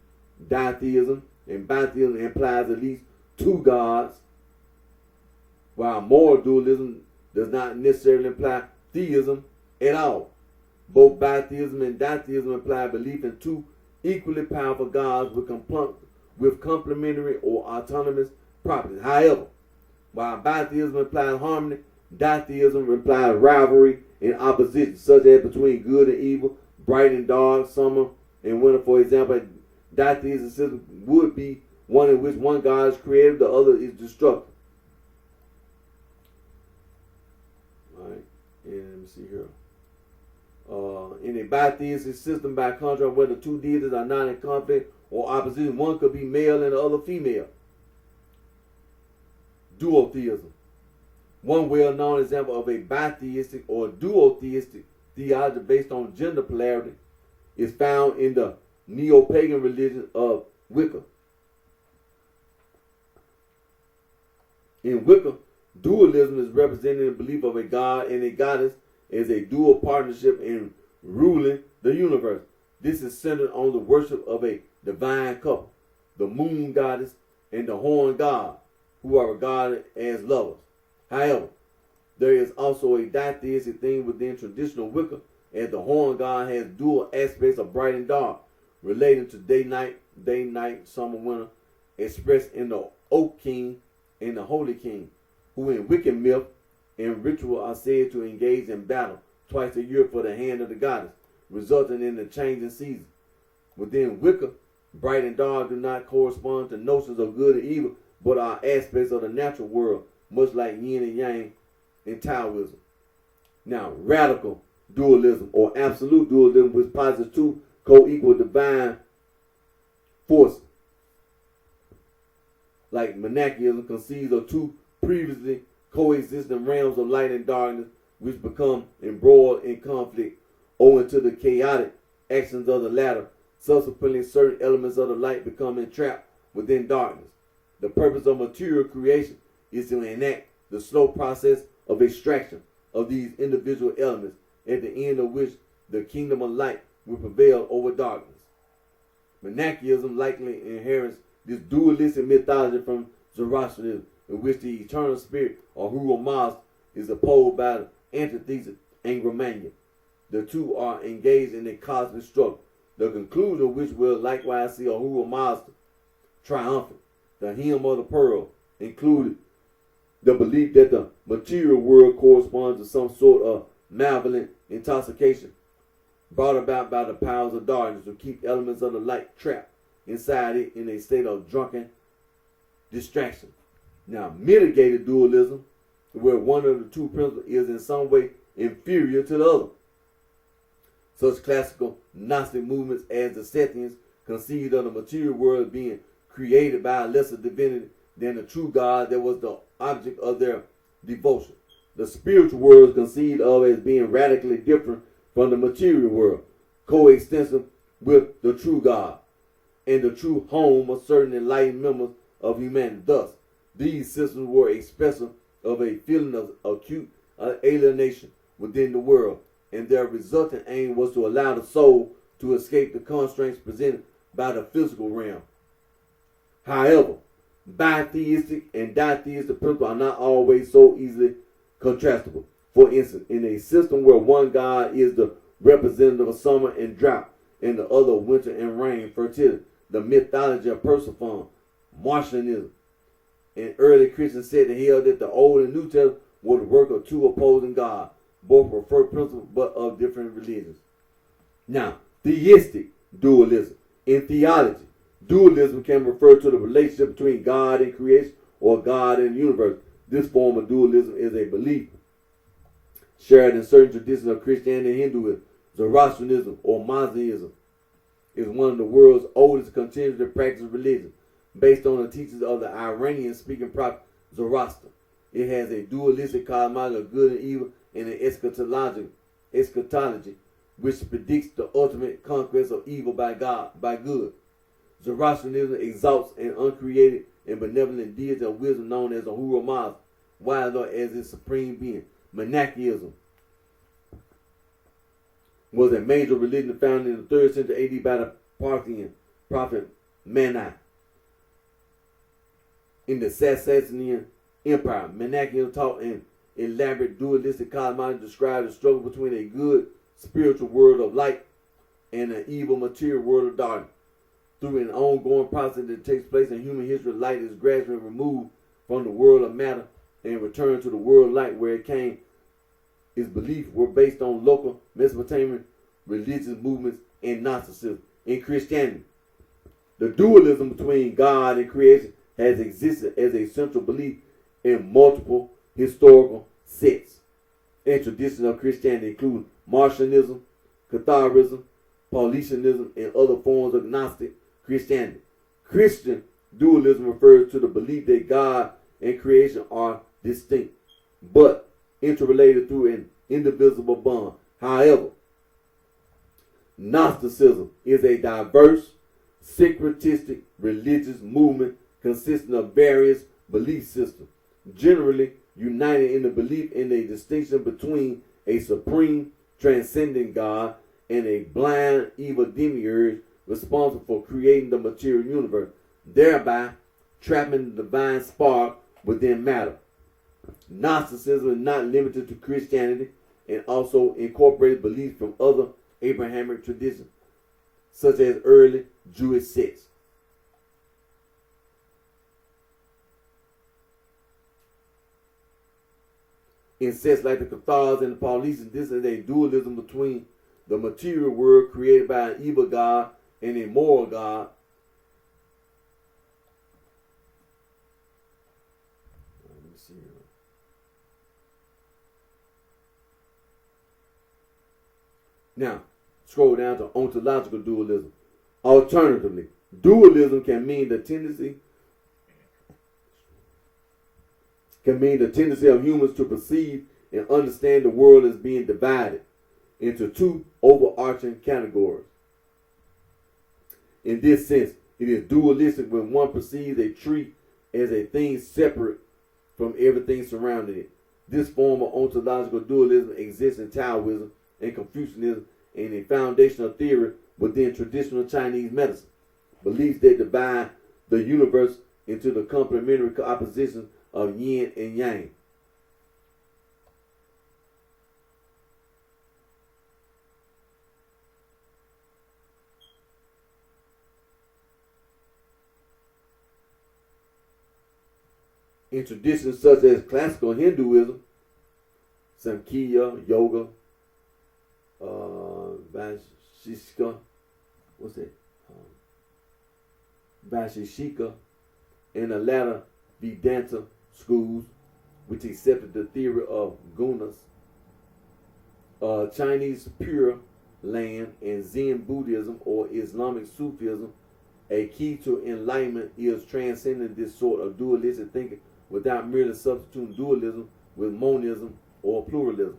A: Ditheism and bitheism implies at least two gods, while moral dualism does not necessarily imply theism at all. Both bitheism and ditheism imply belief in two equally powerful gods with complementary or autonomous properties. However, while bitheism implies harmony, ditheism implies rivalry and opposition, such as between good and evil, bright and dark, summer and winter. For example, ditheism system would be one in which one God is creative, the other is destructive. All right, and let me see here. In a bitheistic system, by contrast, where the two deities are not in conflict or opposition, one could be male and the other female. Duotheism. One well-known example of a bitheistic or duotheistic theology based on gender polarity is found in the neo-pagan religion of Wicca. In Wicca, dualism is representing the belief of a god and a goddess as a dual partnership in ruling the universe. This is centered on the worship of a divine couple, the moon goddess and the horn god, who are regarded as lovers. However, there is also a ditheistic theme within traditional Wicca, as the horn god has dual aspects of bright and dark, relating to day, night, summer, winter, expressed in the oak king and the holy king, who in Wiccan myth and ritual are said to engage in battle twice a year for the hand of the goddess, resulting in the changing season. Within Wicca, bright and dark do not correspond to notions of good and evil, but are aspects of the natural world, much like yin and yang in Taoism. Now, radical dualism or absolute dualism, which posits two co-equal divine forces, like monachiism, conceives of two previously coexisting realms of light and darkness, which become embroiled in conflict owing to the chaotic actions of the latter. Subsequently, certain elements of the light become entrapped within darkness. The purpose of material creation is to enact the slow process of extraction of these individual elements, at the end of which the kingdom of light will prevail over darkness. Monachiism likely inherits this dualistic mythology from Zoroastrianism, in which the eternal spirit or Huru Mazda is opposed by the antithesis Angramania. The two are engaged in a cosmic struggle, the conclusion of which will likewise see Ahura Mazda triumphant. The hymn of the pearl included the belief that the material world corresponds to some sort of malevolent intoxication brought about by the powers of darkness to keep elements of the light trapped inside it in a state of drunken distraction. Now, mitigated dualism, where one of the two principles is in some way inferior to the other. Such classical Gnostic movements as the Sethians conceived of the material world being created by a lesser divinity than the true God that was the object of their devotion. The spiritual world is conceived of as being radically different from the material world, coextensive with the true God and the true home of certain enlightened members of humanity. Thus, these systems were expressive of a feeling of acute alienation within the world, and their resultant aim was to allow the soul to escape the constraints presented by the physical realm. However, bitheistic and ditheistic principles are not always so easily contrastable. For instance, in a system where one god is the representative of summer and drought and the other winter and rain, fertility, the mythology of Persephone, Martianism, and early Christians said and held that the Old and New Testament were the work of two opposing gods, both were first principles but of different religions. Now, theistic dualism. In theology, dualism can refer to the relationship between God and creation or God and the universe. This form of dualism is a belief shared in certain traditions of Christianity and Hinduism. Zoroastrianism or Mazdaism is one of the world's oldest continuously practiced religions, based on the teachings of the Iranian-speaking prophet Zoroaster. It has a dualistic cosmology of good and evil and an eschatology which predicts the ultimate conquest of evil by good. Zoroastrianism exalts an uncreated and benevolent deity of wisdom known as Ahura Mazda, wiser as its supreme being. Monachiism was a major religion founded in the 3rd century AD by the Parthian prophet Mani. In the Sasanian Empire, Monachiism taught an elaborate dualistic cosmology described the struggle between a good spiritual world of light and an evil material world of darkness. Through an ongoing process that takes place in human history, light is gradually removed from the world of matter and returned to the world of light where it came. Its beliefs were based on local Mesopotamian religious movements and Gnosticism. In Christianity, the dualism between God and creation has existed as a central belief in multiple historical sects and traditions of Christianity, including Marcionism, Catharism, Paulicianism, and other forms of Gnostic Christianity. Christian dualism refers to the belief that God and creation are distinct, but interrelated through an indivisible bond. However, Gnosticism is a diverse, syncretistic religious movement consisting of various belief systems, generally united in the belief in a distinction between a supreme, transcendent God and a blind, evil demiurge responsible for creating the material universe, thereby trapping the divine spark within matter. Gnosticism is not limited to Christianity and also incorporates beliefs from other Abrahamic traditions, such as early Jewish sects. In sects like the Cathars and the Paulicians, this is a dualism between the material world created by an evil God and a moral God. Let me see here. Now, scroll down to ontological dualism. Alternatively, dualism can mean the tendency of humans to perceive and understand the world as being divided into two overarching categories. In this sense, it is dualistic when one perceives a tree as a thing separate from everything surrounding it. This form of ontological dualism exists in Taoism and Confucianism and a foundational theory within traditional Chinese medicine. Beliefs that divide the universe into the complementary oppositions of yin and yang. In traditions such as classical Hinduism, Samkhya, Yoga, Vaisheshika, Vaisheshika, and the latter Vedanta schools, which accepted the theory of gunas, Chinese Pure Land, and Zen Buddhism or Islamic Sufism, a key to enlightenment is transcending this sort of dualistic thinking without merely substituting dualism with monism or pluralism.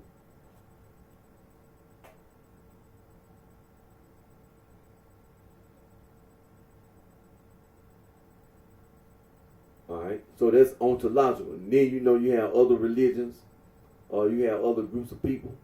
A: All right, so that's ontological. And then you have other religions, or you have other groups of people.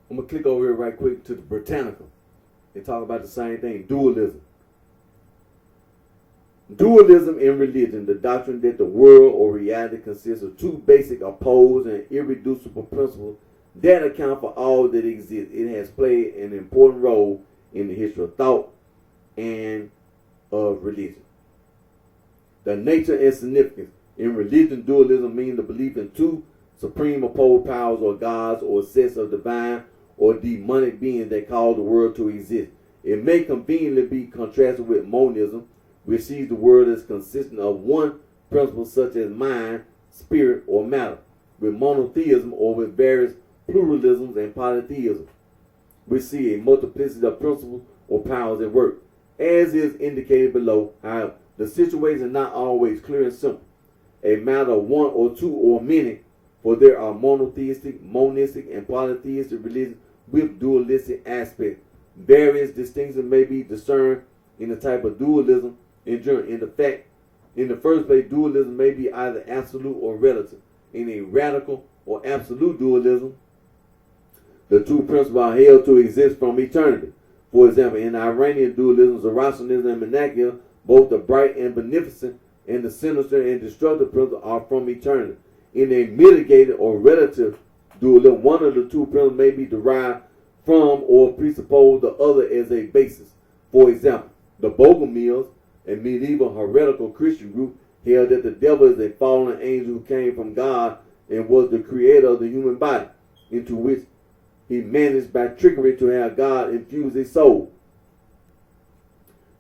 A: I'm going to click over here right quick to the Britannica and talk about the same thing, dualism. Dualism in religion, the doctrine that the world or reality consists of two basic, opposed, and irreducible principles that account for all that exists. It has played an important role in the history of thought and of religion. The nature and significance. In religion, dualism means the belief in two supreme opposed powers or gods or sets of divine or demonic beings that cause the world to exist. It may conveniently be contrasted with monism, which sees the world as consisting of one principle such as mind, spirit, or matter, with monotheism or with various pluralisms and polytheism. We see a multiplicity of principles or powers at work. As is indicated below, however, the situation is not always clear and simple, a matter of one or two or many, for there are monotheistic, monistic, and polytheistic religions with dualistic aspects. Various distinctions may be discerned in the type of dualism enduring. In the first place, dualism may be either absolute or relative. In a radical or absolute dualism, the two principles are held to exist from eternity. For example, in Iranian dualism, Zoroastrianism, and Manichaeism, both the bright and beneficent and the sinister and destructive principles are from eternity. In a mitigated or relative dualism, one of the two principles may be derived from or presuppose the other as a basis. For example, the Bogomils, a medieval heretical Christian group, held that the devil is a fallen angel who came from God and was the creator of the human body, into which he managed by trickery to have God infuse his soul.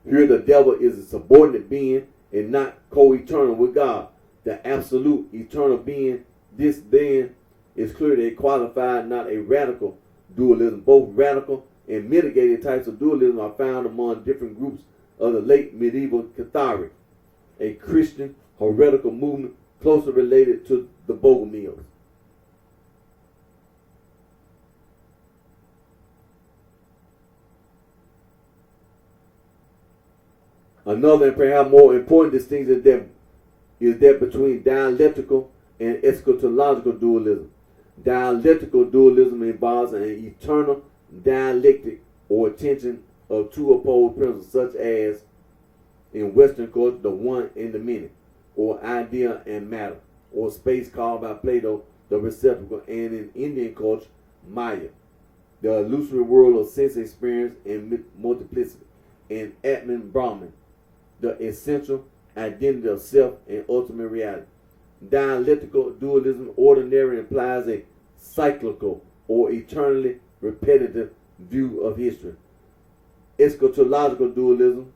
A: Here the devil is a subordinate being and not co-eternal with God. The absolute eternal being, this then is clearly qualified, not a radical dualism. Both radical and mitigated types of dualism are found among different groups of the late medieval Catholic, a Christian heretical movement closely related to the Bogomils. Another and perhaps more important distinction is that between dialectical and eschatological dualism. Dialectical dualism involves an eternal dialectic or tension of two opposed principles, such as in Western culture, the one and the many, or idea and matter, or space called by Plato the receptacle, and in Indian culture, Maya, the illusory world of sense experience and multiplicity, and Atman Brahman, the essential identity of self and ultimate reality. Dialectical dualism ordinarily implies a cyclical or eternally repetitive view of history. Eschatological dualism,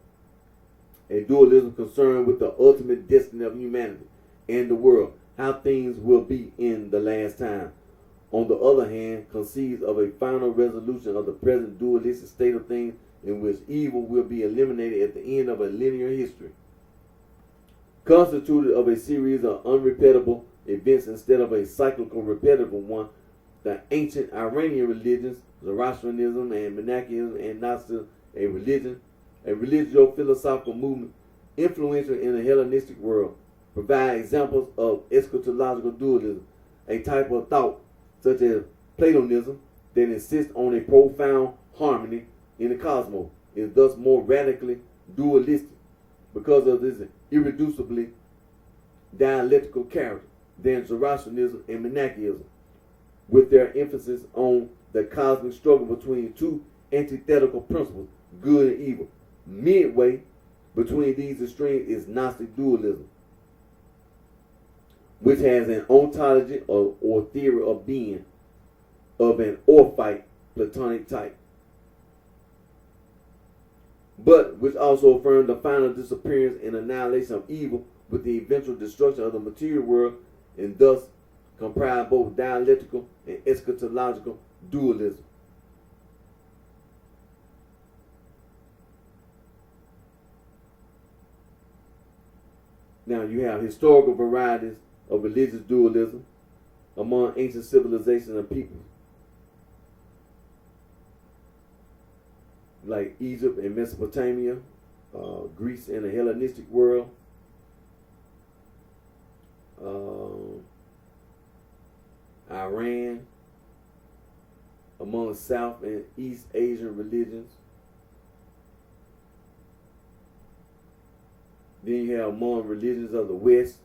A: a dualism concerned with the ultimate destiny of humanity and the world, how things will be in the last time. On the other hand, conceives of a final resolution of the present dualistic state of things in which evil will be eliminated at the end of a linear history, constituted of a series of unrepeatable events instead of a cyclical repetitive one. The ancient Iranian religions, Zoroastrianism and Manichaeism and Gnosticism, a religio-philosophical movement influential in the Hellenistic world, provide examples of eschatological dualism, a type of thought such as Platonism that insists on a profound harmony in the cosmos, is thus more radically dualistic because of this irreducibly dialectical character than Zoroastrianism and Manichaeism, with their emphasis on the cosmic struggle between two antithetical principles, good and evil. Midway between these extremes is Gnostic dualism, which has an ontology or theory of being of an Orphite Platonic type, but which also affirms the final disappearance and annihilation of evil with the eventual destruction of the material world, and thus comprise both dialectical and eschatological dualism. Now you have historical varieties of religious dualism among ancient civilizations and peoples, like Egypt and Mesopotamia, Greece and the Hellenistic world, Iran, among South and East Asian religions. Then you have among religions of the West.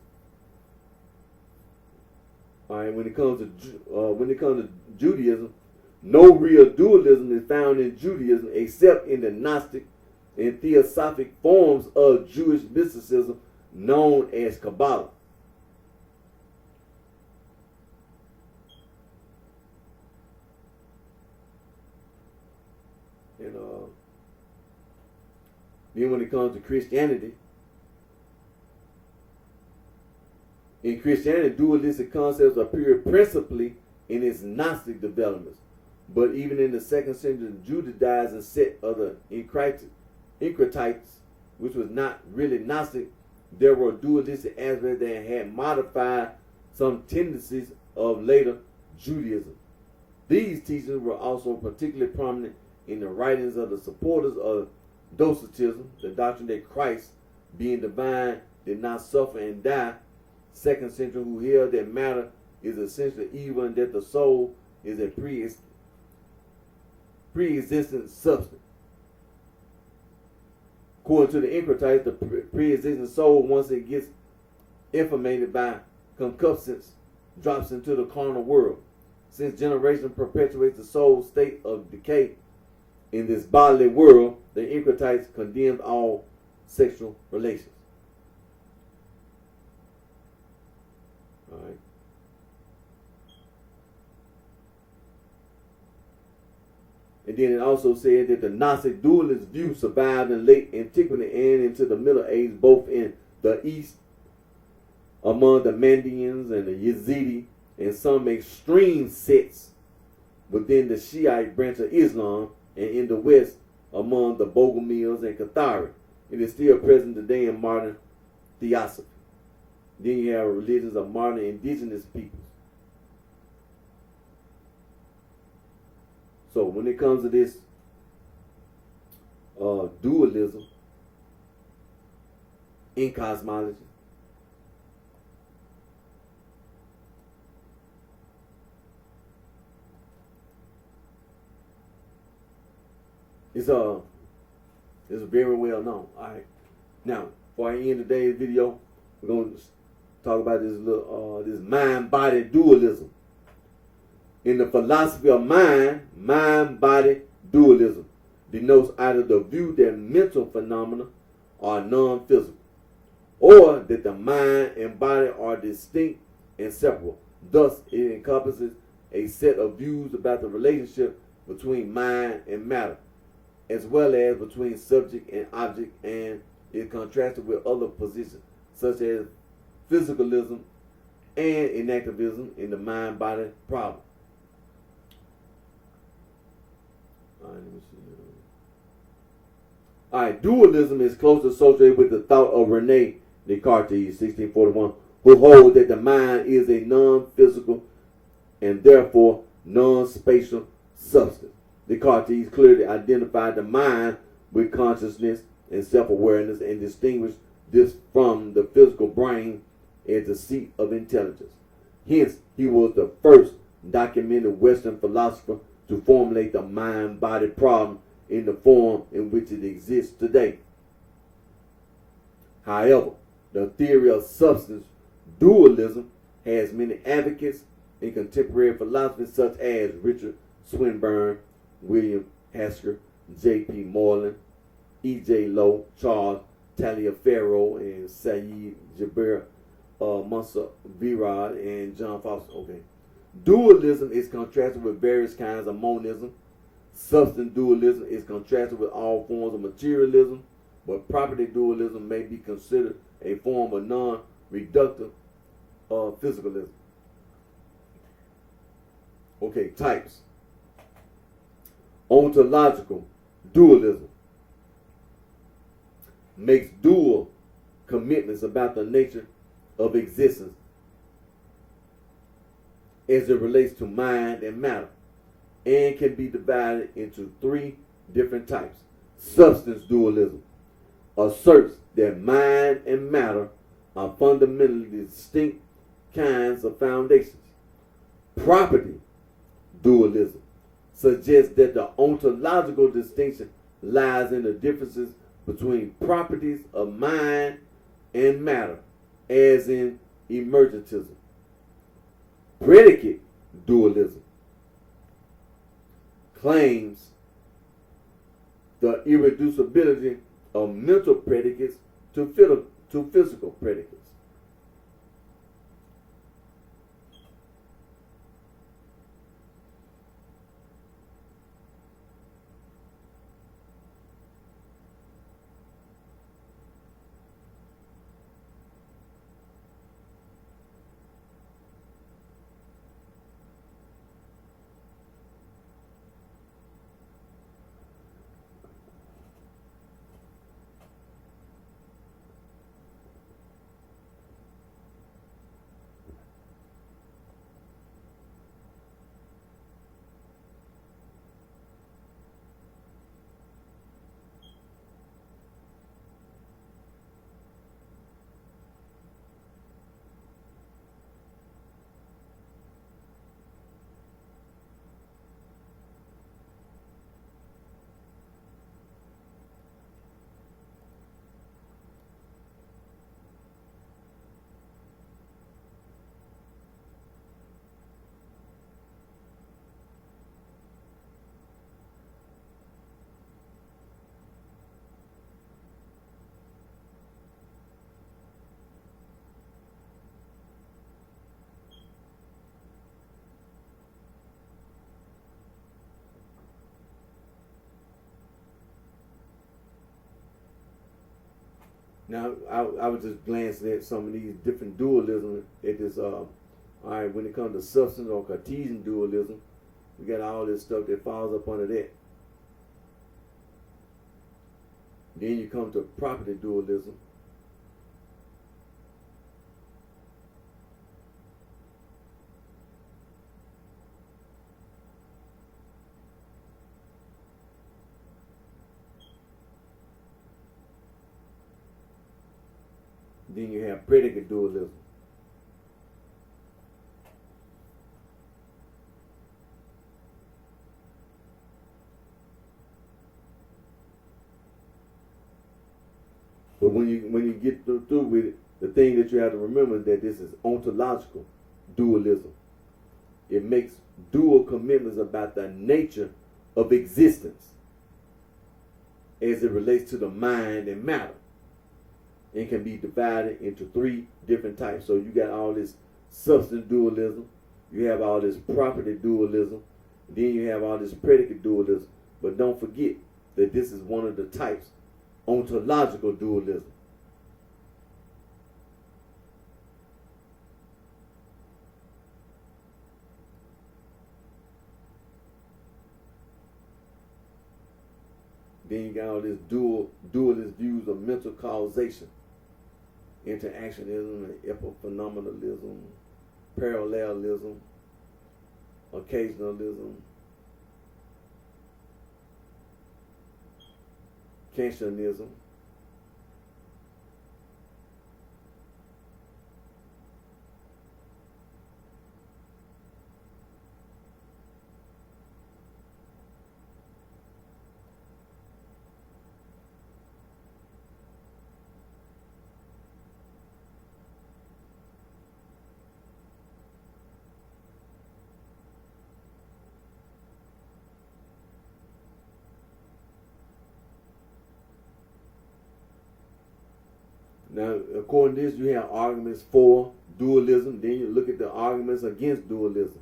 A: All right, when it comes to Judaism, no real dualism is found in Judaism except in the Gnostic and theosophic forms of Jewish mysticism known as Kabbalah. And then when it comes to Christianity, in Christianity, dualistic concepts appear principally in its Gnostic developments. But even in the 2nd century, Judaizing sect of the Encratites, which was not really Gnostic, there were dualistic aspects that had modified some tendencies of later Judaism. These teachings were also particularly prominent in the writings of the supporters of Docetism, the doctrine that Christ, being divine, did not suffer and die, 2nd century, who held that matter is essentially evil and that the soul is a pre-existent substance. According to the Encratites, the pre-existent soul, once it gets informated by concupiscence, drops into the carnal world. Since generation perpetuates the soul's state of decay in this bodily world, the Encratites condemned all sexual relations. All right. And then it also said that the Gnostic dualist view survived in late antiquity and into the Middle Ages, both in the East among the Mandeans and the Yazidi, and some extreme sects within the Shiite branch of Islam, and in the West among the Bogomils and Cathari. It is still present today in modern theosophy. Then you have religions of modern indigenous peoples. So when it comes to this dualism in cosmology, it's very well known. All right. Now, before I end today's video, we're going to talk about this little this mind-body dualism. In the philosophy of mind-body dualism denotes either the view that mental phenomena are non-physical, or that the mind and body are distinct and separable. Thus, it encompasses a set of views about the relationship between mind and matter, as well as between subject and object, and is contrasted with other positions such as physicalism and inactivism in the mind-body problem. All right, dualism is closely associated with the thought of Rene Descartes, 1641, who holds that the mind is a non-physical and therefore non-spatial substance. Descartes clearly identified the mind with consciousness and self-awareness and distinguished this from the physical brain as the seat of intelligence. Hence, he was the first documented Western philosopher to formulate the mind-body problem in the form in which it exists today. However, the theory of substance dualism has many advocates in contemporary philosophy such as Richard Swinburne, William Hasker, J.P. Moreland, E.J. Lowe, Charles Taliaferro, and Sayyid Jabir Mansour Virad, and John Foster. Okay. Dualism is contrasted with various kinds of monism. Substance dualism is contrasted with all forms of materialism, but property dualism may be considered a form of non-reductive physicalism. Okay, types. Ontological dualism makes dual commitments about the nature of existence as it relates to mind and matter, and can be divided into three different types. Substance dualism asserts that mind and matter are fundamentally distinct kinds of foundations. Property dualism suggests that the ontological distinction lies in the differences between properties of mind and matter, as in emergentism. Predicate dualism claims the irreducibility of mental predicates to physical predicates. Now, I was just glancing at some of these different dualism. It is, all right, when it comes to substance or Cartesian dualism, we got all this stuff that falls up under that. Then you come to property dualism. Then you have predicate dualism. But when you get through with it, the thing that you have to remember is that this is ontological dualism. It makes dual commitments about the nature of existence as it relates to the mind and matter. It can be divided into three different types. So you got all this substance dualism, you have all this property dualism, then you have all this predicate dualism. But don't forget that this is one of the types, ontological dualism. Then you got all this dualist views of mental causation, interactionism and epiphenomenalism, parallelism, occasionalism, Kantianism. Now, according to this, you have arguments for dualism. Then you look at the arguments against dualism.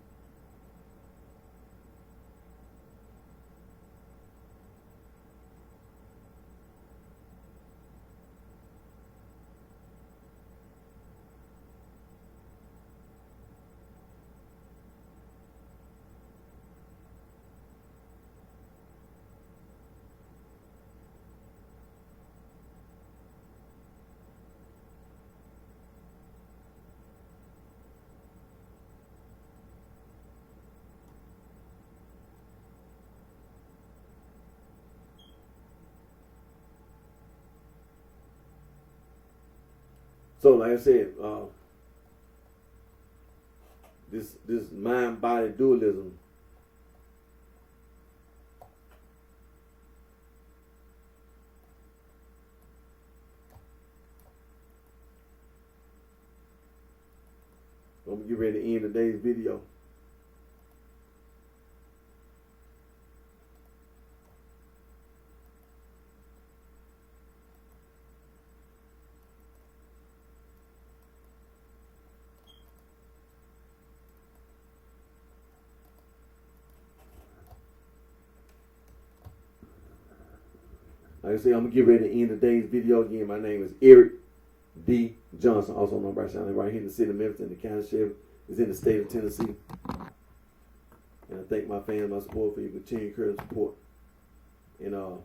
A: So, like I said, this mind-body dualism. I'm gonna get ready to end today's video. Like I said, I'm going to get ready to end today's video. Again, my name is Eric D. Johnson, also known by BrightShine, right here in the city of Memphis, and the county sheriff is in the state of Tennessee. And I thank my fans, my support for your continued encouragement and support. And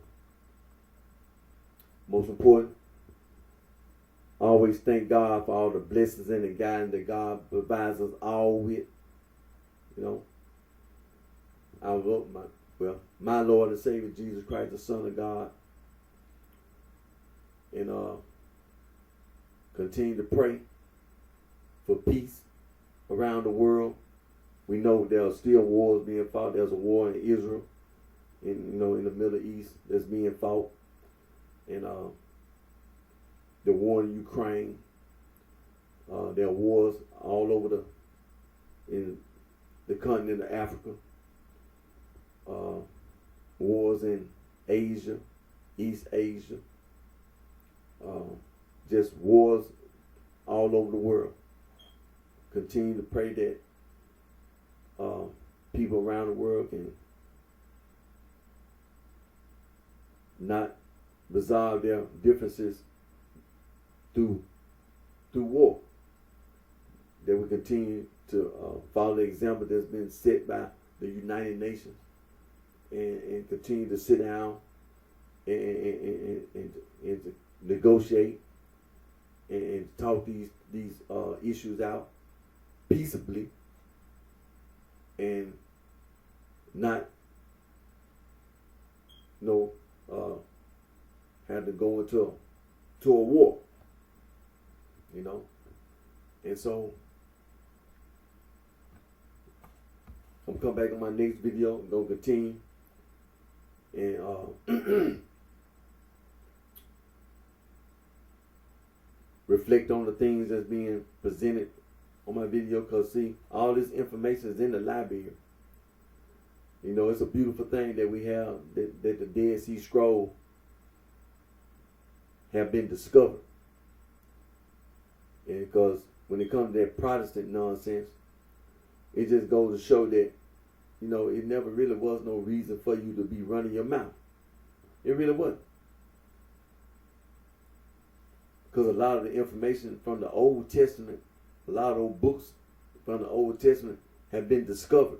A: most important, I always thank God for all the blessings and the guidance that God provides us all with. You know, I love my Lord and Savior Jesus Christ, the Son of God. And continue to pray for peace around the world. We know there are still wars being fought. There's a war in Israel, in the Middle East that's being fought, and the war in Ukraine. There are wars all over in the continent of Africa. Wars in Asia, East Asia. Just wars all over the world. Continue to pray that people around the world can not resolve their differences through war. That we continue to follow the example that's been set by the United Nations, and continue to sit down and to negotiate and talk these issues out peaceably, and not have to go into a war, and so I'm gonna come back on my next video. I'm gonna continue and reflect on the things that's being presented on my video, because see, all this information is in the library. It's a beautiful thing that we have, that the Dead Sea Scroll have been discovered. And because when it comes to that Protestant nonsense, it just goes to show that, it never really was no reason for you to be running your mouth. It really wasn't. Because a lot of the information from the Old Testament, a lot of those books from the Old Testament have been discovered.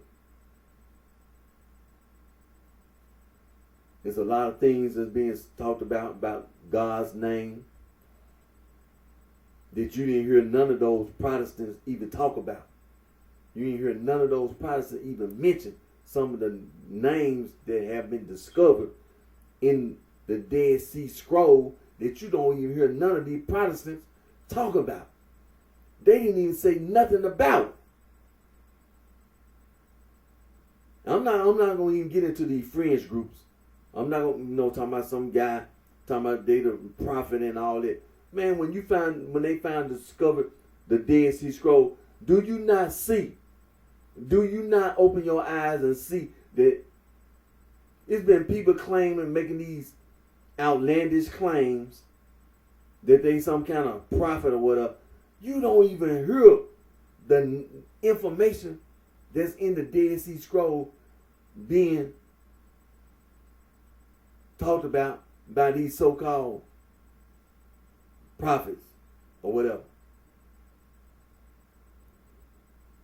A: There's a lot of things that's being talked about God's name, that you didn't hear none of those Protestants even talk about. You didn't hear none of those Protestants even mention some of the names that have been discovered in the Dead Sea Scroll that you don't even hear none of these Protestants talk about. They didn't even say nothing about it. I'm not going to even get into these fringe groups. I'm not going to talking about some guy talking about they the prophet and all that. Man, when they discovered the Dead Sea Scroll, do you not see? Do you not open your eyes and see that it's been people making these outlandish claims that they some kind of prophet or whatever? You don't even hear the information that's in the Dead Sea Scroll being talked about by these so-called prophets or whatever.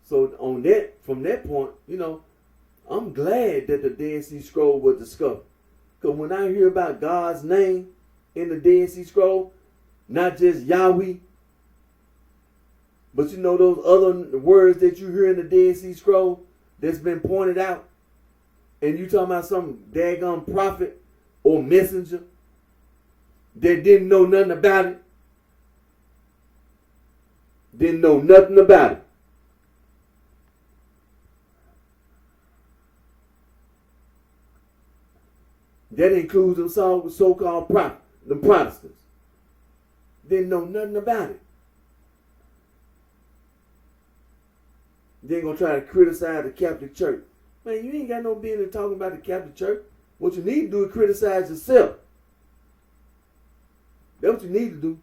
A: So from that point, I'm glad that the Dead Sea Scroll was discovered. Because when I hear about God's name in the Dead Sea Scroll, not just Yahweh, but those other words that you hear in the Dead Sea Scroll that's been pointed out, and you talking about some daggone prophet or messenger that didn't know nothing about it, didn't know nothing about it. That includes them so-called prophets, the Protestants. Didn't know nothing about it. Then gonna try to criticize the Catholic Church. Man, you ain't got no business talking about the Catholic Church. What you need to do is criticize yourself. That's what you need to do.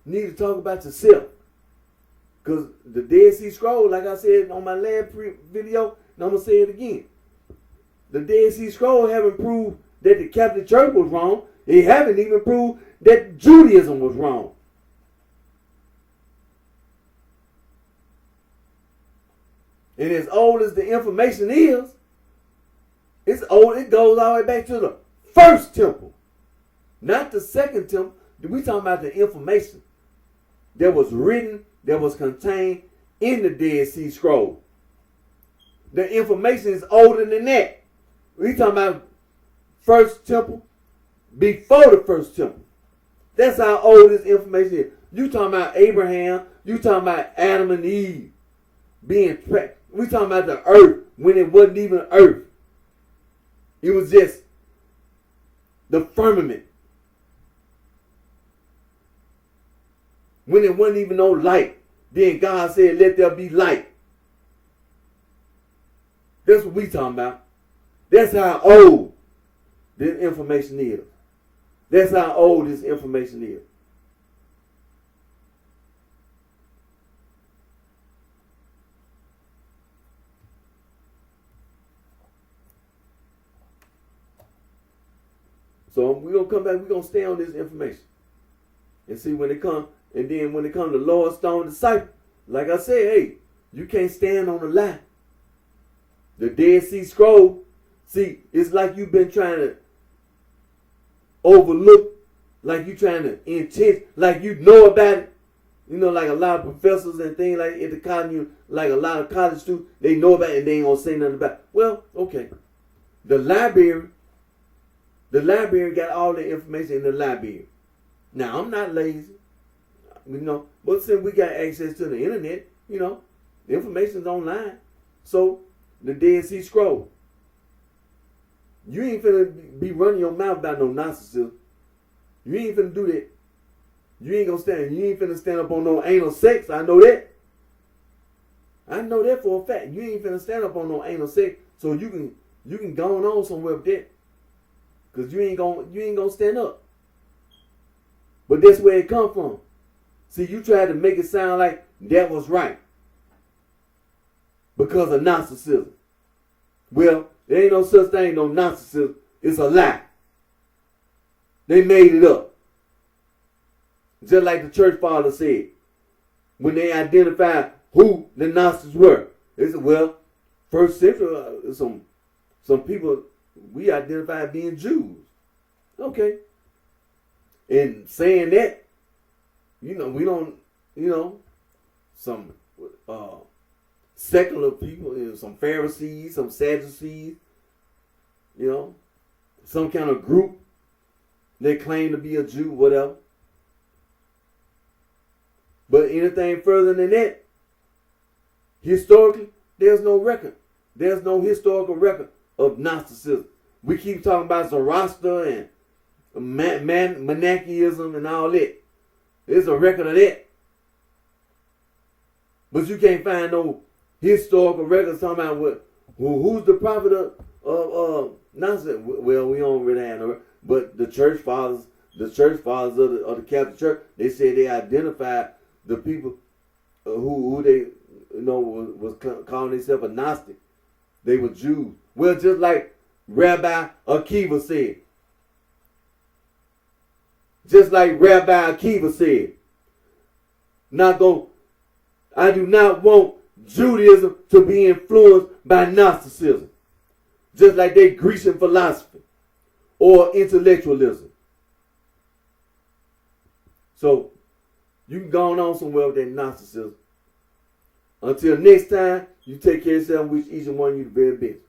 A: You need to talk about yourself. Because the Dead Sea Scroll, like I said on my last video, and I'm going to say it again. The Dead Sea Scroll haven't proved that the Catholic Church was wrong. They haven't even proved that Judaism was wrong. And as old as the information is, it's old. It goes all the way back to the first temple, not the second temple. We talking about the information that was written, that was contained in the Dead Sea Scroll. The information is older than that. We talking about first temple, before the first temple. That's how old this information is. You talking about Abraham. You talking about Adam and Eve being trapped. We talking about the earth when it wasn't even earth. It was just the firmament. When it wasn't even no light. Then God said, let there be light. That's what we talking about. That's how old this information is. That's how old this information is. So we're gonna come back. We're gonna stay on this information and see when it comes. And then when it comes to Lord Stone disciple, like I said, hey, you can't stand on the lie. The Dead Sea Scroll, see, it's like you've been trying to overlook, like you trying to intent, like you know about it. You know, like a lot of professors and things like at the college, like a lot of college students, they know about it and they ain't gonna say nothing about it. Well, okay. The library got all the information in the library. Now, I'm not lazy, but since we got access to the internet, the information's online. So, the Dead Sea Scroll. You ain't finna be running your mouth about no narcissism. You ain't finna do that. You ain't finna stand up on no anal sex. I know that. I know that for a fact. You ain't finna stand up on no anal sex. So you can go on somewhere with that. Cause you ain't gonna stand up. But that's where it come from. See, you tried to make it sound like that was right. Because of narcissism. Well, there ain't no such thing, no narcissism. It's a lie. They made it up. Just like the church father said, when they identified who the Gnostics were. They said, well, first century, some people we identify being Jews. Okay. And saying that, we don't, some secular people, some Pharisees, some Sadducees, some kind of group, they claim to be a Jew, whatever. But anything further than that, historically, there's no record. There's no historical record of Gnosticism. We keep talking about Zoroaster and Manichaeism and all that. There's a record of that. But you can't find no historical records talking about who's the prophet of Gnosticism. Well, we don't really have no. But the church fathers of the Catholic Church, they said they identified the people who they was calling themselves a Gnostic. They were Jews. Well, just like Rabbi Akiva said. Just like Rabbi Akiva said. I do not want Judaism to be influenced by Gnosticism. Just like they Grecian philosophy or intellectualism. So, you can go on somewhere with that Gnosticism. Until next time, you take care of yourself and wish each and one of you the very best.